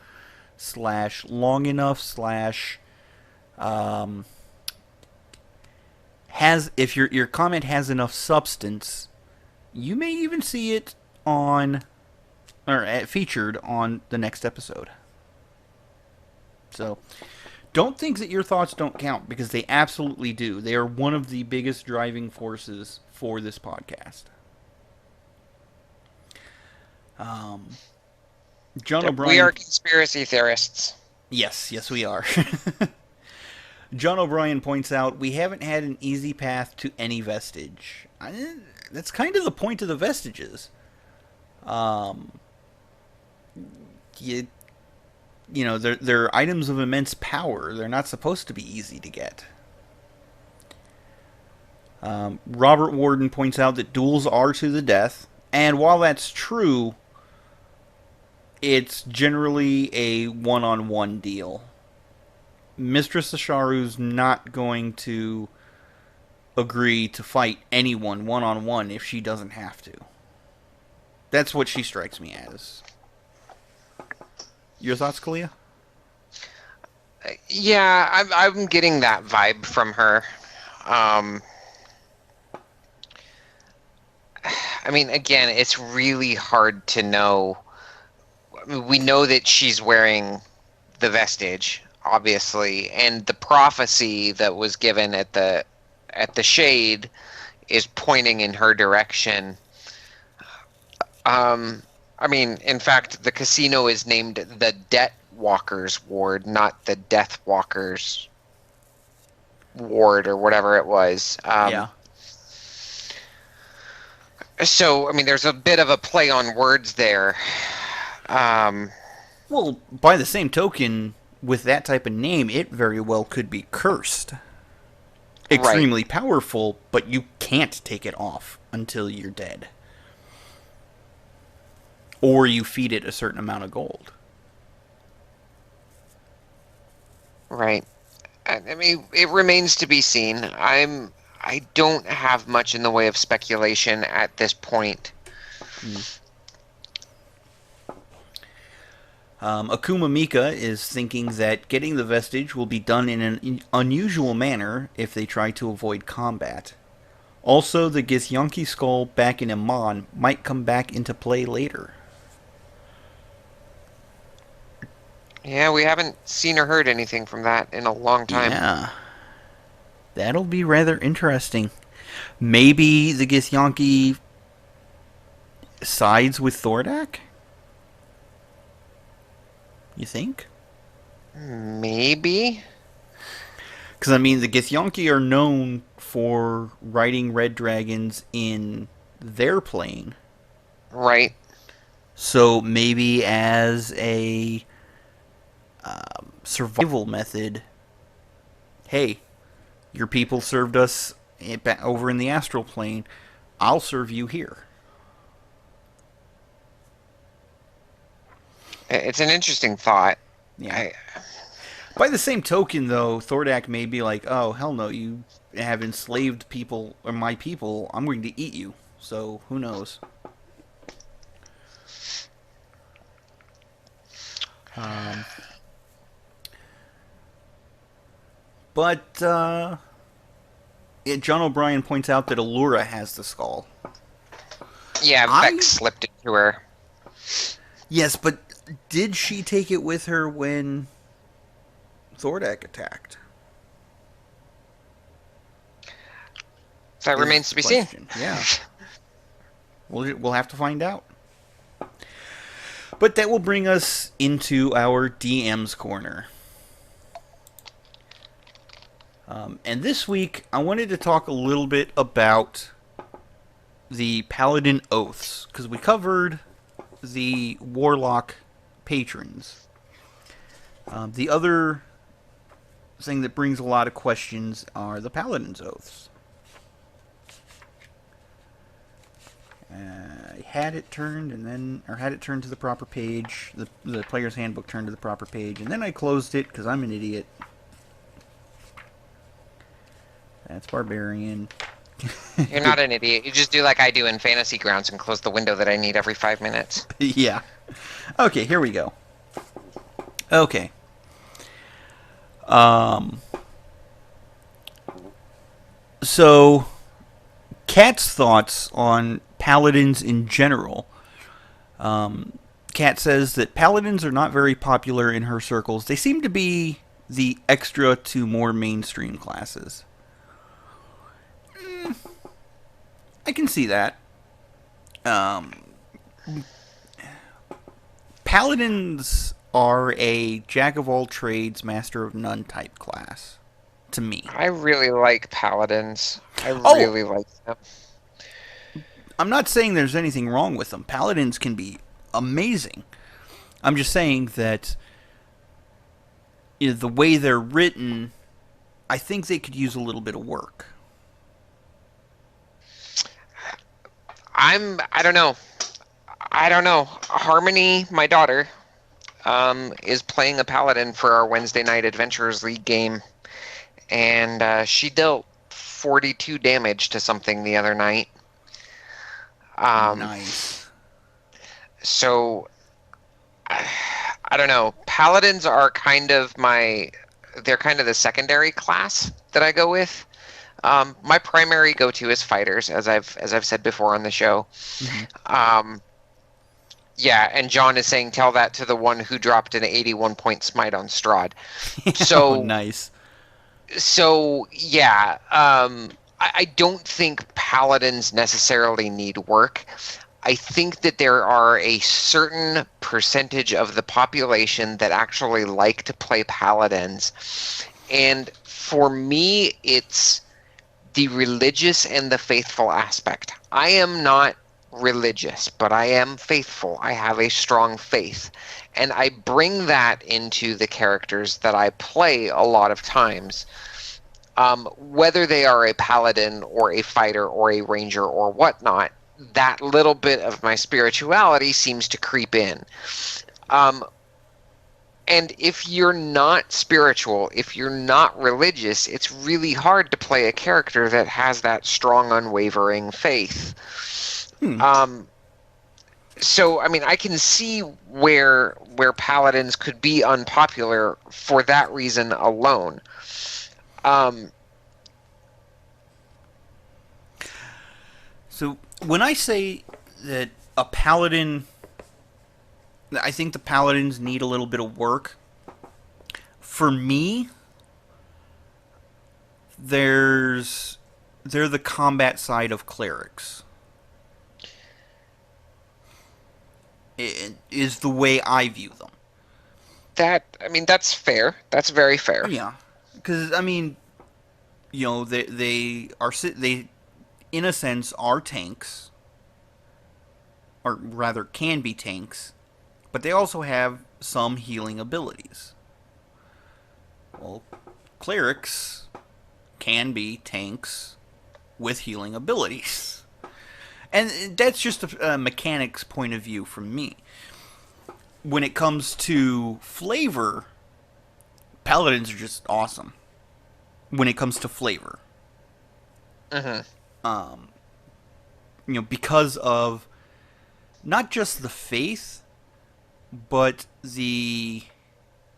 / long enough, if your comment has enough substance, you may even see it on, or featured on the next episode. So, don't think that your thoughts don't count, because they absolutely do. They are one of the biggest driving forces for this podcast. John O'Brien. We are conspiracy theorists. Yes, we are. John O'Brien points out, we haven't had an easy path to any vestige. That's kind of the point of the vestiges. You know, they're items of immense power. They're not supposed to be easy to get. Robert Warden points out that duels are to the death, and while that's true, it's generally a one-on-one deal. Mistress Asharu's not going to agree to fight anyone one-on-one if she doesn't have to. That's what she strikes me as. Your thoughts, Kalia? Yeah, I'm getting that vibe from her. I mean, again, it's really hard to know. I mean, we know that she's wearing the vestige, obviously, and the prophecy that was given at the shade is pointing in her direction. I mean, in fact, the casino is named the Debt Walkers Ward, not the Death Walkers Ward, or whatever it was. Yeah. So, I mean, there's a bit of a play on words there. Well, by the same token, with that type of name, it very well could be cursed. Extremely powerful, but you can't take it off until you're dead. Or you feed it a certain amount of gold. Right. I mean, it remains to be seen. I don't have much in the way of speculation at this point. Akuma Mika is thinking that getting the vestige will be done in an unusual manner if they try to avoid combat. Also, the Githyanki skull back in Amon might come back into play later. Yeah, we haven't seen or heard anything from that in a long time. Yeah. That'll be rather interesting. Maybe the Githyanki sides with Thordak? You think? Maybe? Because, I mean, the Githyanki are known for riding red dragons in their plane. Right. So maybe as a survival method, hey, your people served us over in the astral plane, I'll serve you here. It's an interesting thought. Yeah. By the same token, though, Thordak may be like, oh, hell no, you have enslaved people, or my people, I'm going to eat you. So, who knows? John O'Brien points out that Allura has the skull. Yeah, Vex slipped it to her. Yes, but did she take it with her when Thordak attacked? That remains to be seen. Yeah. We'll have to find out. But that will bring us into our DM's Corner. And this week, I wanted to talk a little bit about the Paladin Oaths, because we covered the Warlock patrons. The other thing that brings a lot of questions are the Paladin's Oaths. I had it turned to the proper page. The player's handbook turned to the proper page, and then I closed it because I'm an idiot. That's Barbarian. You're not an idiot. You just do like I do in Fantasy Grounds and close the window that I need every 5 minutes. Yeah. Okay, here we go. Okay. So, Kat's thoughts on paladins in general. Kat says that paladins are not very popular in her circles. They seem to be the extra to more mainstream classes. I can see that. Paladins are a jack of all trades, master of none type class. To me. I really like paladins. I Oh, really like them. I'm not saying there's anything wrong with them. Paladins can be amazing. I'm just saying that the way they're written, I think they could use a little bit of work. I don't know. I don't know. Harmony, my daughter, is playing a paladin for our Wednesday night Adventurers League game, and she dealt 42 damage to something the other night. Nice. So, I don't know. Paladins are kind of they're kind of the secondary class that I go with. My primary go-to is fighters, as I've said before on the show. Mm-hmm. Yeah, and John is saying tell that to the one who dropped an 81-point smite on Strahd. So oh, nice. So yeah, I don't think paladins necessarily need work. I think that there are a certain percentage of the population that actually like to play paladins. And for me, it's the religious and the faithful aspect. I am not religious, but I am faithful. I have a strong faith. And I bring that into the characters that I play a lot of times. Whether they are a paladin or a fighter or a ranger or whatnot, that little bit of my spirituality seems to creep in. And if you're not spiritual, if you're not religious, it's really hard to play a character that has that strong, unwavering faith. So, I mean, I can see where paladins could be unpopular for that reason alone. So when I say that a paladin, I think the paladins need a little bit of work. For me, they're the combat side of clerics. It is the way I view them. That's fair. That's very fair. Yeah, because I mean, they in a sense are tanks, or rather can be tanks, but they also have some healing abilities. Well, clerics can be tanks with healing abilities. And that's just a mechanics point of view from me. When it comes to flavor, paladins are just awesome. When it comes to flavor. Because of not just the faith, but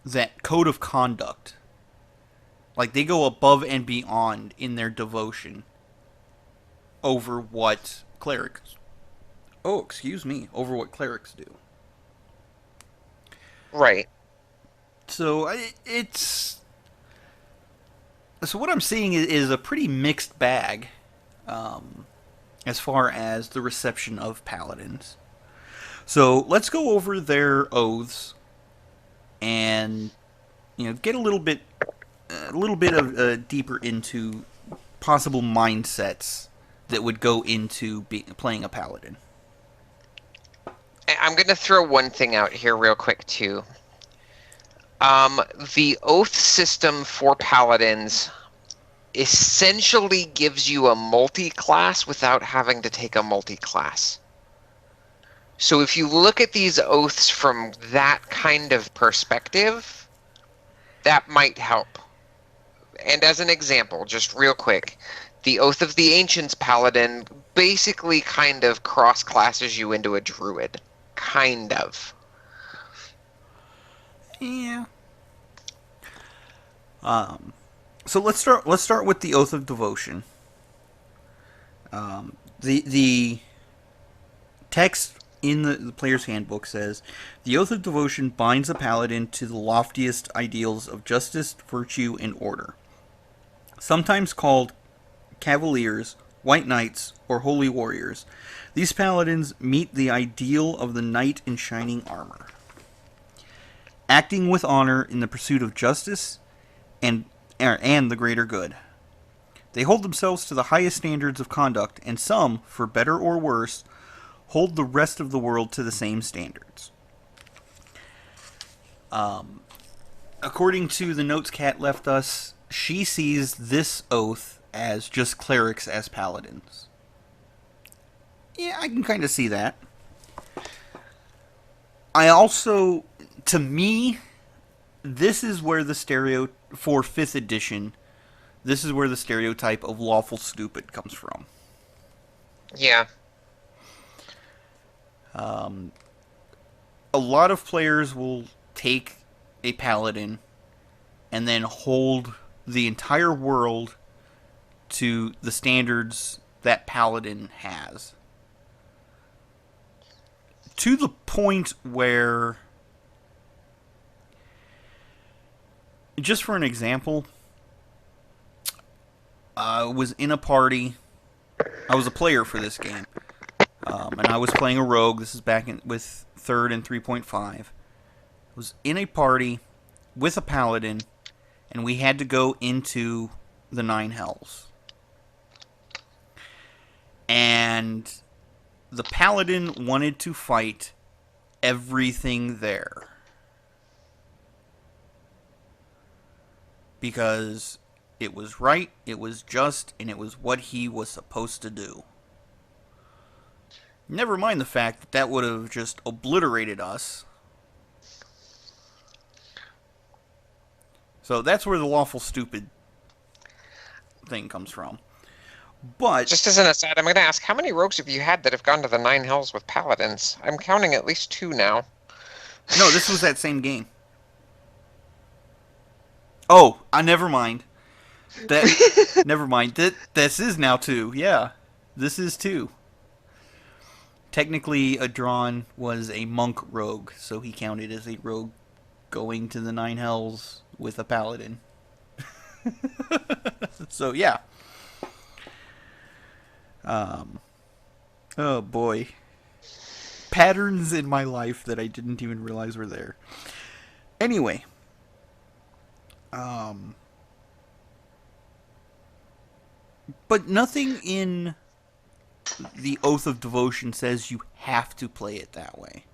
that code of conduct. Like, they go above and beyond in their devotion over what clerics do. Right. So what I'm seeing is a pretty mixed bag, as far as the reception of paladins. So let's go over their oaths and get a little bit of deeper into possible mindsets that would go into playing a paladin. I'm going to throw one thing out here real quick, too. The oath system for paladins essentially gives you a multi-class without having to take a multi-class. So if you look at these oaths from that kind of perspective, that might help. And as an example, just real quick, the Oath of the Ancients Paladin basically kind of cross-classes you into a druid. Kind of. Yeah. So let's start with the Oath of Devotion. The Text in the player's handbook says, "The Oath of Devotion binds a paladin to the loftiest ideals of justice, virtue, and order. Sometimes called cavaliers, white knights, or holy warriors, these paladins meet the ideal of the knight in shining armor, acting with honor in the pursuit of justice and the greater good. They hold themselves to the highest standards of conduct, and some, for better or worse, hold the rest of the world to the same standards." According to the notes Kat left us, she sees this oath as just clerics as paladins. Yeah, I can kind of see that. I also, to me, this is where the for 5th edition, this is where the stereotype of lawful stupid comes from. Yeah. A lot of players will take a paladin and then hold the entire world to the standards that paladin has. To the point where, just for an example, I was in a party. I was a player for this game. And I was playing a rogue. This is back with 3rd and 3.5. I was in a party with a paladin, and we had to go into the 9 hells. And the paladin wanted to fight everything there, because it was right, it was just, and it was what he was supposed to do. Never mind the fact that that would have just obliterated us. So that's where the lawful stupid thing comes from. But just as an aside, I'm going to ask, how many rogues have you had that have gone to the 9 hells with paladins? I'm counting at least 2 now. No, this was that same game. Oh, never mind. Never mind. This is now 2. Yeah, this is 2. Technically, Adron was a monk rogue, so he counted as a rogue going to the 9 hells with a paladin. So, yeah. Oh, boy. Patterns in my life that I didn't even realize were there. Anyway. But nothing in the Oath of Devotion says you have to play it that way.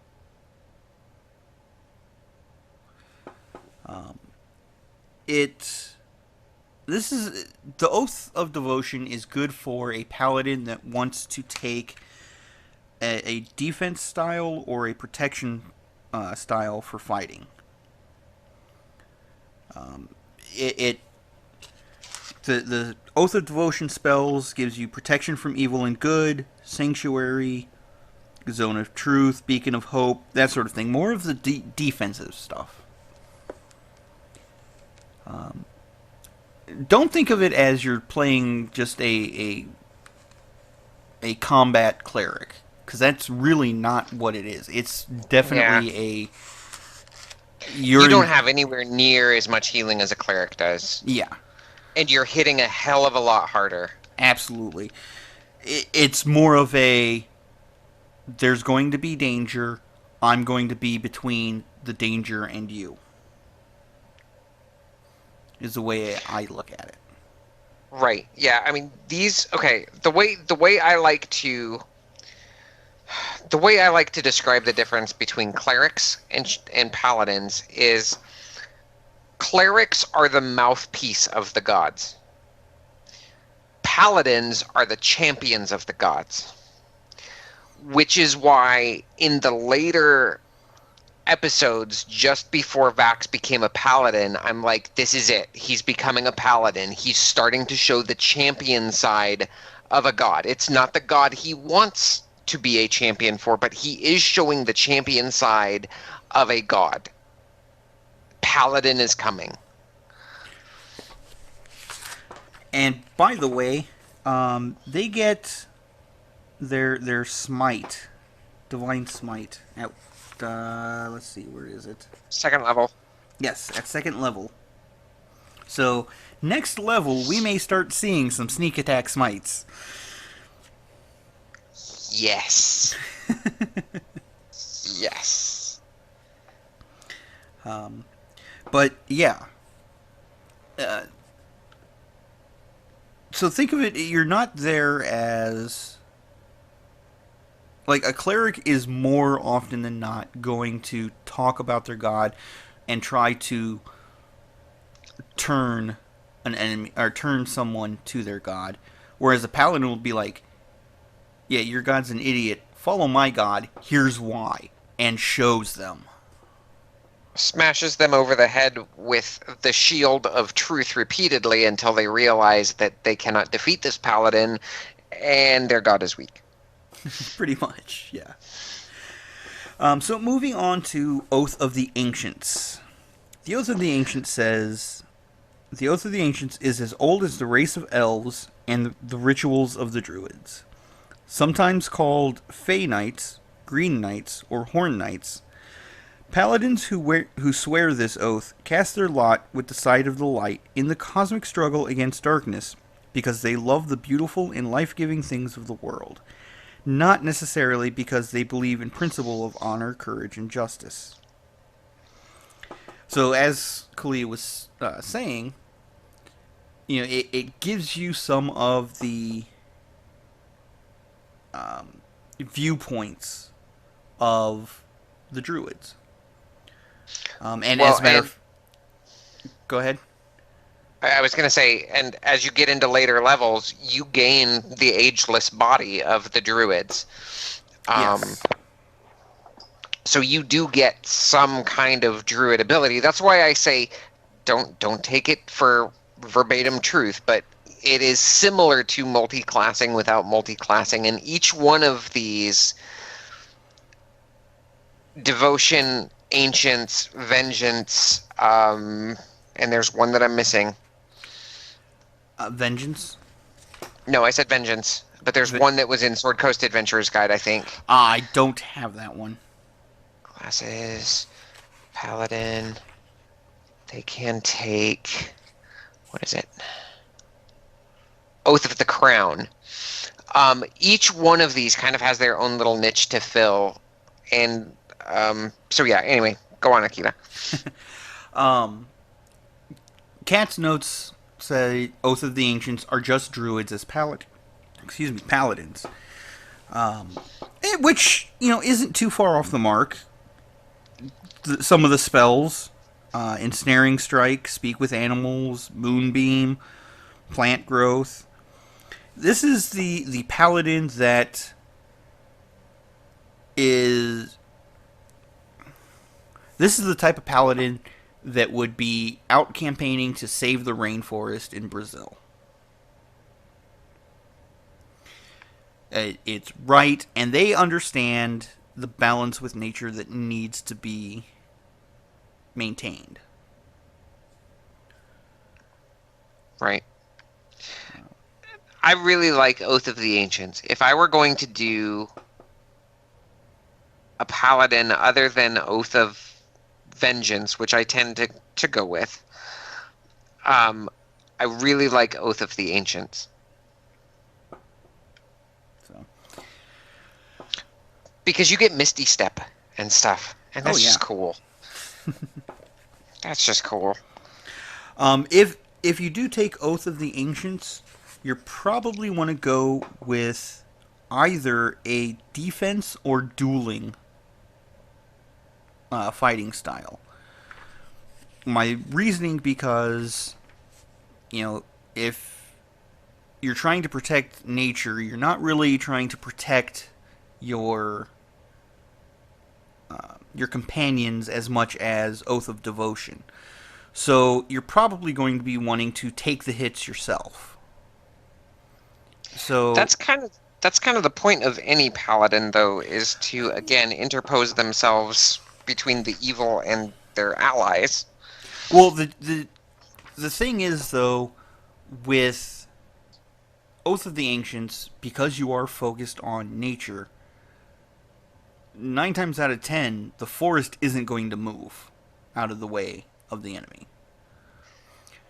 The Oath of Devotion is good for a paladin that wants to take a defense style or a protection style for fighting. The Oath of Devotion spells gives you protection from evil and good, sanctuary, zone of truth, beacon of hope, that sort of thing. More of the defensive stuff. Don't think of it as you're playing just a combat cleric, because that's really not what it is. It's definitely You don't have anywhere near as much healing as a cleric does. Yeah. And you're hitting a hell of a lot harder. Absolutely. It's more of there's going to be danger. I'm going to be between the danger and you. Is the way I look at it. Right. Yeah. I mean, the way I like to describe the difference between clerics and paladins is clerics are the mouthpiece of the gods. Paladins are the champions of the gods. Which is why in the later episodes, just before Vax became a paladin, I'm like, this is it. He's becoming a paladin. He's starting to show the champion side of a god. It's not the god he wants to be a champion for, but he is showing the champion side of a god. Paladin is coming. And by the way, they get their smite Divine Smite. At, let's see, where is it? Second level. Yes, at second level. So, next level, we may start seeing some sneak attack smites. Yes. Yes. But, yeah. So think of it, you're not there as... Like, a cleric is more often than not going to talk about their god and try to turn an enemy, or turn someone to their god. Whereas a paladin will be like, yeah, your god's an idiot, follow my god, here's why, and shows them. Smashes them over the head with the shield of truth repeatedly until they realize that they cannot defeat this paladin and their god is weak. Pretty much, yeah. So moving on to Oath of the Ancients. The Oath of the Ancients says, the Oath of the Ancients is as old as the race of elves and the rituals of the druids. Sometimes called Fey Knights, Green Knights, or Horn Knights, paladins who swear this oath cast their lot with the side of the light in the cosmic struggle against darkness because they love the beautiful and life-giving things of the world, not necessarily because they believe in principle of honor, courage, and justice. So as Kalia was saying, you know, it gives you some of the viewpoints of the druids. And Well, as a matter of... Go ahead. I was going to say, and as you get into later levels, you gain the ageless body of the druids. Yes. So you do get some kind of druid ability. That's why I say don't take it for verbatim truth, but it is similar to multi-classing without multi-classing, and each one of these devotion, ancients, vengeance, and there's one that I'm missing. Vengeance? No, I said vengeance, but there's one that was in Sword Coast Adventurer's Guide, I think. I don't have that one. Classes, Paladin, they can take, what is it? Oath of the Crown. Each one of these kind of has their own little niche to fill, and so yeah, anyway, go on, Akiva. Cat's notes say Oath of the Ancients are just druids as paladins. Which, you know, isn't too far off the mark. Some of the spells, Ensnaring Strike, Speak with Animals, Moonbeam, Plant Growth. This is the paladin that is... This is the type of paladin that would be out campaigning to save the rainforest in Brazil. It's right, and they understand the balance with nature that needs to be maintained. Right. I really like Oath of the Ancients. If I were going to do a paladin other than Oath of Vengeance, which I tend to go with, I really like Oath of the Ancients. So. Because you get Misty Step and stuff, and that's just cool. That's just cool. If you do take Oath of the Ancients, you probably want to go with either a defense or dueling fighting style. My reasoning, because, you know, if you're trying to protect nature, you're not really trying to protect your companions as much as Oath of Devotion. So you're probably going to be wanting to take the hits yourself. So that's kind of the point of any paladin, though, is to again interpose themselves between the evil and their allies. Well, the thing is, though, with Oath of the Ancients, because you are focused on nature, 9 times out of 10, the forest isn't going to move out of the way of the enemy.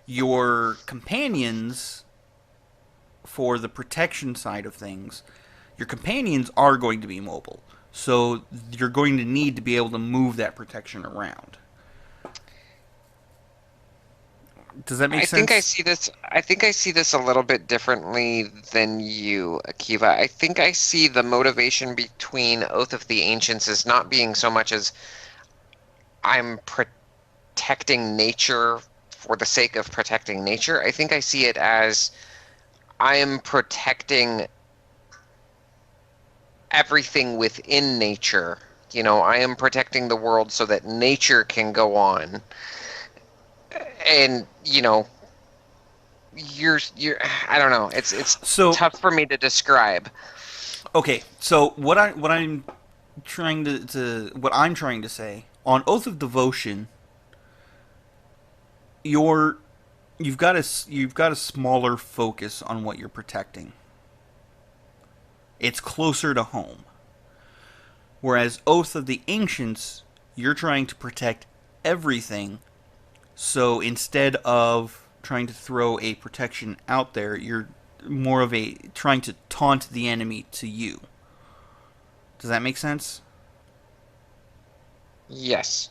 Your companions, for the protection side of things, your companions are going to be mobile. So you're going to need to be able to move that protection around. Does that make I sense? think I see this. I think I see this a little bit differently than you, Akiva. I think I see the motivation between Oath of the Ancients as not being so much as I'm protecting nature for the sake of protecting nature. I think I see it as I am protecting everything within nature. I am protecting the world so that nature can go on. And you're I don't know. It's So tough for me to describe. okay, so what I'm trying to say on Oath of Devotion, you've got a smaller focus on what you're protecting. It's closer to home. Whereas Oath of the Ancients, you're trying to protect everything. So instead of trying to throw a protection out there, you're more of a trying to taunt the enemy to you. Does that make sense? Yes.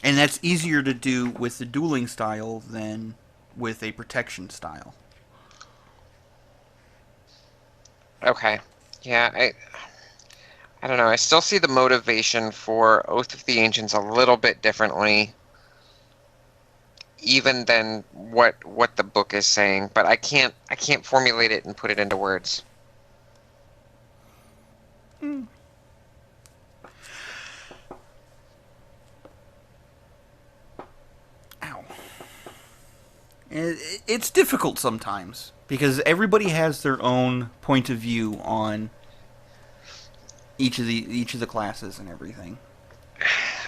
And that's easier to do with the dueling style than with a protection style. Okay. Yeah, I don't know. I still see the motivation for Oath of the Ancients a little bit differently, even than what the book is saying, but I can't formulate it and put it into words. Ow. It's difficult sometimes because everybody has their own point of view on each of the classes and everything.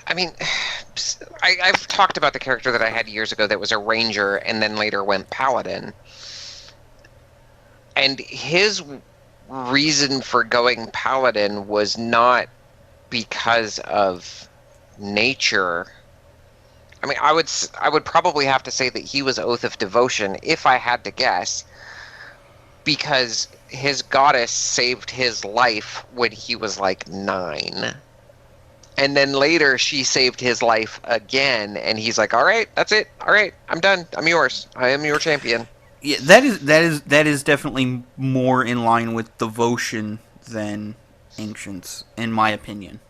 I mean, I've talked about the character that I had years ago that was a ranger and then later went paladin. And his reason for going paladin was not because of nature. I mean, I would probably have to say that he was Oath of Devotion if I had to guess, because his goddess saved his life when he was like 9. And then later she saved his life again, and he's like, "All right, that's it. All right, I'm done. I'm yours. I am your champion." Yeah, that is definitely more in line with devotion than ancients, in my opinion.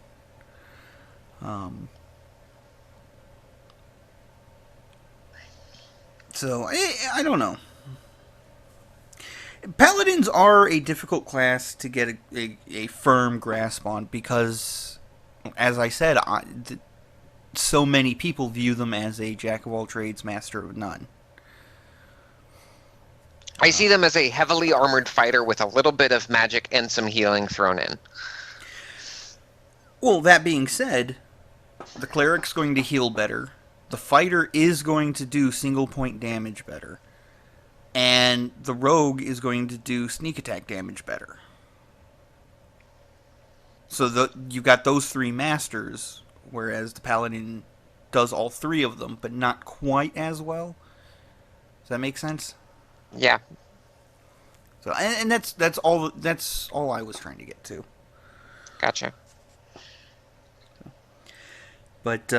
So I don't know. Paladins are a difficult class to get a firm grasp on because, as I said, so many people view them as a jack of all trades, master of none. I see them as a heavily armored fighter with a little bit of magic and some healing thrown in. Well, that being said, the cleric's going to heal better. The fighter is going to do single point damage better. And the rogue is going to do sneak attack damage better. So you've got those 3 masters, whereas the paladin does all 3 of them, but not quite as well. Does that make sense? Yeah. So and that's all I was trying to get to. Gotcha. But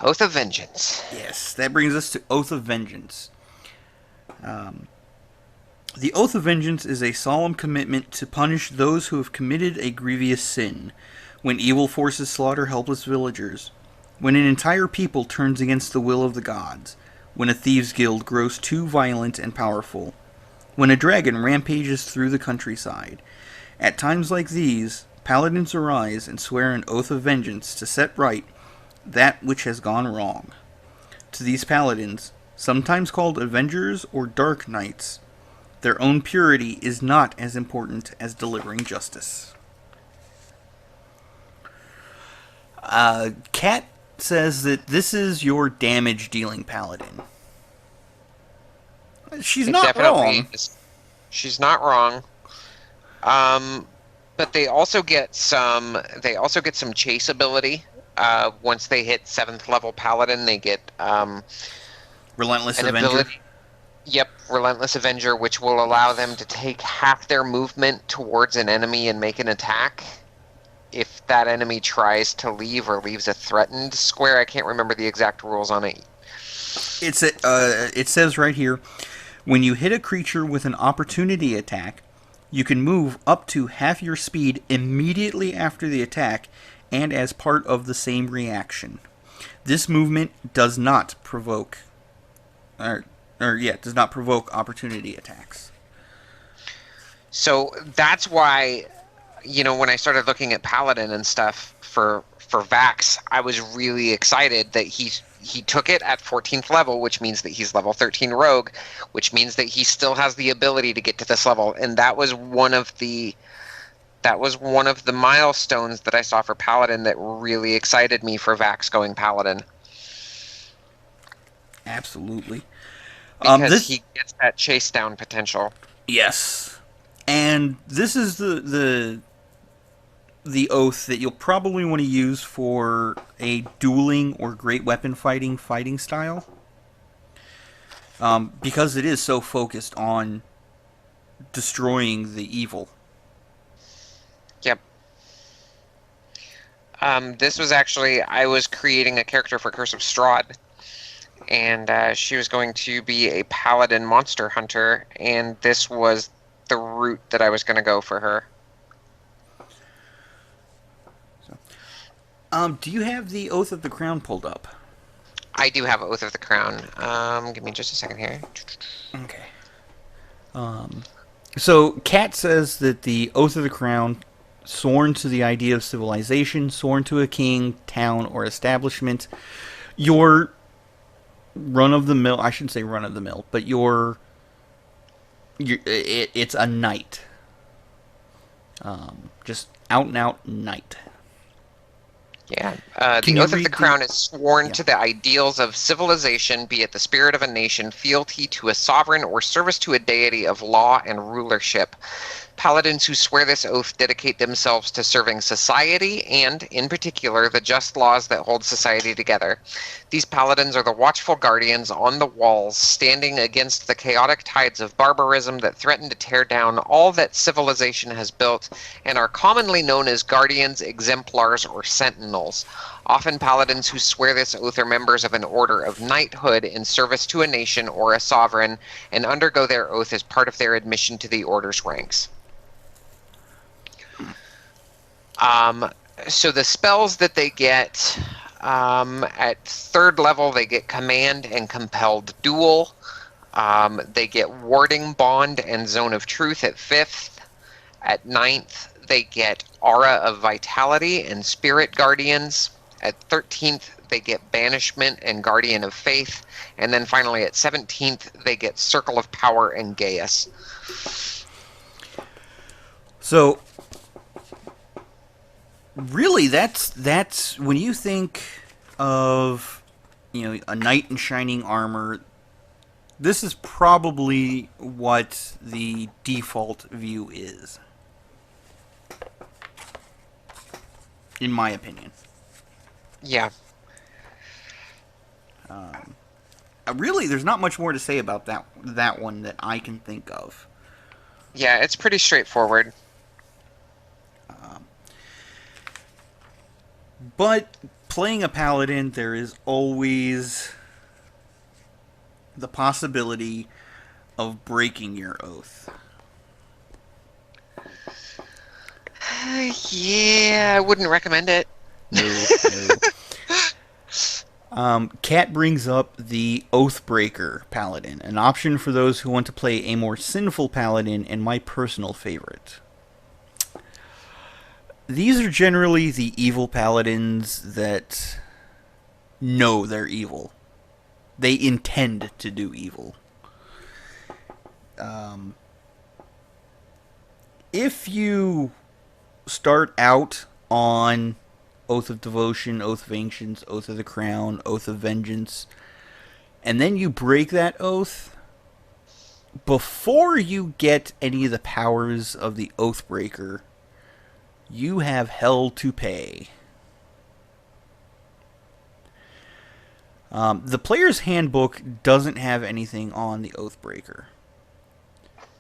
Oath of Vengeance. yes, that brings us to Oath of Vengeance. The Oath of Vengeance is a solemn commitment to punish those who have committed a grievous sin, when evil forces slaughter helpless villagers, when an entire people turns against the will of the gods, when a thieves' guild grows too violent and powerful, when a dragon rampages through the countryside. At times like these, paladins arise and swear an oath of vengeance to set right that which has gone wrong. To these paladins, sometimes called avengers or dark knights, their own purity is not as important as delivering justice. Kat says that this is your damage-dealing paladin. She's not wrong. She's not wrong. But they also get some chase ability. Once they hit 7th level Paladin, they get Relentless an Avenger. ability. Yep, Relentless Avenger, which will allow them to take half their movement towards an enemy and make an attack. If that enemy tries to leave or leaves a threatened square, I can't remember the exact rules on it. It says right here, when you hit a creature with an opportunity attack, you can move up to half your speed immediately after the attack and as part of the same reaction. This movement does not provoke does not provoke opportunity attacks. So that's why, when I started looking at Paladin and stuff for Vax, I was really excited that he took it at 14th level, which means that he's level 13 rogue, which means that he still has the ability to get to this level, and that was one of the milestones that I saw for Paladin that really excited me for Vax going Paladin. Absolutely. Because he gets that chase down potential. Yes. And this is the oath that you'll probably want to use for a dueling or great weapon fighting style. Because it is so focused on destroying the evil. Yep. This was actually, I was creating a character for Curse of Strahd, and she was going to be a paladin monster hunter, and this was the route that I was going to go for her. Do you have the Oath of the Crown pulled up? I do have Oath of the Crown. Give me just a second here. Okay. So, Kat says that the Oath of the Crown, sworn to the idea of civilization, sworn to a king, town, or establishment, your run-of-the-mill, I shouldn't say run-of-the-mill, but it's a knight. Just out-and-out knight. Yeah. The Oath of the Crown is sworn to the ideals of civilization, be it the spirit of a nation, fealty to a sovereign, or service to a deity of law and rulership. Paladins who swear this oath dedicate themselves to serving society and, in particular, the just laws that hold society together. These paladins are the watchful guardians on the walls, standing against the chaotic tides of barbarism that threaten to tear down all that civilization has built, and are commonly known as guardians, exemplars, or sentinels. Often paladins who swear this oath are members of an order of knighthood in service to a nation or a sovereign, and undergo their oath as part of their admission to the order's ranks. So the spells that they get, at 3rd level, they get Command and Compelled Duel. They get Warding Bond and Zone of Truth at 5th. At 9th, they get Aura of Vitality and Spirit Guardians. At 13th, they get Banishment and Guardian of Faith. And then finally at 17th, they get Circle of Power and Gaius. So, really, that's when you think of, a knight in shining armor, this is probably what the default view is, in my opinion. Yeah. Really, there's not much more to say about that one that I can think of. Yeah, it's pretty straightforward. But playing a paladin, there is always the possibility of breaking your oath. Yeah, I wouldn't recommend it. No. Kat brings up the Oathbreaker Paladin, an option for those who want to play a more sinful paladin, and my personal favorite. These are generally the evil paladins that know they're evil. They intend to do evil. If you start out on Oath of Devotion, Oath of Ancients, Oath of the Crown, Oath of Vengeance, and then you break that oath, before you get any of the powers of the Oathbreaker, you have hell to pay. The player's handbook doesn't have anything on the Oathbreaker.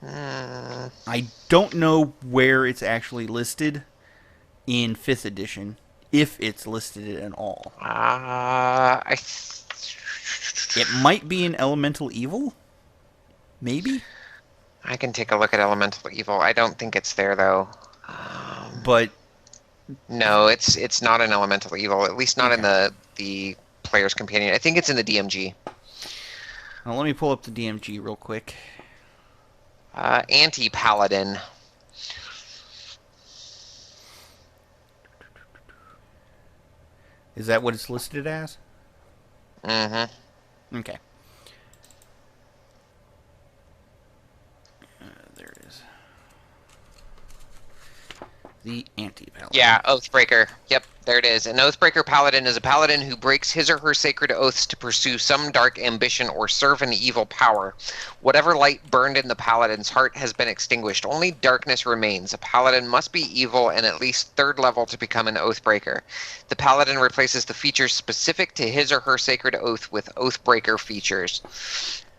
I don't know where it's actually listed in 5th edition, if it's listed at all. It might be an elemental evil? Maybe? I can take a look at elemental evil. I don't think it's there, though. But No, it's not an elemental evil. At least not in the player's companion. I think it's in the DMG. well, let me pull up the DMG real quick. Anti-paladin. Is that what it's listed as? Mm-hmm. Okay. There it is. The anti-paladin. Yeah, Oathbreaker. Yep, there it is. An Oathbreaker paladin is a paladin who breaks his or her sacred oaths to pursue some dark ambition or serve an evil power. Whatever light burned in the paladin's heart has been extinguished. Only darkness remains. A paladin must be evil and at least 3rd level to become an Oathbreaker. The paladin replaces the features specific to his or her sacred oath with Oathbreaker features.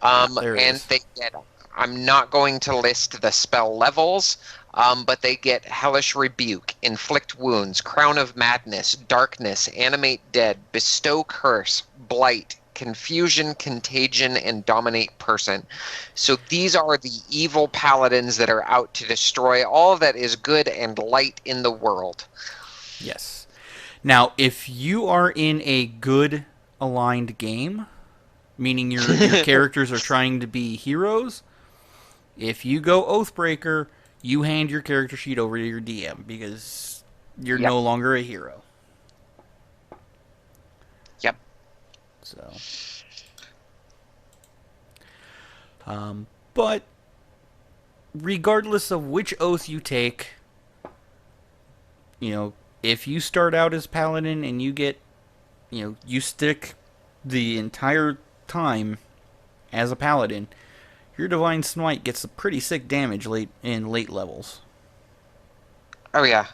They get... I'm not going to list the spell levels, but they get Hellish Rebuke, Inflict Wounds, Crown of Madness, Darkness, Animate Dead, Bestow Curse, Blight, Confusion, Contagion, and Dominate Person. So these are the evil paladins that are out to destroy all that is good and light in the world. Yes. Now, if you are in a good aligned game, meaning your characters are trying to be heroes, if you go Oathbreaker, you hand your character sheet over to your DM because you're no longer a hero. Yep. So, but regardless of which oath you take, if you start out as Paladin and you get, you stick the entire time as a Paladin, your Divine Smite gets a pretty sick damage late levels. Oh, yeah.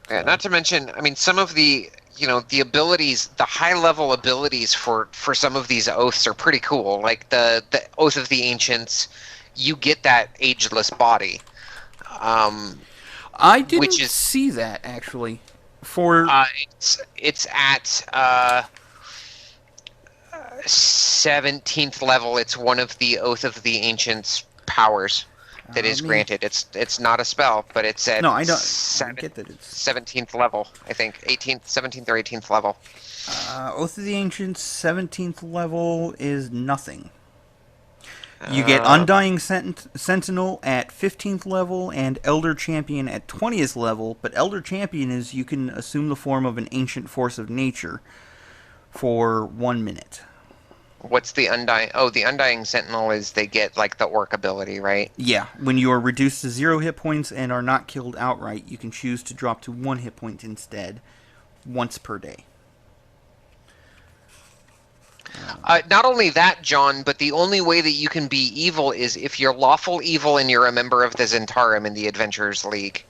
Yeah, not to mention, I mean, some of the, the abilities, the high-level abilities for some of these oaths are pretty cool. Like the Oath of the Ancients, you get that ageless body. I didn't see that, actually. It's at... 17th level. It's one of the Oath of the Ancients powers that is granted. It's not a spell, but it's at I get that it's 17th level, I think. 17th or 18th level. Oath of the Ancients 17th level is nothing. You get Undying Sentinel at 15th level and Elder Champion at 20th level, but Elder Champion is you can assume the form of an ancient force of nature for 1 minute. What's the Undying? Oh, the Undying Sentinel is they get, like, the orc ability, right? Yeah. When you are reduced to 0 hit points and are not killed outright, you can choose to drop to 1 hit point instead, once per day. Not only that, John, but the only way that you can be evil is if you're lawful evil and you're a member of the Zentarum in the Adventurers League.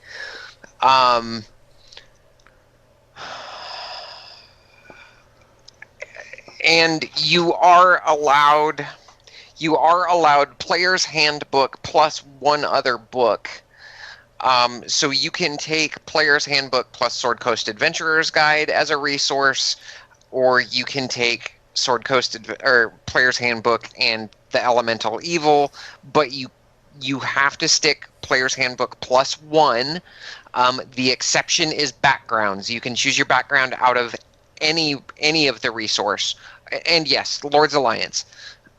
And you are allowed Player's Handbook plus one other book. So you can take Player's Handbook plus Sword Coast Adventurer's Guide as a resource, or you can take Sword Coast or Player's Handbook and the Elemental Evil, but you have to stick Player's Handbook plus one. The exception is backgrounds. You can choose your background out of any of the resource, and yes, Lord's Alliance.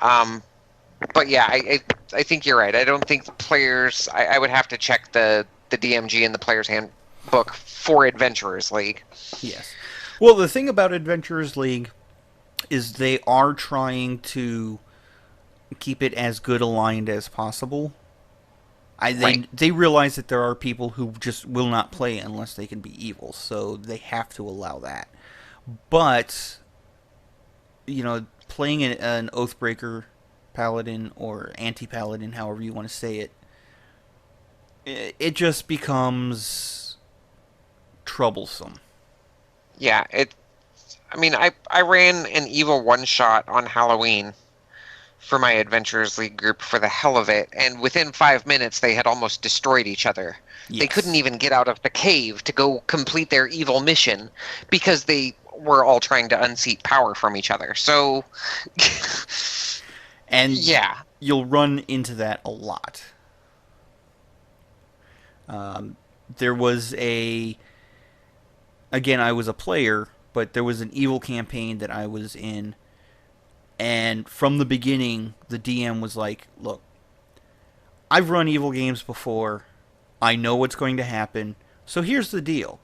But yeah, I think you're right. I don't think players. I would have to check the DMG and the Player's Handbook for Adventurers League. Yes. Well, the thing about Adventurers League is they are trying to keep it as good aligned as possible. They realize that there are people who just will not play unless they can be evil, so they have to allow that. But, playing an Oathbreaker paladin or anti-paladin, however you want to say it, it just becomes troublesome. Yeah, I mean, I ran an evil one-shot on Halloween for my Adventurers League group for the hell of it, and within 5 minutes they had almost destroyed each other. Yes. They couldn't even get out of the cave to go complete their evil mission because they were all trying to unseat power from each other. So, and yeah, you'll run into that a lot. There was again, I was a player, but there was an evil campaign that I was in, and from the beginning, the DM was like, look, I've run evil games before, I know what's going to happen, so here's the deal.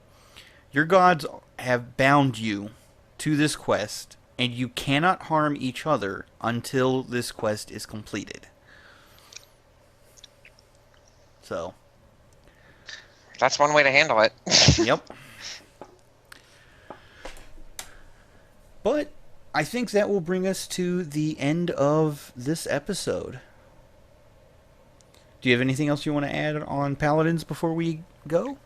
Your gods have bound you to this quest, and you cannot harm each other until this quest is completed. So, that's one way to handle it. yep. But I think that will bring us to the end of this episode. Do you have anything else you want to add on Paladins before we go?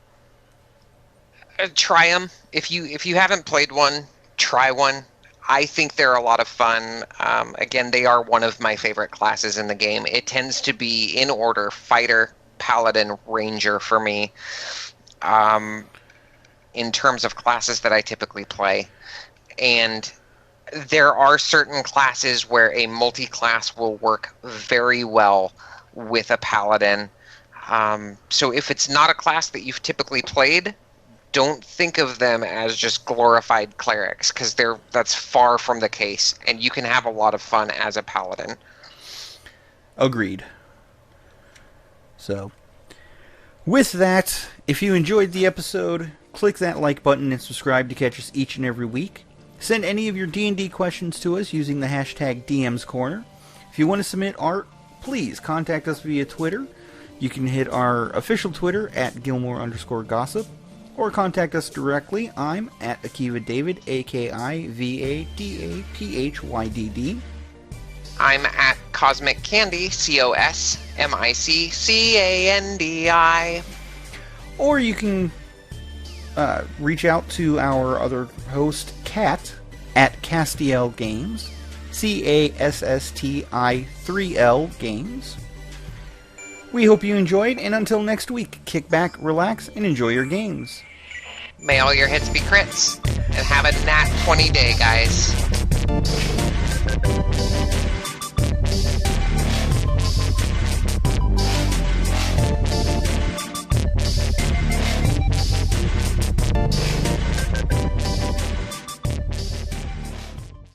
Try them. If you haven't played one, try one. I think they're a lot of fun. Again, they are one of my favorite classes in the game. It tends to be in order: fighter, paladin, ranger for me. In terms of classes that I typically play. And there are certain classes where a multi-class will work very well with a paladin. So if it's not a class that you've typically played, don't think of them as just glorified clerics, because that's far from the case, and you can have a lot of fun as a paladin. Agreed. So, with that, if you enjoyed the episode, click that like button and subscribe to catch us each and every week. Send any of your D&D questions to us using the hashtag DM's Corner. If you want to submit art, please contact us via Twitter. You can hit our official Twitter at Gilmore_gossip, or contact us directly. I'm at Akiva David, AKIVADAPHYDD. I'm at Cosmic Candy, COSMICCANDI. Or you can reach out to our other host, Kat, at Castiel Games, CASSTI3L Games. We hope you enjoyed, and until next week, kick back, relax, and enjoy your games. May all your hits be crits, and have a nat 20 day, guys.